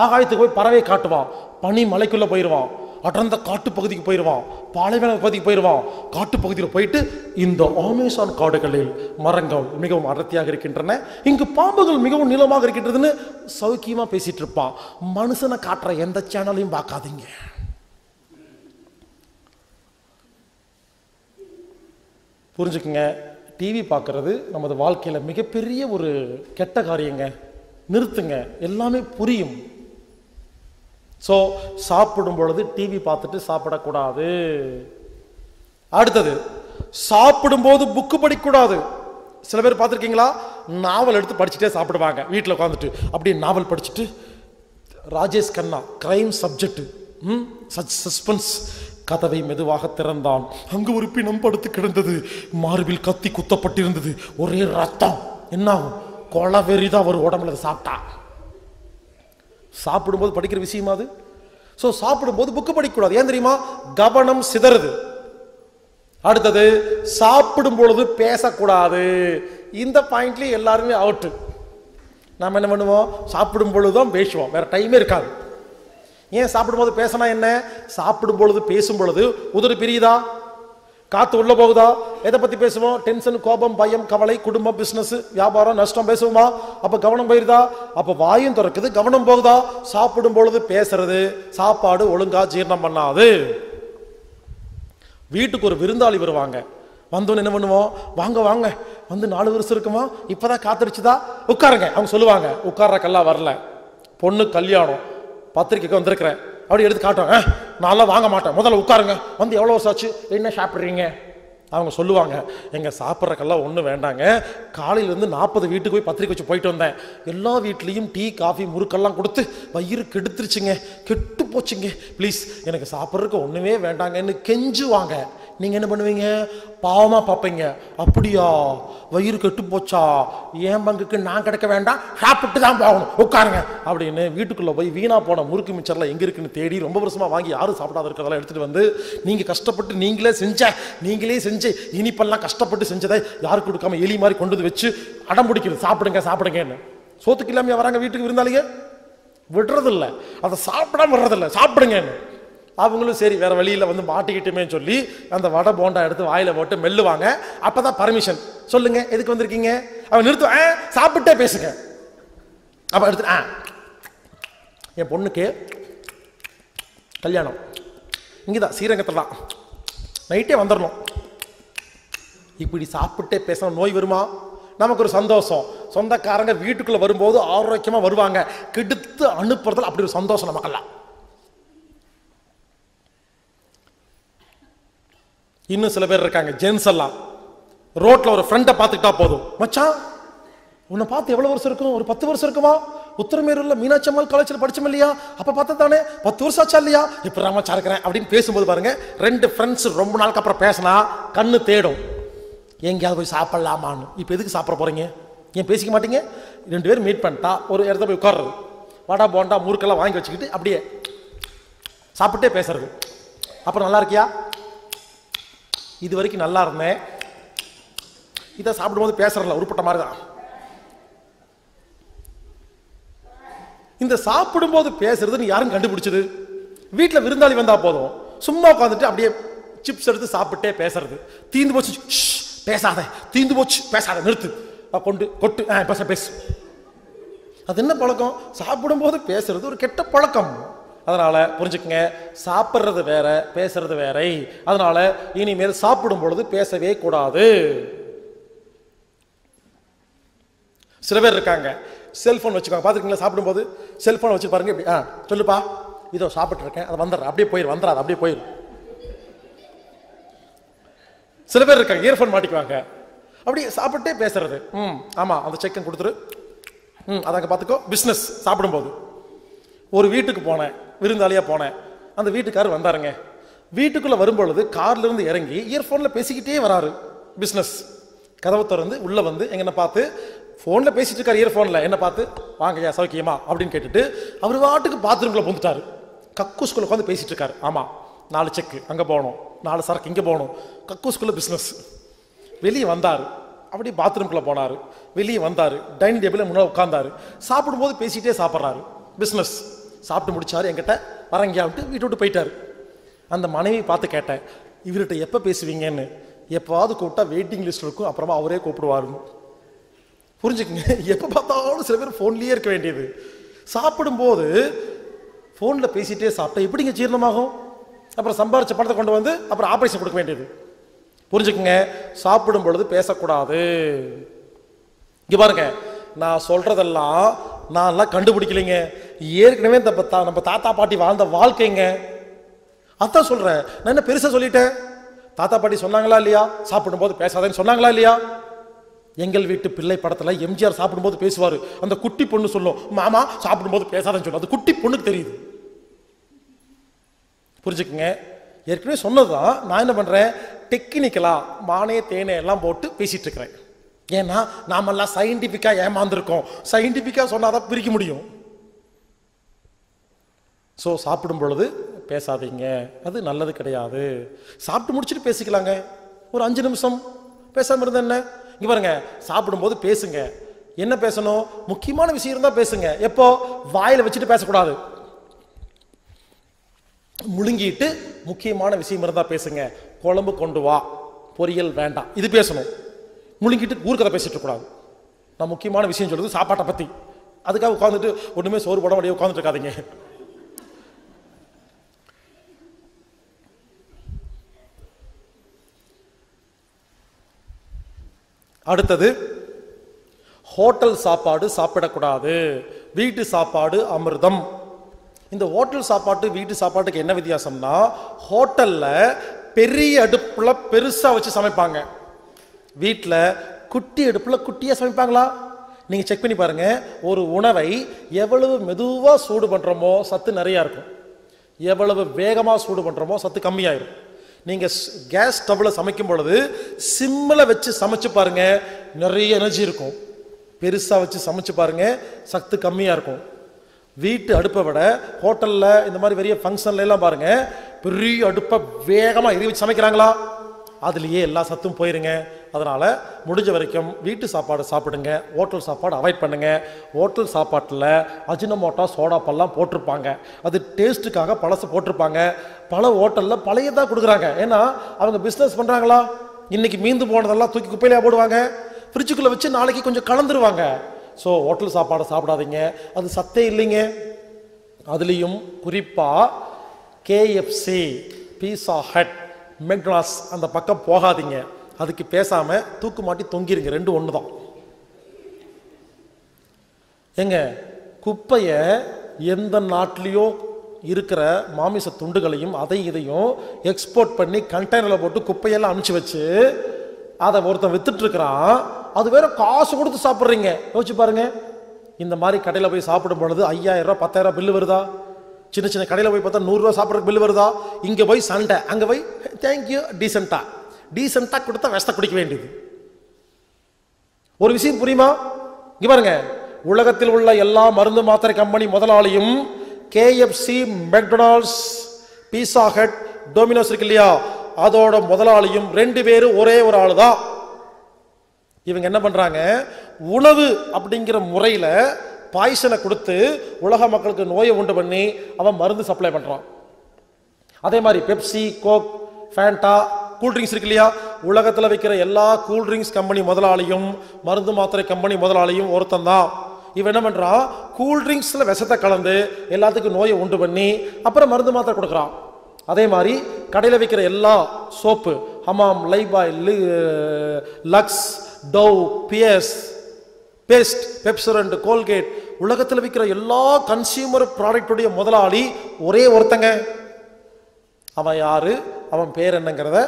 ஆகாயத்துக்கு போய் பறவை காட்டுவான், பனி மலைக்குள்ளே போயிடுவான், அடர்ந்த காட்டு பகுதிக்கு போயிடுவான், பாலைவன பகுதிக்கு போயிடுவான். காட்டு பகுதியில் போயிட்டு இந்த அமேசான் காடுகளில் மரங்கள் மிகவும் அடர்த்தியாக இருக்கின்றன, இங்கு பாம்புகள் மிகவும் நீளமாக இருக்கின்றதுன்னு சௌக்கியமா பேசிட்டு இருப்பான். மனுஷனை காட்டுற எந்த சேனலையும் பார்க்காதீங்க. புரிஞ்சுக்குங்க, டிவி பார்க்கறது நமது வாழ்க்கையில் மிகப்பெரிய ஒரு கெட்ட காரியங்க. நிறுத்துங்க, எல்லாமே புரியும். ஸோ சாப்பிடும் பொழுது டிவி பார்த்துட்டு சாப்பிடக்கூடாது. அடுத்தது, சாப்பிடும்போது புக்கு படிக்கக்கூடாது. சில பேர் பார்த்துருக்கீங்களா, நாவல் எடுத்து படிச்சுட்டே சாப்பிடுவாங்க வீட்டில் உட்காந்துட்டு. அப்படியே நாவல் படிச்சுட்டு Rajesh Khanna crime subject, suspense. கதவை மெதுவாக திறந்தான், அங்கு ஒரு பிணம் படுத்து கிடந்தது, மார்பில் கத்தி குத்தப்பட்டிருந்தது, ஒரே ரத்தம். என்னாகும்? கொலவெறிதான் ஒரு உடம்புல சாப்பிட்டா. சாப்பிடும்போது படிக்கிற விஷயமா அது? ஸோ சாப்பிடும்போது புக்கு படிக்கக்கூடாது. ஏன் தெரியுமா? கவனம் சிதறுது. அடுத்தது, சாப்பிடும் பொழுது பேசக்கூடாது. இந்த பாயிண்ட்லேயே எல்லாருமே அவுட்டு. நாம் என்ன பண்ணுவோம்? சாப்பிடும் பொழுதுதான் பேசுவோம், வேற டைமே இருக்காது. ஏன் சாப்பிடும்போது பேசினா என்ன? சாப்பிடும் பொழுது பேசும் பொழுது உதடு பிரியுதா, காத்து உள்ள போகுதா? எதை பத்தி பேசுவோம்? டென்ஷன், கோபம், பயம், கவலை, குடும்பம், பிசினஸ், வியாபாரம், நஷ்டம் பேசுவோமா? அப்ப கவனம் போயிருதா? அப்ப வாயும் திறக்குது, கவனம் போகுதா? சாப்பிடும் பொழுது பேசுறது சாப்பாடு ஒழுங்கா ஜீரணம் பண்ணாது. வீட்டுக்கு ஒரு விருந்தாளி வருவாங்க, வந்தோன்னு என்ன பண்ணுவோம்? வாங்க வாங்க, வந்து 4 வருஷம் இருக்குமா, இப்பதான் காத்திருச்சுதா, உட்காருங்க. அவங்க சொல்லுவாங்க, உட்கார்றக்கெல்லாம் வரல, பொண்ணு கல்யாணம், பத்திரிக்கைக்கு வந்திருக்கிறேன், அப்படி எடுத்து காட்டுவாங்க. நான்லாம் வாங்க மாட்டேன், முதல்ல உட்காருங்க, வந்து எவ்வளோ வருஷம் ஆச்சு, என்ன சாப்பிட்றீங்க? அவங்க சொல்லுவாங்க, எங்கள் சாப்பிட்றக்கெல்லாம் ஒன்றும் வேண்டாங்க, காலையிலேருந்து 40 வீட்டுக்கு போய் பத்திரிக்கை வச்சு போயிட்டு வந்தேன், எல்லா வீட்லேயும் டீ காஃபி முறுக்கெல்லாம் கொடுத்து வயிறு கெடுத்துருச்சுங்க, கெட்டு போச்சுங்க, ப்ளீஸ் எனக்கு சாப்பிட்றதுக்கு ஒன்றுமே வேண்டாங்கன்னு கெஞ்சுவாங்க. நீங்கள் என்ன பண்ணுவீங்க? பாவமாக பார்ப்பீங்க. அப்படியா, வயிறு கெட்டு போச்சா, ஏன் பங்குக்கு நான் கிடைக்க வேண்டாம், சாப்பிட்டு தான் போகணும், உட்காருங்க அப்படின்னு வீட்டுக்குள்ளே போய் வீணாக போன முறுக்கு மிச்சர்லாம் எங்கே இருக்குன்னு தேடி ரொம்ப வருஷமாக வாங்கி யாரும் சாப்பிடாத இருக்கிறதெல்லாம் எடுத்துகிட்டு வந்து நீங்கள் கஷ்டப்பட்டு நீங்களே செஞ்சு இனிப்பெல்லாம் கஷ்டப்பட்டு செஞ்சதை யாருக்கு கொடுக்காம எலி மாதிரி கொண்டு வந்து வச்சு அடம் பிடிக்கிறது, சாப்பிடுங்கன்னு. சோத்துக்கு இல்லாமல் வராங்க வீட்டுக்கு விருந்தாளிங்க, விடுறதில்ல, அதை சாப்பிடாம விடுறதில்ல, சாப்பிடுங்கன்னு. அவங்களும் சரி வேற வழியில் வந்து மாட்டிக்கிட்டுமே சொல்லி அந்த வடை போண்டா எடுத்து வாயில போட்டு மெல்லுவாங்க. அப்பதான் பர்மிஷன். சொல்லுங்க, எதுக்கு வந்திருக்கீங்க? அவன் நிறுத்து, சாப்பிட்டே பேசுங்க. அப்ப எடுத்து, என் பொண்ணுக்கு கல்யாணம் இங்கதான் ஸ்ரீரங்கத்தில் தான், நைட்டே வந்துடணும். இப்படி சாப்பிட்டே பேச நோய் வருமா? நமக்கு ஒரு சந்தோஷம். சொந்தக்காரங்க வீட்டுக்குள்ள வரும்போது ஆரோக்கியமா வருவாங்க, கெடுத்து அனுப்புறதுல அப்படி ஒரு சந்தோஷம் நமக்கெல்லாம். இன்னும் சில பேர் இருக்காங்க, ஜென்ஸ் எல்லாம் ரோட்ல ஒரு ஃப்ரெண்டை பார்த்துக்கிட்டா போதும், மச்சான் உன்னை பார்த்து எவ்வளவு வருஷம் இருக்கும்? ஒரு 10 வருஷம் இருக்குமா? உத்தரமேரூர்ல மீனாட்சி அம்மாள் காலேஜில் படிச்சோம் இல்லையா, அப்ப பார்த்தா தானே 10 வருஷம் ஆச்சா இல்லையா, இப்ப ராமச்சா இருக்கிறேன் அப்படின்னு பேசும்போது பாருங்க, 2 ஃப்ரெண்ட்ஸ் ரொம்ப நாளுக்கு அப்புறம் பேசினா கண்ணு தேடும், எங்கேயாவது போய் சாப்பிடலாமான்னு. இப்போ எதுக்கு சாப்பிட போறீங்க? ஏன் பேசிக்க மாட்டீங்க? 2 பேரும் மீட் பண்ணிட்டா ஒரு இடத்துல போய் உட்கார்றது, வடை போண்டா முறுக்கெல்லாம் வாங்கி வச்சுக்கிட்டு அப்படியே சாப்பிட்டே பேசுறது. அப்புறம் நல்லா இருக்கியா, இது வரைக்கும் நல்லா இருந்தேன், இதை சாப்பிடும்போது பேசுறல உருப்பட்ட மாதிரி தான். இந்த சாப்பிடும்போது பேசுறதுன்னு யாரும் கண்டுபிடிச்சது? வீட்டில் விருந்தாளி வந்தா போதும், சும்மா உட்காந்துட்டு அப்படியே சிப்ஸ் எடுத்து சாப்பிட்டே பேசுறது. தீந்து போச்சு பேசாத, தீந்து போச்சு பேசாத, நிறுத்து, கொண்டு கொட்டு, பேசு. அது என்ன பழக்கம்? சாப்பிடும்போது பேசுறது ஒரு கெட்ட பழக்கம். அதனால புரிஞ்சுக்கங்க, சாப்பிட்றது வேற, பேசுறது வேற. அதனால இனிமேல் சாப்பிடும் பொழுது பேசவே கூடாது. சில பேர் இருக்காங்க, செல்போன் வச்சுக்கோங்க, பார்த்துருக்கீங்களா? சாப்பிடும்போது செல்போன் வச்சு பாருங்க, இப்படி சொல்லுப்பா, இதோ சாப்பிட்டு இருக்கேன், அதை வந்துடுறேன், அப்படியே போயிரு, வந்துடாது, அப்படியே போயிரு. சில பேர் இருக்காங்க, இயர்போன் மாட்டிக்குவாங்க, அப்படியே சாப்பிட்டே பேசுறது. ஆமா, அந்த செக்கன் கொடுத்துரு, அதாங்க பார்த்துக்கோ. பிஸ்னஸ் சாப்பிடும்போது ஒரு வீட்டுக்கு போனேன், விருந்தாளியா போனேன், அந்த வீட்டுக்காரர் வந்தாருங்க. வீட்டுக்குள்ள வரும்பொழுது கார்ல இருந்து இறங்கி இயர்போன்ல பேசிக்கிட்டே வராரு. பிஸ்னஸ் கதவை திறந்து உள்ள வந்து எங்கன்னு பார்த்து போன்ல பேசிட்டு இருக்காரு, இயர்போன்ல என்ன பார்த்து, வாங்கய்யா சௌக்கியமா அப்படின்னு கேட்டுட்டு அவர் வாட்டுக்கு பாத்ரூம்குள்ள புந்துட்டாரு. கக்கூஸ்குள்ள உட்காந்து பேசிட்டு இருக்காரு. ஆமா, 4 செக்கு அங்கே போகணும், 4 சரக்கு இங்கே போகணும். கக்கூஸ்குள்ளே பிஸ்னஸ். வெளியே வந்தார், அப்படி பாத்ரூம்குள்ளே போனார், வெளியே வந்தார், டைனிங் டேபிளில் முன்னாடி உட்காந்தாரு, சாப்பிடும்போது பேசிகிட்டே சாப்பிட்றாரு, பிஸ்னஸ். சாப்பிட்டு முடிச்சார், என்கிட்ட வரங்கியா விட்டு வீட்டு விட்டு போயிட்டார். அந்த மனைவி பார்த்து கேட்டேன், இவர்கிட்ட எப்போ பேசுவீங்கன்னு. எப்போவாவது கூப்பிட்டா வெயிட்டிங் லிஸ்ட் இருக்கும், அப்புறமா அவரே கூப்பிடுவாருன்னு. புரிஞ்சுக்குங்க, எப்போ பார்த்தாலும் சில பேர் ஃபோன்லேயே இருக்க வேண்டியது. சாப்பிடும்போது ஃபோனில் பேசிகிட்டே சாப்பிட்டா எப்படிங்க ஜீரணமாகும்? அப்புறம் சம்பாரிச்ச பணத்தை கொண்டு வந்து அப்புறம் ஆப்ரேஷன் கொடுக்க வேண்டியது. புரிஞ்சுக்குங்க, சாப்பிடும் பொழுது பேசக்கூடாது. இங்கே பாருங்க, நான் சொல்றதெல்லாம் நான்லாம் கண்டுபிடிக்கலைங்க, ஏற்கனவே நம்ம தாத்தா பாட்டி வாழ்ந்த வாழ்க்கைங்க. அதான் சொல்றேன். நான் என்ன பெருசா சொல்லிட்டேன்? தாத்தா பாட்டி சொன்னாங்களா இல்லையா சாப்பிடும்போது பேசாதேன்னு சொன்னாங்களா இல்லையா? எங்கள் வீட்டு பிள்ளை படத்துல எம்ஜிஆர் சாப்பிடும்போது பேசுவாரு, அந்த குட்டி பொண்ணு சொல்லும் மாமா சாப்பிடும்போது பேசாதேன்னு சொல்லும். அது குட்டி பொண்ணுக்கு தெரியுது. புரிஞ்சுக்குங்க, ஏற்கனவே சொன்னதுதான். நான் என்ன பண்றேன், டெக்னிக்கலா மானே தேனே எல்லாம் போட்டு பேசிட்டு இருக்கிறேன். ஏன்னா நாமெல்லாம் சயின்டிபிக்கா ஏமாந்துருக்கோம். சயின்டிபிக்கா சொன்னாதான் பிரிக்க முடியும். ஸோ சாப்பிடும் பொழுது பேசாதீங்க, அது நல்லது கிடையாது. சாப்பிட்டு முடிச்சுட்டு பேசிக்கலாங்க, ஒரு 5 நிமிஷம் பேசாமல் இருந்தா என்ன? இங்க பாருங்க, சாப்பிடும்போது பேசுங்க. என்ன பேசணும்? முக்கியமான விஷயம் இருந்தா பேசுங்க. எப்போ? வாயில வச்சுட்டு பேசக்கூடாது. முழுங்கிட்டு முக்கியமான விஷயம் இருந்தா பேசுங்க. குழம்பு கொண்டு வா, பொரியல் வேண்டாம், இது பேசணும். முழுங்கிட்டு ஊர்க்கதை பேசிட்டு இருக்கக்கூடாது. நான் முக்கியமான விஷயம் சொல்றது சாப்பாட்டை பத்தி. அதுக்காக உட்காந்துட்டு ஒண்ணுமே சோறு போட முடியாது உட்காந்துட்டு இருக்காதீங்க. அடுத்தது, ஹோட்டல் சாப்பாடு சாப்பிடக்கூடாது, வீட்டு சாப்பாடு அமிர்தம். இந்த ஹோட்டல் சாப்பாட்டு வீட்டு சாப்பாட்டுக்கு என்ன வித்தியாசம்னா, ஹோட்டல்ல பெரிய அடுப்புல பெருசா வச்சு சமைப்பாங்க, வீட்டில் குட்டி அடுப்புல குட்டியா சமைப்பாங்களா? நீங்க செக் பண்ணி பாருங்க. ஒரு உணவை எவ்வளவு மெதுவா சூடு பண்றோமோ சத்து நிறைய இருக்கும், எவ்வளவு வேகமா சூடு பண்றோமோ சத்து கம்மியாயிரும். நீங்க கேஸ் ஸ்டவ்ல சமைக்கும் பொழுது சிம்ல வச்சு சமைச்சு பாருங்க, நிறைய எனர்ஜி இருக்கும். பெருசா வச்சு சமைச்சு பாருங்க, சத்து கம்மியா இருக்கும். வீட்டு அடுப்பை விட ஹோட்டல்ல இந்த மாதிரி பெரிய ஃபங்க்ஷன்ல எல்லாம் பாருங்க, பெரிய அடுப்பை வேகமா எரி வச்சு சமைக்கிறாங்களா? அதுலயே எல்லா சத்தும் போயிருங்க. அதனால முடிஞ்ச வரைக்கும் வீட்டு சாப்பாடு சாப்பிடுங்க, ஹோட்டல் சாப்பாடு அவாய்ட் பண்ணுங்க. ஹோட்டல் சாப்பாட்டில் அஜினமோட்டோ சோடாப்பெல்லாம் போட்டிருப்பாங்க, அது டேஸ்ட்டுக்காக பழசு போட்டிருப்பாங்க. பல ஹோட்டலில் பழையதாக கொடுக்குறாங்க. ஏன்னா அவங்க பிஸ்னஸ் பண்ணுறாங்களா? இன்னைக்கு மீந்து போனதெல்லாம் தூக்கி குப்பையிலே போடுவாங்க, ஃப்ரிட்ஜுக்குள்ளே வச்சு நாளைக்கு கொஞ்சம் கலந்துருவாங்க. ஸோ ஹோட்டல் சாப்பாடு சாப்பிடாதீங்க, அது சத்தே இல்லைங்க. அதுலேயும் குறிப்பாக கேஎஃப்சி, பீஸா ஹட், மெக்டானல்ட்ஸ் அந்த பக்கம் போகாதீங்க. அதுக்கு பேசாம தூக்கு மாட்டி தொங்கிருங்க, ரெண்டு ஒன்று தான். எங்க குப்பைய எந்த நாட்டிலையோ இருக்கிற மாமிச துண்டுகளையும் அதை இதையும் எக்ஸ்போர்ட் பண்ணி கண்டெய்னரில் போட்டு குப்பையெல்லாம் அனுப்பிச்சு வச்சு அதை ஒருத்தன் வித்துட்டு இருக்கிறான். அது வேற காசு கொடுத்து சாப்பிட்றீங்க. யோசிச்சு பாருங்க. இந்த மாதிரி கடையில் போய் சாப்பிடும் பொழுது 5000 ரூபா 10,000 பில்லு வருதா? சின்ன சின்ன கடையில் போய் பார்த்தா 100 ரூபா சாப்பிட்றதுக்கு பில்லு வருதா? இங்கே போய் சண்டை, அங்கே போய் தேங்க்யூ டீசெண்டாக கொடுத்தா விஷத்தை குடிக்க வேண்டியது. ஒரு விஷயம் புரியுமா? இங்க பாருங்க, உலகத்தில் உள்ள எல்லா மருந்து மாத்திரை கம்பெனி முதலாளியும் கேஎஃப்சி, மெக்டானல்ட்ஸ், பீஸா ஹட், டொமினோஸ் இருக்கு இல்லையா, அதோட முதலாளியும் 2 பேரும் ஒரே ஒரு ஆளு தான். இவங்க என்ன பண்றாங்க, உணவு அப்படிங்கிற முறையில பாய்சனை கொடுத்து உலக மக்களுக்கு நோயை உண்டு பண்ணி அவன் மருந்து சப்ளை பண்றான். அதே மாதிரி பெப்சி, கோக், ஃபேண்டா, கூல்ட்ரிங்க்ஸ் இருக்கு இல்லையா, உலகத்தில் வைக்கிற எல்லா கூல்ட்ரிங்க்ஸ் கம்பெனி முதலாளியும் மருந்து மாத்திரை கம்பெனி முதலாளியும் ஒருத்தன் தான். இவன் என்ன பண்றான், கூல்ட்ரிங்க்ஸ்ல விஷத்தை கலந்து எல்லாத்துக்கும் நோயை உண்டு பண்ணி அப்புறம் மருந்து மாத்திரை கொடுக்குறான். அதே மாதிரி கடையில் வைக்கிற எல்லா soap, Hamam, Lifebuoy, Lux, Dove, Pears, paste, Pepsodent, Colgate, உலகத்தில் விற்கிற எல்லா கன்சியூமர் ப்ராடக்டுடைய முதலாளி ஒரே ஒருத்தங்க. அவன் யாரு, அவன் பேர் என்னங்கிறத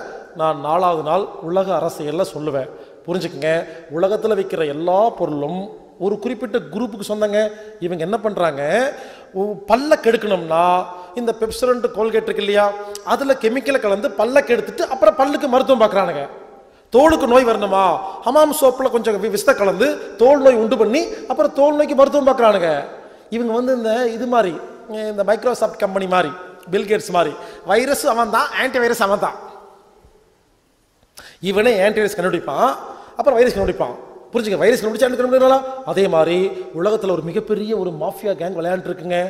நான் 4வது நாள் உலக அரசியலில் சொல்லுவேன். புரிஞ்சுக்குங்க. உலகத்தில் விற்கிற எல்லா பொருளும் ஒரு குறிப்பிட்ட குரூப்புக்கு சொந்தங்க. இவங்க என்ன பண்றாங்க, பல்ல கெடுக்கணும்னா இந்த பெப்சரண்ட், கோல்கேட் இருக்கு இல்லையா, அதுல கெமிக்கலை கலந்து பல்ல கெடுத்துட்டு அப்புறம் பல்லுக்கு மருத்துவம் பார்க்கறானுங்க. தோலுக்கு நோய் வரணுமா, ஹமாம் சோப்புல கொஞ்சம் விஷத்தை கலந்து தோல் நோய் உண்டு பண்ணி அப்புறம் தோல் நோய்க்கு மருத்துவம் பார்க்கறானுங்க. இவங்க இந்த இது மாதிரி, இந்த மைக்ரோசாஃப்ட் கம்பெனி மாதிரி பில்கேட்ஸ் மாதிரி. வைரஸ் அவன் தான், ஆன்டி வைரஸ் அவன் தான். இவனே ஆன்டி வைரஸ் கண்டுபிடிப்பான், அப்புறம் வைரஸ் கண்டுபிடிப்பான். புரிஞ்சுங்க, வைரஸ் கண்டுபிடிச்சா அதே மாதிரி உலகத்தில் ஒரு மிகப்பெரிய ஒரு மாஃபியா கேங் விளையாண்டு இருக்குங்க.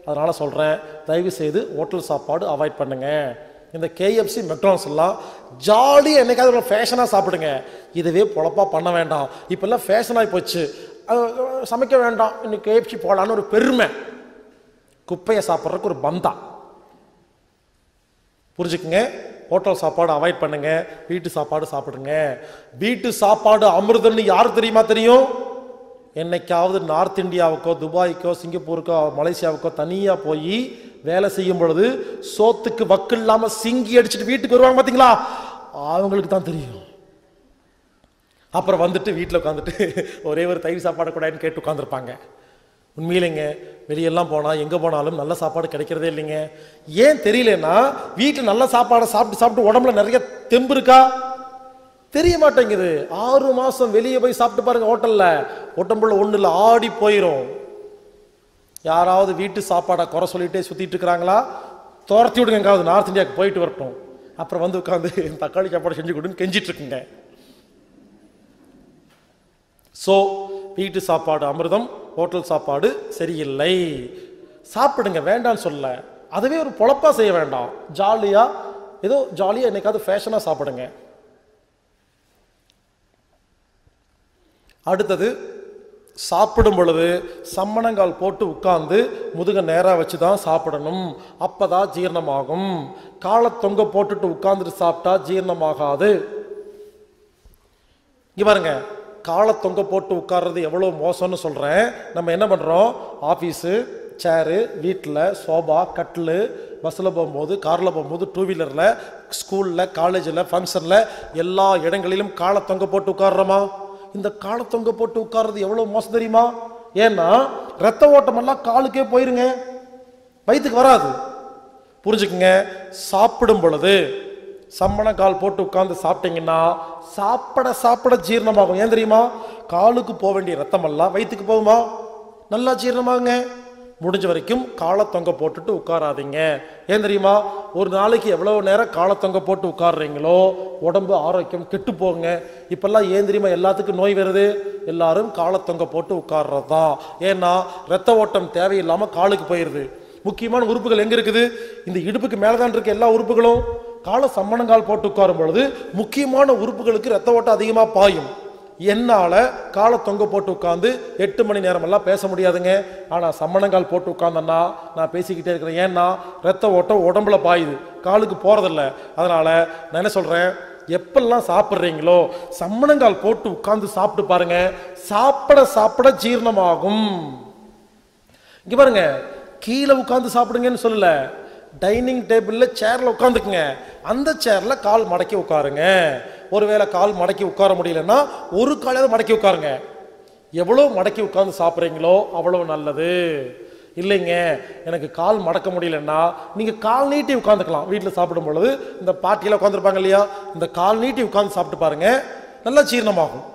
அதனால சொல்றேன், தயவு செய்து ஹோட்டல் சாப்பாடு அவாய்ட் பண்ணுங்க. இந்த கேஎஃப்சி மெக்டானல்ஸ் எல்லாம் ஜாலியாக என்னைக்காவது ஒரு ஃபேஷனாக சாப்பிடுங்க. இதுவே பொழப்பா பண்ண வேண்டாம். இப்பெல்லாம் ஃபேஷனாகி போச்சு, சமைக்க வேண்டாம், இன்னைக்கு கேஎஃப்சி போகலான்னு ஒரு பெருமை. குப்பையை சாப்பிட்றதுக்கு ஒரு பந்தா. புரிஞ்சுக்குங்க, ஹோட்டல் சாப்பாடு அவாய்ட் பண்ணுங்க, வீட்டு சாப்பாடு சாப்பிடுங்க. வீட்டு சாப்பாடு அமிர்தம்னு யாரு தெரியுமா தெரியும்? என்னைக்காவது நார்த் இந்தியாவுக்கோ துபாய்க்கோ சிங்கப்பூருக்கோ மலேசியாவுக்கோ தனியா போய் வேலை செய்யும் பொழுது சோத்துக்கு வக்கு இல்லாம சிங்கி அடிச்சுட்டு வீட்டுக்கு வருவாங்க பாத்தீங்களா, அவங்களுக்கு தான் தெரியும். அப்புறம் வந்துட்டு வீட்டில் உட்காந்துட்டு ஒரே ஒரு தயிர் சாப்பாடு கூடாதுன்னு கேட்டு உட்காந்துருப்பாங்க. உண்மையிலேங்க, வெளியெல்லாம் போனால் எங்கே போனாலும் நல்ல சாப்பாடு கிடைக்கிறதே இல்லைங்க. ஏன் தெரியலன்னா, வீட்டில் நல்ல சாப்பாடை சாப்பிட்டு சாப்பிட்டு உடம்புல நிறைய தெம்பு இருக்கா தெரிய மாட்டேங்குது. 6 மாதம் வெளியே போய் சாப்பிட்டு பாருங்க ஹோட்டலில், உடம்புல ஒன்றும் இல்லை, ஆடி போயிடும். யாராவது வீட்டு சாப்பாடை குறை சொல்லிட்டே சுற்றிட்டு இருக்கிறாங்களா, துரத்தி விடுங்க, எங்காவது நார்த் இந்தியாவுக்கு போயிட்டு வரட்டும். அப்புறம் வந்து உட்காந்து தக்காளி சாப்பாடு செஞ்சு கொடுன்னு கெஞ்சிட்டு இருக்குங்க. ஸோ வீட்டு சாப்பாடு அமிர்தம், ஹோட்டல் சாப்பாடு சரியில்லை. சாப்பிடுங்க, வேண்டான்னு சொல்ல. அதுவே ஒரு பொழப்பா செய்ய வேண்டாம். ஏதோ ஜாலியாக என்னைக்காவது ஃபேஷனாக சாப்பிடுங்க. அடுத்தது, சாப்பிடும் பொழுது சம்மணங்கால் போட்டு உட்கார்ந்து முதுக நேராக வச்சு தான் சாப்பிடணும். அப்பதான் ஜீரணமாகும். காலை தொங்க போட்டுட்டு உட்கார்ந்துட்டு சாப்பிட்டா ஜீரணமாகாது. இங்க பாருங்க, காலை தொங்க போட்டு உட்கார்றது எவ்வளோ மோசம்னு சொல்கிறேன். நம்ம என்ன பண்ணுறோம், ஆஃபீஸு சேரு, வீட்டில் சோபா, கட்டில், பஸ்ஸில் போகும்போது, காரில் போகும்போது, டூ வீலரில், ஸ்கூலில், காலேஜில், ஃபங்க்ஷனில் எல்லா இடங்களிலும் காலை தொங்க போட்டு உட்கார்றோமா? இந்த காலை தொங்க போட்டு உட்கார்றது எவ்வளோ மோசம் தெரியுமா? ஏன்னா ரத்த ஓட்டமெல்லாம் காலுக்கே போயிருங்க, வயிற்றுக்கு வராது. புரிஞ்சுக்குங்க, சாப்பிடும் பொழுது சம்மண கால் போட்டு உட்கார்ந்து சாப்பிட்டீங்கன்னா சாப்பிட சாப்பிட ஜீரணமாகும். ஏன் தெரியுமா? காலுக்கு போக வேண்டிய ரத்தம் எல்லாம் வயிற்றுக்கு போகுமா, நல்லா ஜீரணமாகுங்க. முடிஞ்ச வரைக்கும் காலை தொங்க போட்டுட்டு உட்காராதீங்க. ஏன் தெரியுமா? ஒரு நாளைக்கு எவ்வளவு நேரம் காலை தொங்க போட்டு உட்காடுறீங்களோ உடம்பு ஆரோக்கியம் கெட்டு போங்க. இப்பெல்லாம் ஏன் தெரியுமா எல்லாத்துக்கும் நோய் வருது? எல்லாரும் காலை தொங்க போட்டு உட்கார்றது தான். ஏன்னா ரத்த ஓட்டம் தேவையில்லாம காலுக்கு போயிருது. முக்கியமான உறுப்புகள் எங்க இருக்குது? இந்த இடுப்புக்கு மேலதான் இருக்கு எல்லா உறுப்புகளும். காலை சம்மணங்கால் போட்டு உட்காரும் பொழுது முக்கியமான உறுப்புகளுக்கு ரத்த ஓட்டம் அதிகமா பாயும். என்னால காலை தொங்க போட்டு உட்காந்து 8 மணி நேரம் எல்லாம் பேச முடியாதுங்க. ஆனா சம்மணங்கால் போட்டு உட்கார்ந்தேன்னா நான் பேசிக்கிட்டே இருக்கிறேன். ஏன்னா ரத்த ஓட்டம் உடம்புல பாயுது, காலுக்கு போறதில்ல. அதனால நான் என்ன சொல்றேன், எப்பெல்லாம் சாப்பிட்றீங்களோ சம்மணங்கால் போட்டு உட்கார்ந்து சாப்பிட்டு பாருங்க, சாப்பிட சாப்பிட ஜீரணமாகும். இங்க பாருங்க, கீழே உட்கார்ந்து சாப்பிடுங்கன்னு சொல்லல, டைனிங் டேபிள்ல சேர்ல உட்காந்துக்குங்க, அந்த சேர்ல கால் மடக்கி உட்காருங்க. ஒருவேளை கால் மடக்கி உட்கார முடியலன்னா ஒரு காலையாவது மடக்கி உட்காருங்க. எவ்வளவு மடக்கி உட்கார்ந்து சாப்பிட்றீங்களோ அவ்வளவு நல்லது. இல்லைங்க எனக்கு கால் மடக்க முடியலன்னா நீங்க கால் நீட்டி உட்காந்துக்கலாம். வீட்டில் சாப்பிடும் பொழுது இந்த பாட்டியில உட்காந்துருப்பாங்க இல்லையா, இந்த கால் நீட்டி உட்கார்ந்து சாப்பிட்டு பாருங்க, நல்லா ஜீரணமாகும்.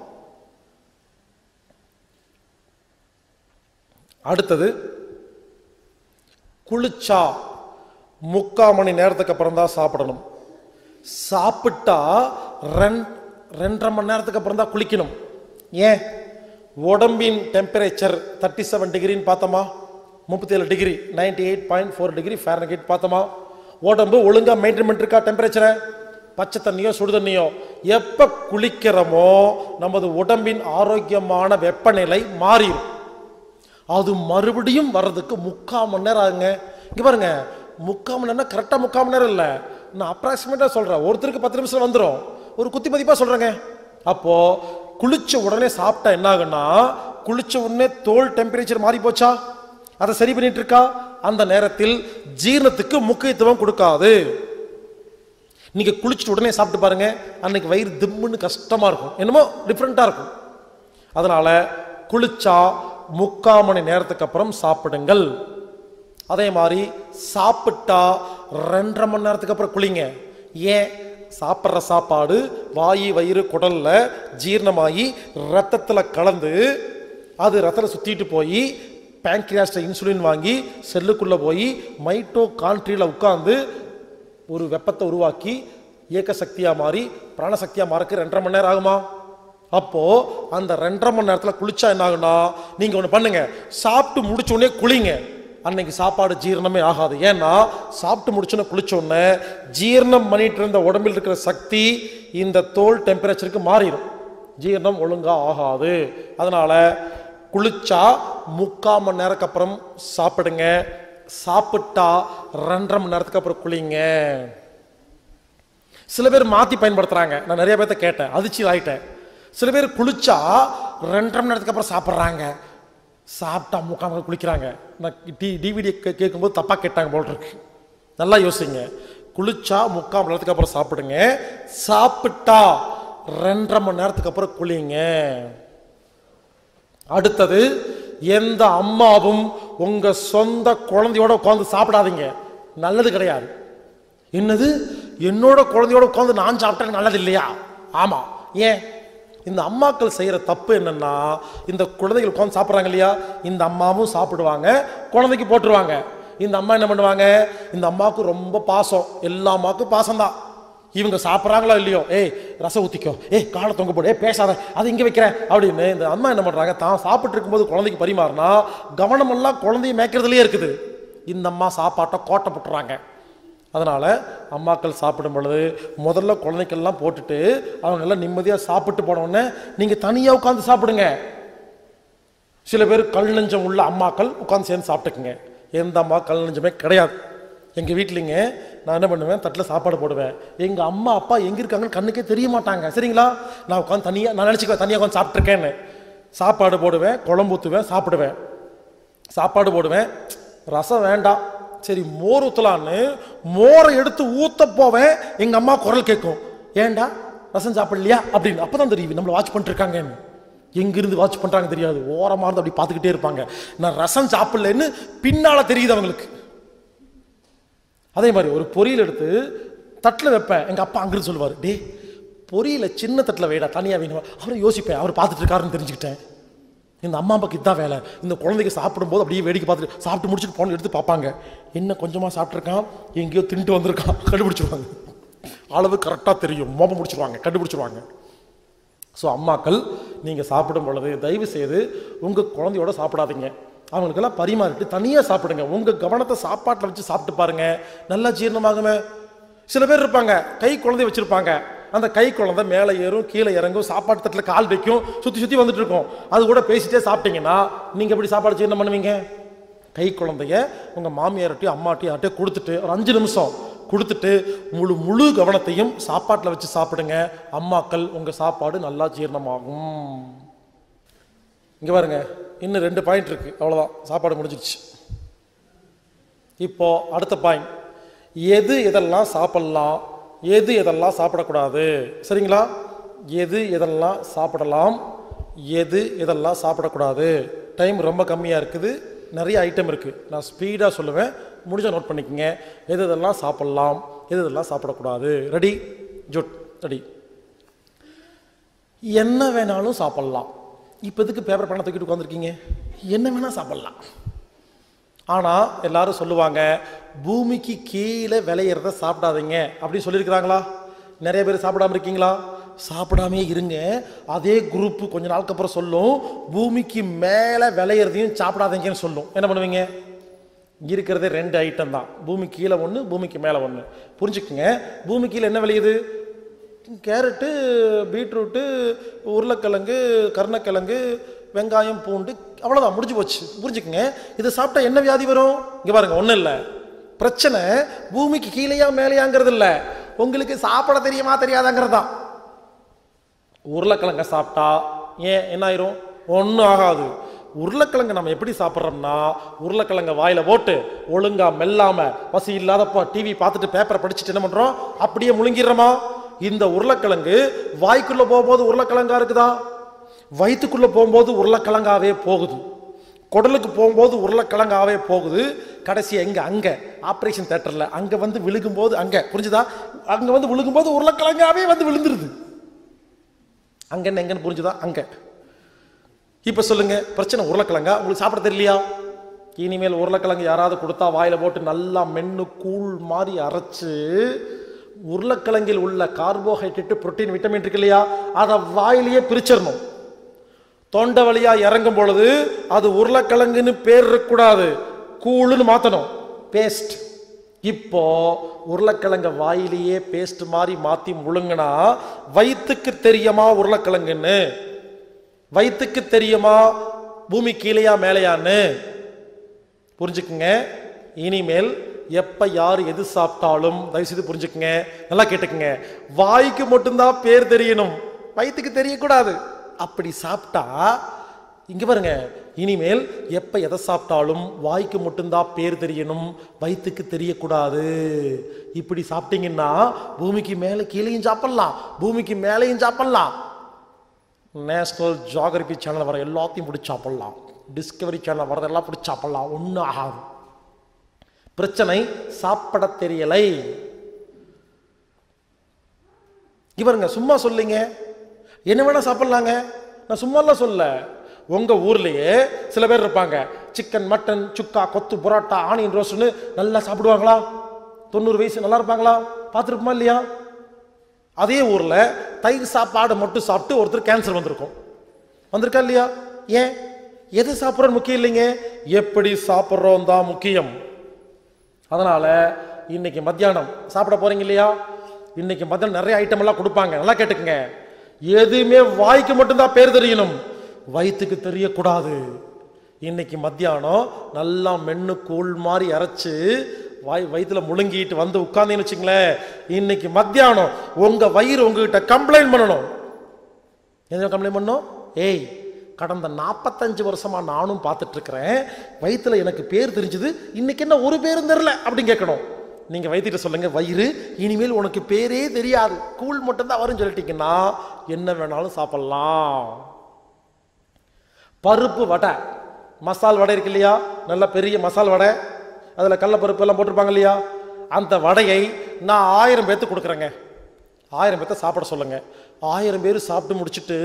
அடுத்தது, குளிச்சா 3/4 மணி நேரத்துக்கு அப்புறம் தான் சாப்பிடணும். சாப்பிட்டா 2.5 மணி நேரத்துக்கு அப்புறம் தான் குளிக்கணும். ஏன்? உடம்பின் டெம்பரேச்சர் 37 டிகிரின்னு பார்த்தோமா, 37 டிகிரி 98.4 டிகிரி ஃபாரன்ஹீட் பார்த்தோமா. உடம்பு ஒழுங்கா மெயின்டைன் இருக்கா டெம்பரேச்சரை? பச்சை தண்ணியோ சுடு தண்ணியோ எப்ப குளிக்கிறோமோ நமது உடம்பின் ஆரோக்கியமான வெப்பநிலை மாறிடும். அது மறுபடியும் வர்றதுக்கு 3/4 மணி நேரம் ஆகுங்க. இங்க பாருங்க, 3/4 மணி நேரம் கரெக்டா 3/4 மணி நேரம் இல்ல, நான் அப்ராக்சிமேட்டா சொல்றேன். ஒருத்தருக்கு 10 நிமிஷம் வந்துடும், ஒரு குத்தி மதிப்பா சொல்றேங்க. அப்போ குளிச்ச உடனே சாப்பிட்டா என்ன ஆகுன்னா, குளிச்ச உடனே தோல் டெம்பரேச்சர் மாறி போச்சா, அதை சரி பண்ணிட்டு இருக்கா. அந்த நேரத்தில் ஜீரணத்துக்கு முக்கியத்துவம் கொடுக்காது. நீங்க குளிச்சுட்டு உடனே சாப்பிட்டு பாருங்க, அன்னைக்கு வயிறு திம்முன்னு கஷ்டமா இருக்கும், என்னமோ டிஃப்ரெண்டா இருக்கும். அதனால குளிச்சா 3/4 மணி நேரத்துக்கு அப்புறம் சாப்பிடுங்கள். அதே மாதிரி சாப்பிட்டா 2.5 மணி நேரத்துக்கு அப்புறம் குளிங்க. ஏன்? சாப்பிட்ற சாப்பாடு வாயு வயிறு குடல்ல ஜீரணமாகி ரத்தத்தில் கலந்து அது ரத்தத்தை சுத்திட்டு போய் பேங்க்ரியாஸ்ல இன்சுலின் வாங்கி செல்லுக்குள்ள போய் மைட்டோகாண்ட்ரியில உட்கார்ந்து ஒரு வெப்பத்தை உருவாக்கி இயக்க சக்தியா மாறி பிராணசக்தியா மாறக்கு 2.5 மணி நேரம் ஆகுமா? அப்போ அந்த 2.5 மணி நேரத்தில் குளிச்சா என்ன ஆகுனா, நீங்க ஒண்ணு பண்ணுங்க, சாப்பிட்டு முடிச்ச உடனே குளிங்க. அன்னைக்கு சாப்பாடு ஜீரணமே ஆகாது. ஏன்னா சாப்பிட்டு முடிச்சோன்னே குளிச்ச உடனே ஜீரணம் பண்ணிட்டு இருந்த உடம்பில் இருக்கிற சக்தி இந்த தோல் டெம்பரேச்சருக்கு மாறிடும், ஜீரணம் ஒழுங்கா ஆகாது. அதனால குளிச்சா 3/4 மணி நேரத்துக்கு அப்புறம் சாப்பிடுங்க, சாப்பிட்டா 2.5 மணி நேரத்துக்கு அப்புறம் குளிங்க. சில பேர் மாத்தி பயன்படுத்துறாங்க, நான் நிறைய பேர்த்த கேட்டேன், அதிர்ச்சி ஆயிட்டேன். சில பேர் குளிச்சா 2.5 மணி நேரத்துக்கு அப்புறம் சாப்பிட்றாங்க, சாப்பிட்டா 3/4 மணி நேரம் குளிக்கிறாங்க. நான் டிவிடி கேட்கும்போது தப்பா கேட்டாங்க போல் இருக்கு. நல்லா யோசிங்க. குளிச்சா 3/4 மணி நேரத்துக்கு அப்புறம் சாப்பிடுங்க, சாப்பிட்டா 2.5 மணி நேரத்துக்கு அப்புறம் குளிங்க. அடுத்தது, எந்த அம்மாவும் உங்க சொந்த குழந்தையோட உட்கார்ந்து சாப்பிடாதீங்க, நல்லது கிடையாது. என்னது, என்னோட குழந்தையோட உட்கார்ந்து நான் சாப்பிட்டேன் நல்லது இல்லையா? ஆமா. ஏன்? இந்த அம்மாக்கள் செய்யற தப்பு என்னன்னா, இந்த குழந்தைகள் உட்கார்ந்து சாப்பிட்றாங்க இல்லையா, இந்த அம்மாவும் சாப்பிடுவாங்க, குழந்தைக்கு போட்டுருவாங்க. இந்த அம்மா என்ன பண்ணுவாங்க, இந்த அம்மாவுக்கு ரொம்ப பாசம், எல்லா அம்மாவுக்கும் பாசம் தான். இவங்க சாப்பிட்றாங்களோ இல்லையோ, ஏய் ரசம் ஊத்திக்கோ, ஏய் காலை தொங்க போடு, பேசாத, அது இங்க வைக்கிறேன் அப்படின்னு இந்த அம்மா என்ன பண்றாங்க, தான் சாப்பிட்டு இருக்கும்போது குழந்தைக்கு பரிமாறினா கவனமெல்லாம் குழந்தைய மேய்க்கிறதுலயே இருக்குது. இந்த அம்மா சாப்பாட்டை கோட்டை போட்டுறாங்க. அதனால அம்மாக்கள் சாப்பிடும் பொழுது முதல்ல குழந்தைக்கெல்லாம் போட்டுட்டு அவங்க எல்லாம் நிம்மதியா சாப்பிட்டு போன உடனே நீங்க தனியா உட்கார்ந்து சாப்பிடுங்க. சில பேர் கல் நெஞ்சம் உள்ள அம்மாக்கள் உட்கார்ந்து சேர்ந்து சாப்பிட்டுக்குங்க. எந்த அம்மா கல் நெஞ்சமே கிடையாது. எங்க வீட்லிங்க நான் என்ன பண்ணுவேன், தட்டில் சாப்பாடு போடுவேன். எங்க அம்மா அப்பா எங்க இருக்காங்கன்னு கண்ணுக்கே தெரிய மாட்டாங்க. சரிங்களா? நான் உட்காந்து தனியா, நான் நினைச்சுக்குவேன் தனியா உட்காந்து சாப்பிட்டுருக்கேன்னு. சாப்பாடு போடுவேன், குழம்பு ஊற்றுவேன், சாப்பிடுவேன். சாப்பாடு போடுவேன், ரசம் வேண்டாம், சரி மோர் ஊற்றலான்னு மோரை எடுத்து ஊத்த போவேன். எங்க அம்மா குரல் கேட்கும், ஏண்டா ரசம் சாப்பிடலையா அப்படின்னு. அப்பதான் தெரியும் நம்மளை வாட்ச் பண்ணிட்டு இருக்காங்கன்னு. எங்கிருந்து வாட்ச் பண்றாங்க தெரியாது, ஓரமா இருந்து அப்படி பார்த்துக்கிட்டே இருப்பாங்க. நான் ரசம் சாப்பிடலன்னு பின்னால தெரியுது அவங்களுக்கு. அதே மாதிரி ஒரு பொரியல் எடுத்து தட்டில் வைப்பேன். எங்க அப்பா அங்கிருந்து சொல்லுவார், டே பொரியல சின்ன தட்டில் வைடா, தனியாக வேணும். அவரை யோசிப்பேன், அவர் பார்த்துட்டு இருக்காருன்னு தெரிஞ்சுக்கிட்டேன். இந்த அம்மா அப்பாக்கு இதான் வேலை. இந்த குழந்தைக்கு சாப்பிடும்போது அப்படியே வேடிக்கை பார்த்துட்டு சாப்பிட்டு முடிச்சுட்டு போன எடுத்து பார்ப்பாங்க, என்ன கொஞ்சமாக சாப்பிட்ருக்கான், எங்கேயோ தின்ட்டு வந்திருக்கான், கண்டுபிடிச்சிருவாங்க. அளவு கரெக்டாக தெரியும், மோப்பம் முடிச்சிருவாங்க, கண்டுபிடிச்சிருவாங்க. ஸோ அம்மாக்கள் நீங்கள் சாப்பிடும் பொழுது தயவு செய்து உங்கள் குழந்தையோட சாப்பிடாதீங்க, அவங்களுக்கெல்லாம் பரிமாறிட்டு தனியாக சாப்பிடுங்க. உங்கள் கவனத்தை சாப்பாட்டில் வச்சு சாப்பிட்டு பாருங்க, நல்லா ஜீரணமாகுமே. சில பேர் இருப்பாங்க கை குழந்தை வச்சிருப்பாங்க, அந்த கை குழந்தை மேலே ஏறும் கீழே இறங்கும், சாப்பாட்டு தட்டில் கால் வைக்கும், சுற்றி சுற்றி வந்துட்டு இருக்கும். அது கூட பேசிட்டே சாப்பிட்டீங்கன்னா நீங்கள் எப்படி சாப்பாடு ஜீரணம் பண்ணுவீங்க? கை குழந்தைய உங்கள் மாமியார்ட்டையும் அம்மாட்டையும் யார்ட்டையும் கொடுத்துட்டு ஒரு 5 நிமிஷம் கொடுத்துட்டு முழு கவனத்தையும் சாப்பாட்டில் வச்சு சாப்பிடுங்க. அம்மாக்கள் உங்கள் சாப்பாடு நல்லா ஜீரணமாகும். இங்கே பாருங்க, இன்னும் 2 பாயிண்ட் இருக்கு, அவ்வளோதான், சாப்பாடு முடிஞ்சிடுச்சு. இப்போ அடுத்த பாயிண்ட், எது எதெல்லாம் சாப்பிடலாம், எது எதெல்லாம் சாப்பிடக்கூடாது. சரிங்களா? எது எதெல்லாம் சாப்பிடலாம், எது எதெல்லாம் சாப்பிடக்கூடாது. டைம் ரொம்ப கம்மியாக இருக்குது, நிறைய ஐட்டம் இருக்குது, நான் ஸ்பீடாக சொல்லுவேன், முடிஞ்சால் நோட் பண்ணிக்கோங்க. எது எதெல்லாம் சாப்பிடலாம், எது எதெல்லாம் சாப்பிடக்கூடாது. ரெடி? Jude ready. என்ன வேணாலும் சாப்பிடலாம். இப்போ எதுக்கு பேப்பர் பண்ண தூக்கிட்டு உட்காந்துருக்கீங்க? என்ன வேணால் சாப்பிடலாம். ஆனால் எல்லாரும் சொல்லுவாங்க, பூமிக்கு கீழே விளையிறத சாப்பிடாதீங்க அப்படின்னு சொல்லியிருக்கிறாங்களா? நிறைய பேர் சாப்பிடாம இருக்கீங்களா? சாப்பிடாமே இருங்க. அதே குரூப் கொஞ்ச நாளுக்கு அப்புறம் சொல்லும், பூமிக்கு மேலே விளையிறதையும் சாப்பிடாதீங்கன்னு சொல்லும். என்ன பண்ணுவீங்க? இருக்கிறதே 2 ஐட்டம் தான், பூமி கீழே ஒன்று, பூமிக்கு மேலே ஒன்று. புரிஞ்சுக்குங்க, பூமி கீழே என்ன விளையுது? கேரட்டு, பீட்ரூட்டு, உருளைக்கிழங்கு, கருணக்கிழங்கு, வெங்காயம், பூண்டு, அவ்வளோதான், முடிஞ்சு போச்சு. புரிஞ்சுக்குங்க, இதை சாப்பிட்டா என்ன வியாதி வரும்? இங்கே பாருங்க, ஒன்றும் இல்லை. பிரச்சனை பூமிக்கு கீழேயா மேலேயாங்கிறது இல்லை, உங்களுக்கு சாப்பிட தெரியுமா தெரியாதாங்கிறது தான். உருளைக்கிழங்க சாப்பிட்டா ஏன் என்ன ஆயிரும்? ஒன்றும் ஆகாது. உருளைக்கிழங்கு நம்ம எப்படி சாப்பிட்றோம்னா, உருளைக்கிழங்க வாயில போட்டு ஒழுங்கா மெல்லாம பசி இல்லாதப்போ டிவி பார்த்துட்டு பேப்பரை படிச்சுட்டு என்ன பண்றோம், அப்படியே முழுங்கிடுறோமா? இந்த உருளைக்கிழங்கு வாய்க்குள்ள போகும்போது உருளைக்கிழங்கா இருக்குதா? வயிற்றுக்குள்ள போகும்போது உருளைக்கிழங்காவே போகுது, குடலுக்கு போகும்போது உருளைக்கிழங்காவே போகுது. கடைசி எங்க? அங்க ஆப்ரேஷன் தியேட்டர்ல அங்க வந்து விழுகும்போது, அங்க புரிஞ்சுதா, அங்க வந்து விழுகும்போது உருளைக்கிழங்காவே வந்து விழுந்துருது. அங்க என்ன எங்கன்னு புரிஞ்சுதா? அங்க. இப்ப சொல்லுங்க, பிரச்சனை உருளைக்கிழங்கா? உங்களுக்கு சாப்பிட தெரியலையா? இனிமேல் உருளைக்கிழங்கு யாராவது கொடுத்தா வாயில போட்டு நல்லா மென்னு கூழ் மாதிரி அரைச்சு, உருளைக்கிழங்கில் உள்ள கார்போஹைட்ரேட், புரோட்டீன், விட்டமின் இருக்கு இல்லையா, அதை வாயிலேயே பிரிச்சிடணும். தொண்டை வழியா இறங்கும் பொழுது அது உருளைக்கிழங்குன்னு பேர் இருக்கக்கூடாது, கூழுன்னு மாத்தணும், பேஸ்ட். இப்போ உருளைக்கிழங்க வாயிலேயே பேஸ்ட் மாதிரி மாத்தி முழுங்கினா வயிற்றுக்கு தெரியுமா உருளைக்கிழங்குன்னு? வயிற்றுக்கு தெரியுமா பூமி கீழையா மேலையான்னு? புரிஞ்சுக்குங்க. இனிமேல் எப்ப யார் எது சாப்பிட்டாலும் தயவு செய்து புரிஞ்சுக்குங்க, நல்லா கேட்டுக்குங்க. வாய்க்கு மட்டும்தான் பேர் தெரியணும், வயிற்றுக்கு தெரியக்கூடாது. அப்படி சாப்பிட்டா இங்க பாருங்க, இனிமேல் எப்ப எதை சாப்பிட்டாலும் வாய்க்கு மட்டும்தான் பேர் தெரியணும், வயிற்றுக்கு தெரியக்கூடாது. இப்படி சாப்பிட்டீங்கன்னா பூமிக்கு மேலே கீழேயும் சாப்பிடலாம், பூமிக்கு மேலேயும் சாப்பிடலாம், நேஷனல் ஜியோகிராபி சேனல் வர எல்லாத்தையும் பிடிச்சி சாப்பிடலாம், டிஸ்கவரி சேனல் வரதெல்லாம் பிடிச்சி சாப்பிடலாம், ஒன்றும் ஆகாது. பிரச்சனை சாப்பிட தெரியலை. இவருங்க சும்மா சொல்லிங்க, என்ன வேணா சாப்பிடலாங்க, நான் சும்மாலாம் சொல்ல. உங்க ஊர்லயே சில பேர் இருப்பாங்க, சிக்கன், மட்டன், சுக்கா, கொத்து, புரோட்டா, ஆனியன் ரோஸ்ட்னு நல்லா சாப்பிடுவாங்களா? 90 வயசு நல்லா இருப்பாங்களா? பார்த்துருப்போமா இல்லையா? அதே ஊர்ல தயிர் சாப்பாடு மட்டும் சாப்பிட்டு ஒருத்தர் கேன்சர் வந்திருக்கும், வந்திருக்கா இல்லையா? ஏன்? எது சாப்பிட்றோம் முக்கியம் இல்லைங்க, எப்படி சாப்பிட்றோம் தான் முக்கியம். அதனால இன்னைக்கு மத்தியானம் சாப்பிட போறீங்க இல்லையா, இன்னைக்கு மத்தியானம் நிறைய ஐட்டம் எல்லாம் கொடுப்பாங்க, நல்லா கேட்டுக்குங்க. எதுவுமே வாய்க்கு மட்டும்தான் பேர் தெரியணும், வயிற்றுக்கு தெரியக்கூடாது. இன்னைக்கு மத்தியானம் நல்லா மென்னு கூழ் மாதிரி அரைச்சு வயிற்றுல முழுங்கிட்டு வந்து உட்கார்ந்தீங்கன்னு வச்சுங்களேன், இன்னைக்கு மத்தியானம் உங்க வயிறு உங்ககிட்ட கம்ப்ளைண்ட் பண்ணணும். என்ன கம்ப்ளைண்ட் பண்ணணும்? ஏய், கடந்த 45 வருஷமா நானும் பார்த்துட்டு இருக்கிறேன், வயிற்றுல எனக்கு பேர் தெரிஞ்சது, இன்னைக்கு என்ன ஒரு பேரும் தெரியல அப்படின்னு கேட்கணும். நீங்க வயிற்றுல சொல்லுங்க, வயிறு இனிமேல் உனக்கு பேரே தெரியாது, கூழ் மட்டும்தான் வரும்னு சொல்லிட்டீங்கன்னா என்ன வேணாலும் சாப்பிடலாம். பருப்பு வடை, மசால் வடை இருக்கு இல்லையா, நல்ல பெரிய மசால் வடை, அதில் கடல பருப்பு எல்லாம் போட்டிருப்பாங்க இல்லையா, அந்த வடையை நான் 1000 பேர்த்து கொடுக்குறேங்க. 1000 பேர்த்த சாப்பிட சொல்லுங்க. 1000 பேர் சாப்பிட்டு முடிச்சுட்டு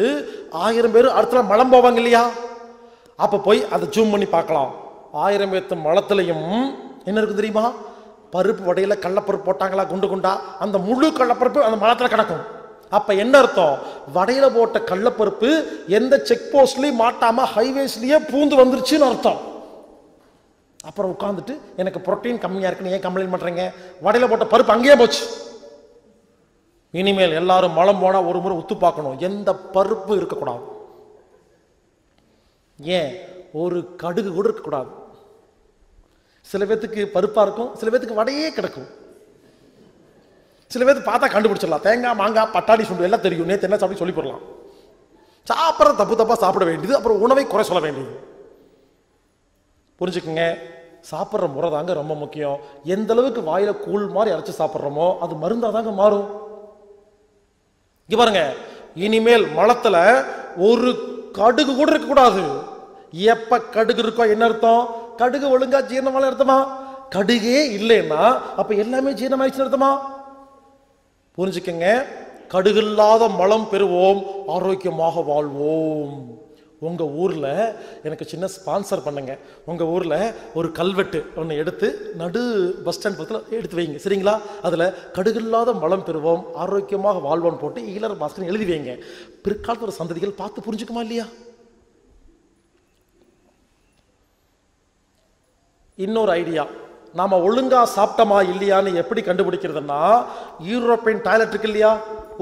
1000 பேர் அடுத்த மலம் போவாங்க இல்லையா, அப்போ போய் அதை ஜூம் பண்ணி பார்க்கலாம். 1000 பேர்த்து மலத்திலையும் என்ன இருக்கு தெரியுமா? பருப்பு வடையில கடலப்பருப்பு போட்டாங்களா குண்டு குண்டா, அந்த முழு கடலப்பருப்பு அந்த மலத்தில் கிடக்கும். அப்ப என்ன அர்த்தம்? வடையில போட்ட கடலப்பருப்பு எந்த செக் போஸ்ட்லயும் மாட்டாம ஹைவேஸ்லயே பூந்து வந்துருச்சுன்னு அர்த்தம். அப்புறம் உட்கார்ந்துட்டு எனக்கு புரோட்டீன் கம்மியா இருக்குன்னு ஏன் கம்ப்ளைண்ட் பண்றீங்க? வடையில போட்ட பருப்பு அங்கேயே போச்சு. இனிமேல் எல்லாரும் மலம் போனா ஒரு முறை உத்து பார்க்கணும், எந்த பருப்பு இருக்கக்கூடாது. ஏன்? ஒரு கடுகு கூட இருக்கக்கூடாது. சில பேத்துக்கு பருப்பா இருக்கும், சில பேத்துக்கு வடையே கிடக்கும். சில பேர் பார்த்தா கண்டுபிடிச்சிடலாம், தேங்காய், மாங்காய், பட்டாணி, சுண்டு எல்லாம் தெரியும், நேற்று என்ன சாப்பிட்டு சொல்லி போடலாம். சாப்பிட்ற தப்பா சாப்பிட வேண்டியது, அப்புறம் உணவை குறை சொல்ல வேண்டியது. புரிஞ்சுக்குங்க, சாப்பிட்ற முறை தாங்க ரொம்ப முக்கியம். எந்த அளவுக்கு வாயில கூழ் மாதிரி அரைச்சு சாப்பிட்றோமோ அது மருந்தா தாங்க மாறும். இங்க பாருங்க, இனிமேல் மலத்துல ஒரு கடுகு கூட இருக்கக்கூடாது. எப்ப கடுகு இருக்கோ என்ன அர்த்தம்? கடுகு ஒழுங்கா ஜீரணமான அர்த்தமா? கடுகே இல்லைன்னா அப்ப எல்லாமே ஜீரணமாயிடுச்சு அர்த்தமா? புரிஞ்சுக்கங்க, கடுகில்லாத மலம் பெறுவோம், ஆரோக்கியமாக வாழ்வோம். உங்க ஊர்ல எனக்கு சின்ன ஸ்பான்சர் பண்ணுங்க. உங்க ஊர்ல ஒரு கல்வெட்டு ஒன்று எடுத்து நடு பஸ் ஸ்டாண்ட் பக்கத்தில் எடுத்து வைங்க, சரிங்களா? அதுல கடுகில்லாத மலம் பெறுவோம், ஆரோக்கியமாக வாழ்வோம் போட்டு ஈழர் பாஸ்கர் எழுதி வைங்க. பிற்காலத்தில் சந்ததிகள் பார்த்து புரிஞ்சுக்குமா இல்லையா? இன்னொரு ஐடியா, நாம ஒழுங்கா சாப்பிட்டோமா இல்லையான்னு எப்படி கண்டுபிடிக்கிறதுனா, யூரோப்பியன் டாய்லெட் இருக்கு இல்லையா,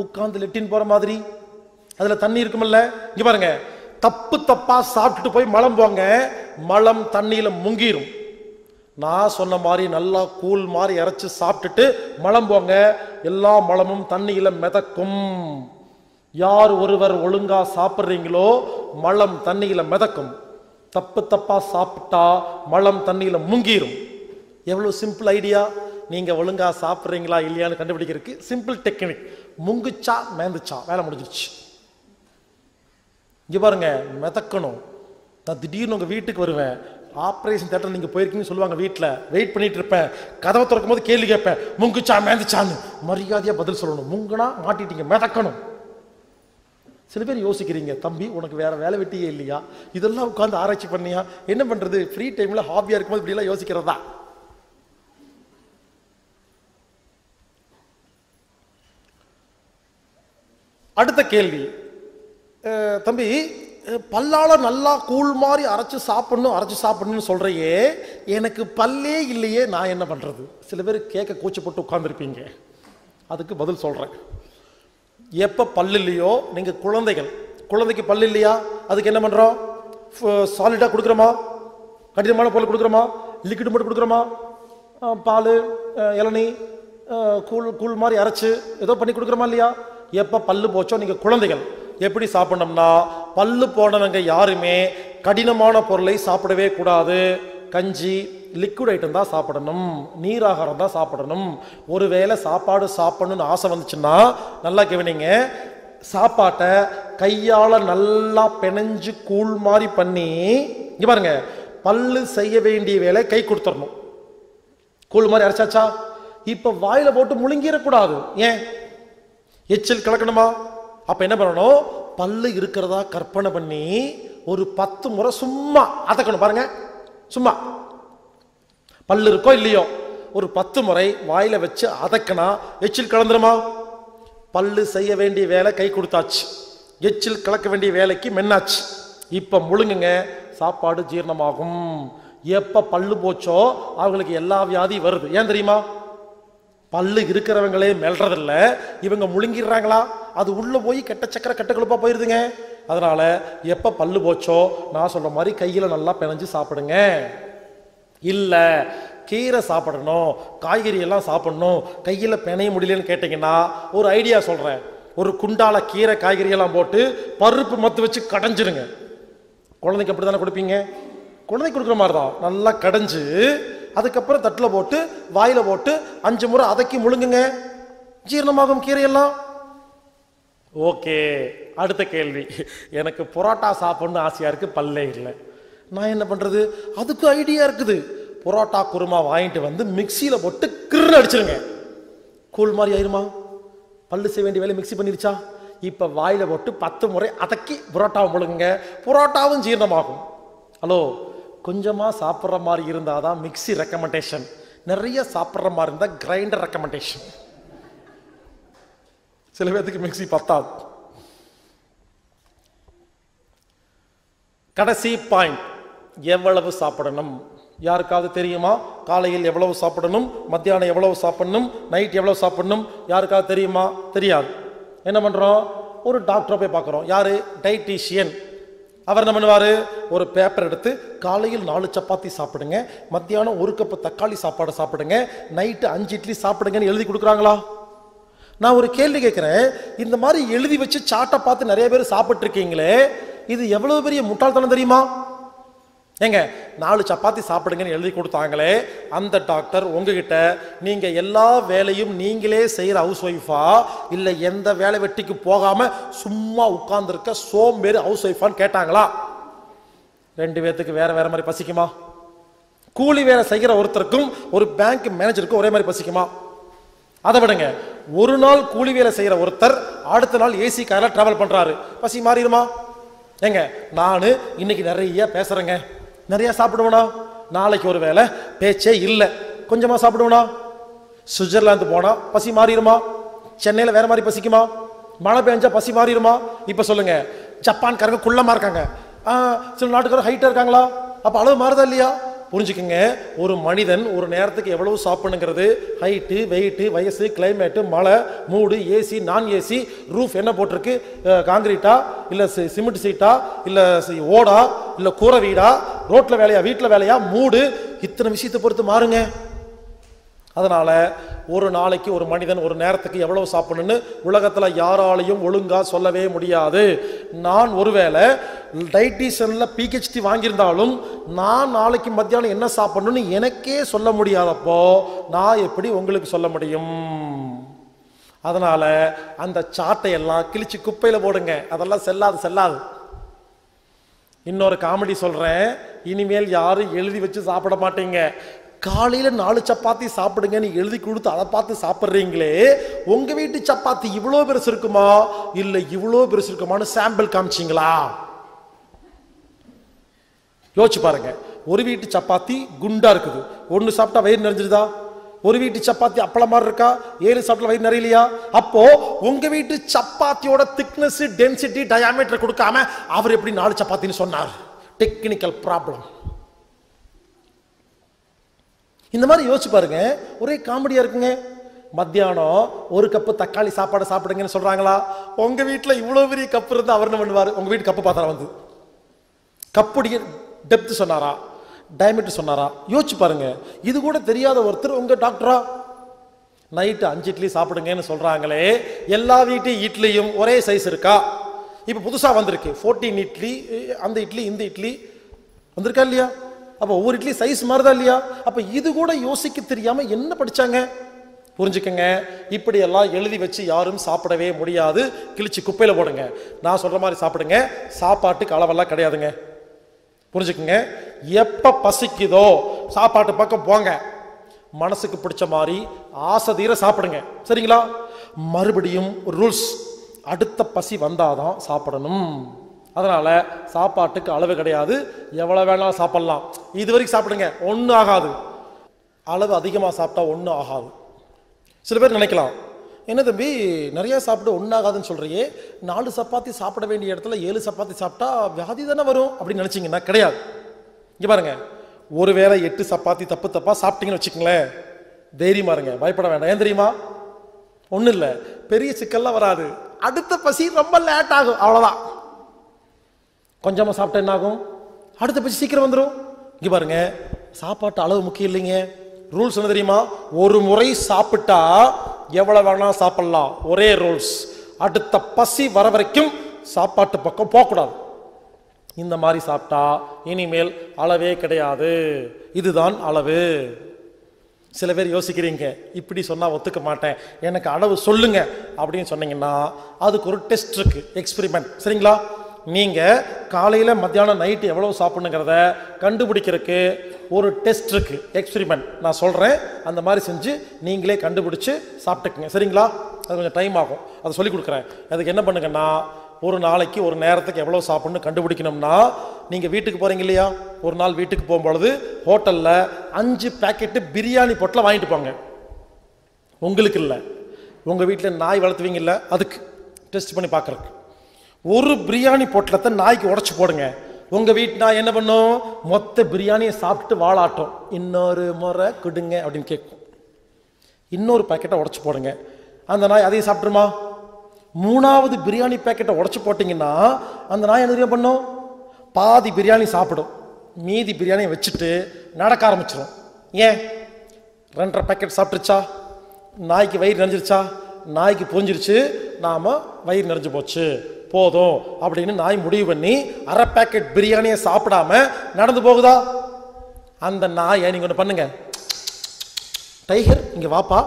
உட்கார்ந்து லெட்டின் போற மாதிரி, அதுல தண்ணி இருக்குமில்ல, இங்க பாருங்க, தப்பா சாப்பிட்டுட்டு போய் மலம் போங்க, மலம் தண்ணியில முங்கிரும். நான் சொன்ன மாதிரி நல்லா கூழ் மாதிரி இறைச்சு சாப்பிட்டுட்டு மலம் போங்க, எல்லா மலமும் தண்ணியில மிதக்கும். யார் ஒருவர் ஒழுங்கா சாப்பிட்றீங்களோ மலம் தண்ணியில மிதக்கும். தப்பா சாப்பிட்டா மலம் தண்ணியில முங்கிரும். எவ்வளவு சிம்பிள் ஐடியா! நீங்க ஒழுங்கா சாப்பிட்றீங்களா இல்லையான்னு கண்டுபிடிக்கிறதுக்கு சிம்பிள் டெக்னிக். முங்குச்சா மேந்துச்சா, வேலை முடிஞ்சிருச்சு. இங்க பாருங்க, மிதக்கணும். நான் திடீர்னு உங்க வீட்டுக்கு வருவேன், ஆப்ரேஷன் தியேட்டர் நீங்க போயிருக்கீங்கன்னு சொல்லுவாங்க, வீட்டில் வெயிட் பண்ணிட்டு இருப்பேன், கதவை திறக்கும் போது கேள்வி கேட்பேன், முங்குச்சா மேந்துச்சான்னு. மரியாதையா பதில் சொல்லணும். முங்குனா மாட்டிட்டீங்க, மிதக்கணும். சில பேர் யோசிக்கிறீங்க, தம்பி உனக்கு வேற வேலை வெட்டியே இல்லையா, இதெல்லாம் உட்காந்து ஆராய்ச்சி பண்ணியா, என்ன பண்றது, ஃப்ரீ டைம்ல ஹாபியா இருக்கும்போது இப்படி எல்லாம் யோசிக்கிறதா? அடுத்த கேள்வி, தம்பி பல்லால நல்லா கூழ் மாதிரி அரைச்சு சாப்பிடணும்னு சொல்றையே, எனக்கு பல்லே இல்லையே, நான் என்ன பண்றது? சில பேர் கேட்க கூச்சப்பட்டு உட்கார்ந்துருப்பீங்க. அதுக்கு பதில் சொல்றேன். எப்ப பல்லு இல்லையோ, நீங்க குழந்தைக்கு பல்லு இல்லையா, அதுக்கு என்ன பண்றோம்? சாலிடா கொடுக்குறோமா, கடினமான பொருள் கொடுக்குறோமா, லிக்விட் மட்டும் கொடுக்குறோமா, பால் இளநீ கூழ் மாதிரி அரைச்சு ஏதோ பண்ணி கொடுக்குறோமா இல்லையா? எப்ப பல்லு போச்சோ, நீங்க குழந்தைகள் எப்படி சாப்பிடணும்னா, பல்லு போனவங்க யாருமே கடினமான பொருளை சாப்பிடவே கூடாது. கஞ்சி லிக்விட் ஐட்டம் தான் சாப்பிடணும், நீராகாரம் தான் சாப்பிடணும். ஒருவேளை சாப்பாடு சாப்பிடணும்னு ஆசை வந்துச்சுன்னா நல்லா கவனிங்க, சாப்பாட்டை கையால நல்லா பிணைஞ்சு கூழ் மாதிரி பண்ணி, இங்க பாருங்க, பல்லு செய்ய வேண்டிய வேலை கை கொடுத்துடணும். கூழ் மாதிரி அரைச்சாச்சா, இப்ப வாயில போட்டு முழுங்கிடக்கூடாது. ஏன்? எச்சில் கலக்கணுமா? அப்ப என்ன பண்ணணும்? பல்லு இருக்கிறதா கற்பனை பண்ணி ஒரு 10 முறை சும்மா அதக்கணும். பாருங்க, சும்மா பல்லு இருக்கோ இல்லையோ ஒரு 10 முறை வாயில வச்சு அதக்கனா எச்சில் கலந்துருமா? பல்லு செய்ய வேண்டிய வேலை கை கொடுத்தாச்சு, எச்சில் கலக்க வேண்டிய வேலைக்கு மென்னாச்சு. இப்ப முழுங்குங்க, சாப்பாடு ஜீரணமாகும். எப்ப பல்லு போச்சோ அவங்களுக்கு எல்லா வியாதி வருது. ஏன் தெரியுமா? பல்லு இருக்கிறவங்களே மெல்றதில்ல, இவங்க முழுங்கிடுறாங்களா, அது உள்ள போய் கெட்ட சக்கரை கெட்ட கொழுப்பா போயிருதுங்க. அதனால எப்ப பல்லு போச்சோ நான் சொல்ற மாதிரி கையில நல்லா பிணைஞ்சு சாப்பிடுங்க. இல்ல கீரை சாப்பிடணும், காய்கறி எல்லாம் சாப்பிடணும், கையில பிணைய முடியலன்னு கேட்டீங்கன்னா ஒரு ஐடியா சொல்றேன். ஒரு குண்டால கீரை காய்கறி எல்லாம் போட்டு பருப்பு மத்து வச்சு கடைஞ்சிருங்க. குழந்தைக்கு அப்படித்தானே கொடுப்பீங்க? குழந்தைக்கு கொடுக்குற மாதிரி தான், நல்லா கடைஞ்சு அதுக்கப்புறம் தட்டில் போட்டு வாயில போட்டு 5 முறை அதக்கி முழுங்குங்க, ஜீரணமாகும் கீரையெல்லாம். ஓகே, அடுத்த கேள்வி, எனக்கு புரோட்டா சாப்பிடணும்னு ஆசையா இருக்கு, பல்லே இல்லை, நான் என்ன பண்றது? அதுக்கு ஐடியா இருக்குது. புரோட்டா குருமா வாங்கிட்டு வந்து மிக்சியில போட்டு கிருன்னு அடிச்சிருங்க, கூழ் மாதிரி ஆயிருமா? பல்லு செய்ய வேண்டிய வேலை மிக்சி பண்ணிருச்சா? இப்ப வாயில போட்டு 10 முறை அதக்கி புரோட்டாவை முழுங்குங்க, புரோட்டாவும் ஜீரணமாகும். ஹலோ, கொஞ்சமா சாப்பிட்ற மாதிரி இருந்தாதான் மிக்சி ரெக்கமெண்டேஷன், நிறைய சாப்பிட்ற மாதிரி இருந்தா கிரைண்டர் ரெக்கமெண்டேஷன். சில பேருக்கு மிக்சி பத்தாது. கடைசி பாயிண்ட், எவ்வளவு சாப்பிடணும்? யாருக்காவது தெரியுமா? காலையில் எவ்வளவு சாப்பிடணும், மத்தியானம் எவ்வளவு சாப்பிடணும், நைட் எவ்வளவு சாப்பிடணும்? யாருக்காவது தெரியுமா? தெரியாது. என்ன பண்றோம்? ஒரு டாக்டரை போய் பார்க்குறோம். யாரு? டைட்டீஷியன். அவர் என்ன பண்ணுவாரு? ஒரு பேப்பர் எடுத்து காலையில் 4 சப்பாத்தி சாப்பிடுங்க, மத்தியானம் 1 கப்பு தக்காளி சாப்பாடு சாப்பிடுங்க, நைட்டு 5 இட்லி சாப்பிடுங்கன்னு எழுதி கொடுக்குறாங்களா? நான் ஒரு கேள்வி கேட்கிறேன், இந்த மாதிரி எழுதி வச்சு சாட்டை பார்த்து நிறைய பேர் சாப்பிட்டு இருக்கீங்களே, இது எவ்வளவு பெரிய முட்டாள்தனம் தெரியுமா? ஏங்க, 4 சப்பாத்தி சாப்பிடுங்கன்னு எழுதி கொடுத்தாங்களே, அந்த டாக்டர் உங்ககிட்ட நீங்க எல்லா வேலையும் நீங்களே செய்யற ஹவுஸ் ஒய்ஃபா, இல்ல எந்த வேலை வெட்டிக்கு போகாம சும்மா உட்கார்ந்துருக்க சோம்பேறி ஹவுஸ் ஒய்ஃபான்னு கேட்டாங்களா? 2 பேத்துக்கு வேற வேற மாதிரி பசிக்குமா? கூலி வேலை செய்கிற ஒருத்தருக்கும் ஒரு பேங்க் மேனேஜருக்கும் ஒரே மாதிரி பசிக்குமா? அதை விடுங்க, ஒரு நாள் கூலி வேலை செய்யற ஒருத்தர் அடுத்த நாள் ஏசி கார்ல டிராவல் பண்றாரு, பசி மாறிடுமா? ஏங்க, நானு இன்னைக்கு நிறைய பேசுறேங்க, நிறைய சாப்பிடுவனா, நாளைக்கு ஒரு வேலை பேச்சே இல்லை, கொஞ்சமா சாப்பிடுவனா? சுவிட்சர்லாந்து போனா பசி மாறிடுமா? சென்னையில வேற மாதிரி பசிக்குமா? மழை பெஞ்சா பசி மாறிடுமா? இப்ப சொல்லுங்க, ஜப்பான்காரங்க குள்ளமா இருக்காங்க, சில நாட்டுக்காரங்க ஹைட்டா இருக்காங்களா? அப்ப அளவு மாறுதா இல்லையா? புரிஞ்சுக்குங்க, ஒரு மனிதன் ஒரு நேரத்துக்கு எவ்வளவு சாப்பிடணுங்கிறது ஹைட்டு, வெயிட்டு, வயசு, கிளைமேட்டு, மழை, மூடு, ஏசி, நான் ஏசி, ரூஃப் என்ன போட்டிருக்கு, காங்கிரீட்டா இல்ல சிமெண்ட் சீட்டா இல்ல ஓடா இல்ல கூரை வீடா, ரோட்ல வேலையா வீட்டுல வேலையா, மூடு, இத்தனை விஷயத்தை பொறுத்து மாறுங்க. அதனால ஒரு நாளைக்கு ஒரு மனிதன் ஒரு நேரத்துக்கு எவ்வளவு சாப்பிடணும்னு உலகத்துல யாராலையும் ஒழுங்கா சொல்லவே முடியாது. நான் ஒருவேளை டைட்டிஷியன்ல PhD வாங்கியிருந்தாலும் நான் நாளைக்கு மத்தியானம் என்ன சாப்பிடணும்னு எனக்கே சொல்ல முடியாதப்போ நான் எப்படி உங்களுக்கு சொல்ல முடியும்? அதனால அந்த சாட்டை எல்லாம் கிழிச்சு குப்பையில போடுங்க, அதெல்லாம் செல்லாது. இன்னொரு காமெடி சொல்றேன், இனிமேல் யாரும் எழுதி வச்சு சாப்பிட மாட்டீங்க, காலையில 4 சப்பாத்தி சாப்பிடுங்கன்னு எழுதி கொடுத்து அதை பார்த்து சாப்பிட்றீங்களே, உங்க வீட்டு சப்பாத்தி இவ்வளோ பெருசு இருக்குமா இல்லை இவ்வளோ பெருசு இருக்குமான்னு சாம்பிள் காமிச்சிங்களா? யோசிச்சு பாருங்க. ஒரு வீட்டு சப்பாத்தி குண்டா இருக்குது, ஒன்று சாப்பிட்டா வயிறு நிறைஞ்சிருதா? ஒரு வீட்டு சப்பாத்தி அப்பள மாதிரி இருக்கா, 7 சாப்பிட்டா வயிறு நிறையலையா? அப்போ உங்க வீட்டு சப்பாத்தியோட திக்னஸ், டென்சிட்டி, டயாமீட்டர் கொடுக்காம அவர் எப்படி 4 சப்பாத்தின்னு சொன்னார்? Technical problem. இந்த மாதிரி யோசிச்சு பாருங்க. ஒரே காமெடியா இருக்குங்க. மத்தியானம் 1 கப்பு தக்காளி சாப்பாடு சாப்பிடுங்கன்னு சொல்றாங்களா? உங்க வீட்டில் இவ்வளவு பெரிய கப்பு இருந்து அவர் என்ன பண்ணுவார்? உங்க வீட்டு கப்பு பார்த்தா வந்து கப்புடைய டெப்த் சொன்னாரா, டயமீட்டர் சொன்னாரா? யோசிச்சு பாருங்க. இது கூட தெரியாத ஒருத்தர் உங்க டாக்டரா? நைட்டு 5 இட்லி சாப்பிடுங்கன்னு சொல்றாங்களே, எல்லா வீட்டு இட்லியும் ஒரே சைஸ் இருக்கா? இப்ப புதுசா வந்திருக்கு 14 இட்லி, அந்த இட்லி இந்த இட்லி வந்திருக்கா இல்லையா? அப்ப ஒவ்வொரு இட்லி சைஸ் மாறுதா இல்லையா? அப்ப இது கூட யோசிக்க தெரியாம என்ன படிச்சாங்க? புரிஞ்சுக்கங்க. இப்படி எல்லாம் எழுதி வச்சு யாரும் சாப்பிடவே முடியாது. கிழிச்சு குப்பையில போடுங்க. நான் சொல்ற மாதிரி சாப்பிடுங்க. சாப்பாட்டுக்கு அளவெல்லாம் கிடையாதுங்க. புரிஞ்சுக்குங்க. எப்ப பசிக்குதோ சாப்பாட்டு பக்கம் போங்க. மனசுக்கு பிடிச்ச மாதிரி ஆசை தீர சாப்பிடுங்க. சரிங்களா? மறுபடியும் ரூல்ஸ், அடுத்த பசி வந்தாதான் சாப்பிடணும். அதனால சாப்பாட்டுக்கு அளவு கிடையாது. எவ்வளவு வேணாலும் சாப்பிடலாம். இது வரைக்கும் சாப்பிடுங்க, ஒன்றும் ஆகாது. அளவு அதிகமாக சாப்பிட்டா ஒன்றும் ஆகாது. சில பேர் நினைக்கலாம், என்ன தம்பி நிறைய சாப்பிட்டு ஒன்றாகாதுன்னு சொல்றியே, 4 சப்பாத்தி சாப்பிட வேண்டிய இடத்துல 7 சப்பாத்தி சாப்பிட்டா வியாதி தானே வரும் அப்படின்னு நினைச்சிங்கன்னா கிடையாது. இங்கே பாருங்க, ஒருவேளை 8 சப்பாத்தி தப்பு தப்பா சாப்பிட்டீங்கன்னு வச்சுக்கோங்களேன், தைரியமா இருங்க, பயப்பட வேண்டாம். ஏன் தெரியுமா? ஒன்றும் இல்லை, பெரிய சிக்கல்லாம் வராது. அடுத்த பசி ரொம்ப லேட் ஆகும், அவ்வளோதான். கொஞ்சமாக சாப்பிட்டா என்ன ஆகும்? அடுத்த பசி சீக்கிரம் வந்துடும். இங்கே பாருங்க, சாப்பாட்டு அளவு முக்கியம் இல்லைங்க. ரூல்ஸ் என்ன தெரியுமா? ஒரு முறை சாப்பிட்டா எவ்வளவு வேணா சாப்பிடலாம், ஒரே ரூல்ஸ். அடுத்த பசி வர வரைக்கும் சாப்பாட்டு பக்கம் போகக்கூடாது. இந்த மாதிரி சாப்பிட்டா இனிமேல் அளவே கிடையாது. இதுதான் அளவு. சில பேர் யோசிக்கிறீங்க, இப்படி சொன்னா ஒத்துக்க மாட்டேன், எனக்கு அளவு சொல்லுங்க அப்படின்னு சொன்னீங்கன்னா அதுக்கு ஒரு டெஸ்ட் இருக்கு, எக்ஸ்பெரிமெண்ட். சரிங்களா? நீங்க காலையில மத்தியானம் நைட்டு எவ்வளவு சாப்பிடணுங்கிறத கண்டுபிடிக்கிறதுக்கு ஒரு டெஸ்ட் இருக்கு, எக்ஸ்பெரிமெண்ட். நான் சொல்றேன், அந்த மாதிரி செஞ்சு நீங்களே கண்டுபிடிச்சு சாப்பிட்டுக்குங்க. சரிங்களா? அது கொஞ்சம் டைம் ஆகும், அதை சொல்லி கொடுக்குறேன். அதுக்கு என்ன பண்ணுங்கன்னா, ஒரு நாளைக்கு ஒரு நேரத்துக்கு எவ்வளவு சாப்பிடணும் கண்டுபிடிக்கணும்னா, நீங்க வீட்டுக்கு போறீங்க இல்லையா, ஒரு நாள் வீட்டுக்கு போகும்பொழுது ஹோட்டல்ல 5 பேக்கெட்டு பிரியாணி பொட்டலை வாங்கிட்டு போங்க. உங்களுக்கு இல்லை, உங்க வீட்டில் நாய் வளர்த்துவீங்க இல்லை, அதுக்கு டெஸ்ட் பண்ணி பார்க்கறதுக்கு. ஒரு பிரியாணி பொட்டலத்தை நாய்க்கு உடைச்சு போடுங்க. உங்க வீட்டு நாய் என்ன பண்ணும்? மொத்த பிரியாணியை சாப்பிட்டு வாழாட்டும், இன்னொரு முறை கொடுங்க அப்படின்னு கேட்கும். இன்னொரு பேக்கெட்டை உடைச்சு போடுங்க, அந்த நாய் அதையும் சாப்பிட்டுருமா? 3வது பிரியாணி பேக்கெட்டை உடைச்சு போட்டீங்கன்னா அந்த நாய் என்ன பண்ணும்? பாதி பிரியாணி சாப்பிடும், மீதி பிரியாணியை வச்சுட்டு நடக்க ஆரம்பிச்சிடும். ஏன்? 2.5 பேக்கெட் சாப்பிட்டுருச்சா, நாய்க்கு வயிறு நிறைஞ்சிருச்சா? நாய்க்கு புரிஞ்சிருச்சு நாம வயிறு நிறைஞ்சு போச்சு, போதும் அப்படின்னு நாய் முடிவு பண்ணி 1/2 பேக்கெட் பிரியாணியை சாப்பிடாம நடந்து போகுதா? அந்த நாயை நீங்க ஒன்று பண்ணுங்க, டைகர் இங்க வாப்பா,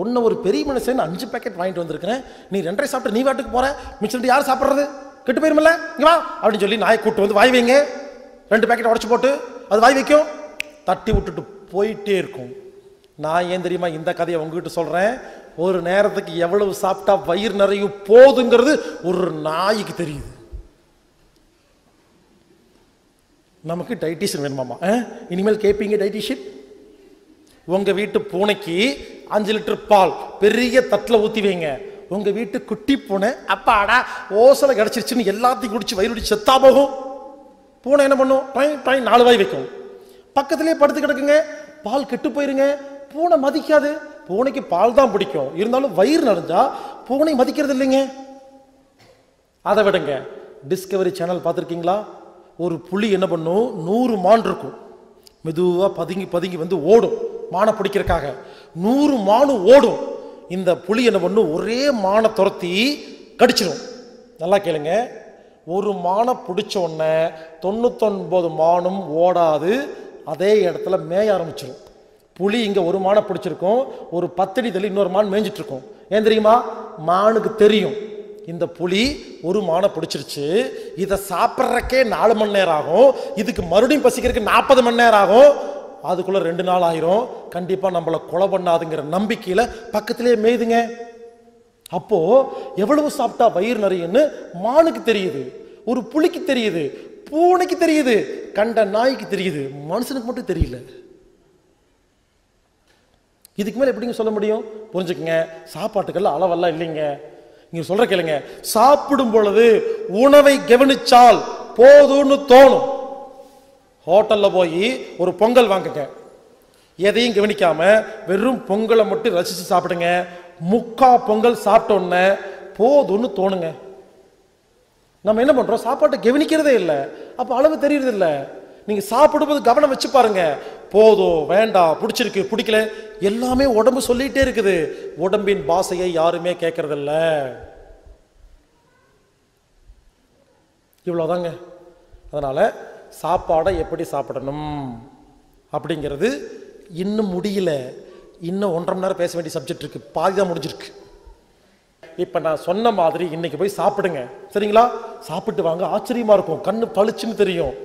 ஒன்னு ஒரு பெரிய மனுஷன் 5 பேக்கெட் வாங்கிட்டு வந்திருக்கிறேன், நீ 2.5 சாப்பிட்டு நீ வாட்டுக்கு போற, மிச்சம் யார் சாப்பிட்றது? கெட்டு போயிருமில்ல, இங்க வா அப்படின்னு சொல்லி நாயை கூட்டு வந்து வாய் வைங்க. 2 பேக்கெட் உடச்சு போட்டு அது வாய் வைக்கும், தட்டி விட்டுட்டு போயிட்டே இருக்கும். நான் ஏன் தெரியுமா இந்த கதையை உங்ககிட்ட சொல்றேன்? ஒரு நேரத்துக்கு எவ்வளவு சாப்பிட்டா வயிறு நிறைய போதுங்கிறது ஒரு நாய்க்கு தெரியுது. நமக்கு டைட்டிஷியன் வேணுமாமா? இனிமேல் கேட்பீங்க டைட்டிஷியன். உங்க வீட்டு பூனைக்கு 5 லிட்டர் பால் பெரிய தட்டில் ஊற்றி வைங்க. உங்க வீட்டு குட்டி பூனை அப்பாடா ஓசலை கிடைச்சிருச்சுன்னு எல்லாத்தையும் குடிச்சு வயிறு செத்தா போகும். பூனை என்ன பண்ணும்? 4 வாய் வைக்கும், பக்கத்திலே படுத்து கிடக்குங்க, பால் கெட்டு போயிருங்க. பூனை மதிக்காது, பூனைக்கு பால் தான் பிடிக்கும், இருந்தாலும் வயிறு நிறைஞ்சா பூனை மதிக்கிறது இல்லைங்க. அதை விடுங்க, டிஸ்கவரி சேனல் பார்த்துருக்கீங்களா? ஒரு புலி என்ன பண்ணும்? 100 மான் இருக்கும், மெதுவாக பதுங்கி பதுங்கி வந்து ஓடும் மானை பிடிக்கிறதுக்காக. 100 மானு ஓடும். இந்த புலி என்ன பண்ணும்? ஒரே மானை துரத்தி கடிச்சிடும். நல்லா கேளுங்க, ஒரு மானை பிடிச்ச உடனே 99 மானும் ஓடாது, அதே இடத்துல மேய ஆரம்பிச்சிடும். புலி இங்க ஒரு மானை பிடிச்சிருக்கும், ஒரு 10 அடி தள்ளி இன்னொரு மான் மேய்ஞ்சிட்டு இருக்கும். ஏன் தெரியுமா? மானுக்கு தெரியும் இந்த புலி ஒரு மானை பிடிச்சிருச்சு, இதை சாப்பிட்றக்கே 4 மணி நேரம் ஆகும், இதுக்கு மறுபடியும் பசிக்கிறதுக்கு 40 மணி நேரம் ஆகும். அதுக்குள்ள 2 நாள் ஆயிரும், கண்டிப்பா நம்மள கொலை பண்ணாதுங்கிற நம்பிக்கையில பக்கத்திலே மேய்துங்க. அப்போ எவ்வளவு சாப்பிட்டா வயிறு நிறையுன்னு மானுக்கு தெரியுது, ஒரு புலிக்கு தெரியுது, பூனைக்கு தெரியுது, கண்ட நாய்க்கு தெரியுது, மனுஷனுக்கு மட்டும் தெரியல. இதுக்கு மேல எப்படிங்க சொல்ல முடியும்? புரிஞ்சுக்கங்க, சாப்பாட்டுக்கெல்லாம் அளவெல்லாம் இல்லைங்க. நீங்க சொல்ற கேளுங்க, சாப்பிடும் பொழுது உணவை கவனிச்சால் போதும்னு தோணும். ஹோட்டல்ல போய் ஒரு பொங்கல் வாங்குங்க, எதையும் கவனிக்காம வெறும் பொங்கலை மட்டும் ரசிச்சு சாப்பிடுங்க. முக்கா பொங்கல் சாப்பிட்டோன்னே போதும்னு தோணுங்க. நம்ம என்ன பண்றோம்? சாப்பாட்டை கவனிக்கிறதே இல்லை, அப்ப அளவு தெரியறது இல்லை. நீங்க சாப்பிடும்போது கவனம் வச்சு பாருங்க, போதும், வேண்டாம், பிடிச்சிருக்கு, பிடிக்கல, எல்லாமே உடம்பு சொல்லிட்டே இருக்குது. உடம்பின் பாஷையை யாருமே கேட்கறது இல்ல. இவ்வளவுதாங்க. அதனால சாப்பாடை எப்படி சாப்பிடணும் அப்படிங்கிறது இன்னும் முடியல. இன்னும் 1.5 மணி நேரம் பேச வேண்டிய சப்ஜெக்ட் இருக்கு, பாதிதான் முடிஞ்சிருக்கு. இப்ப நான் சொன்ன மாதிரி இன்னைக்கு போய் சாப்பிடுங்க, சரிங்களா? சாப்பிட்டு வாங்க, ஆச்சரியமா இருக்கும், கண்ணு பளிச்சுன்னு தெரியும்.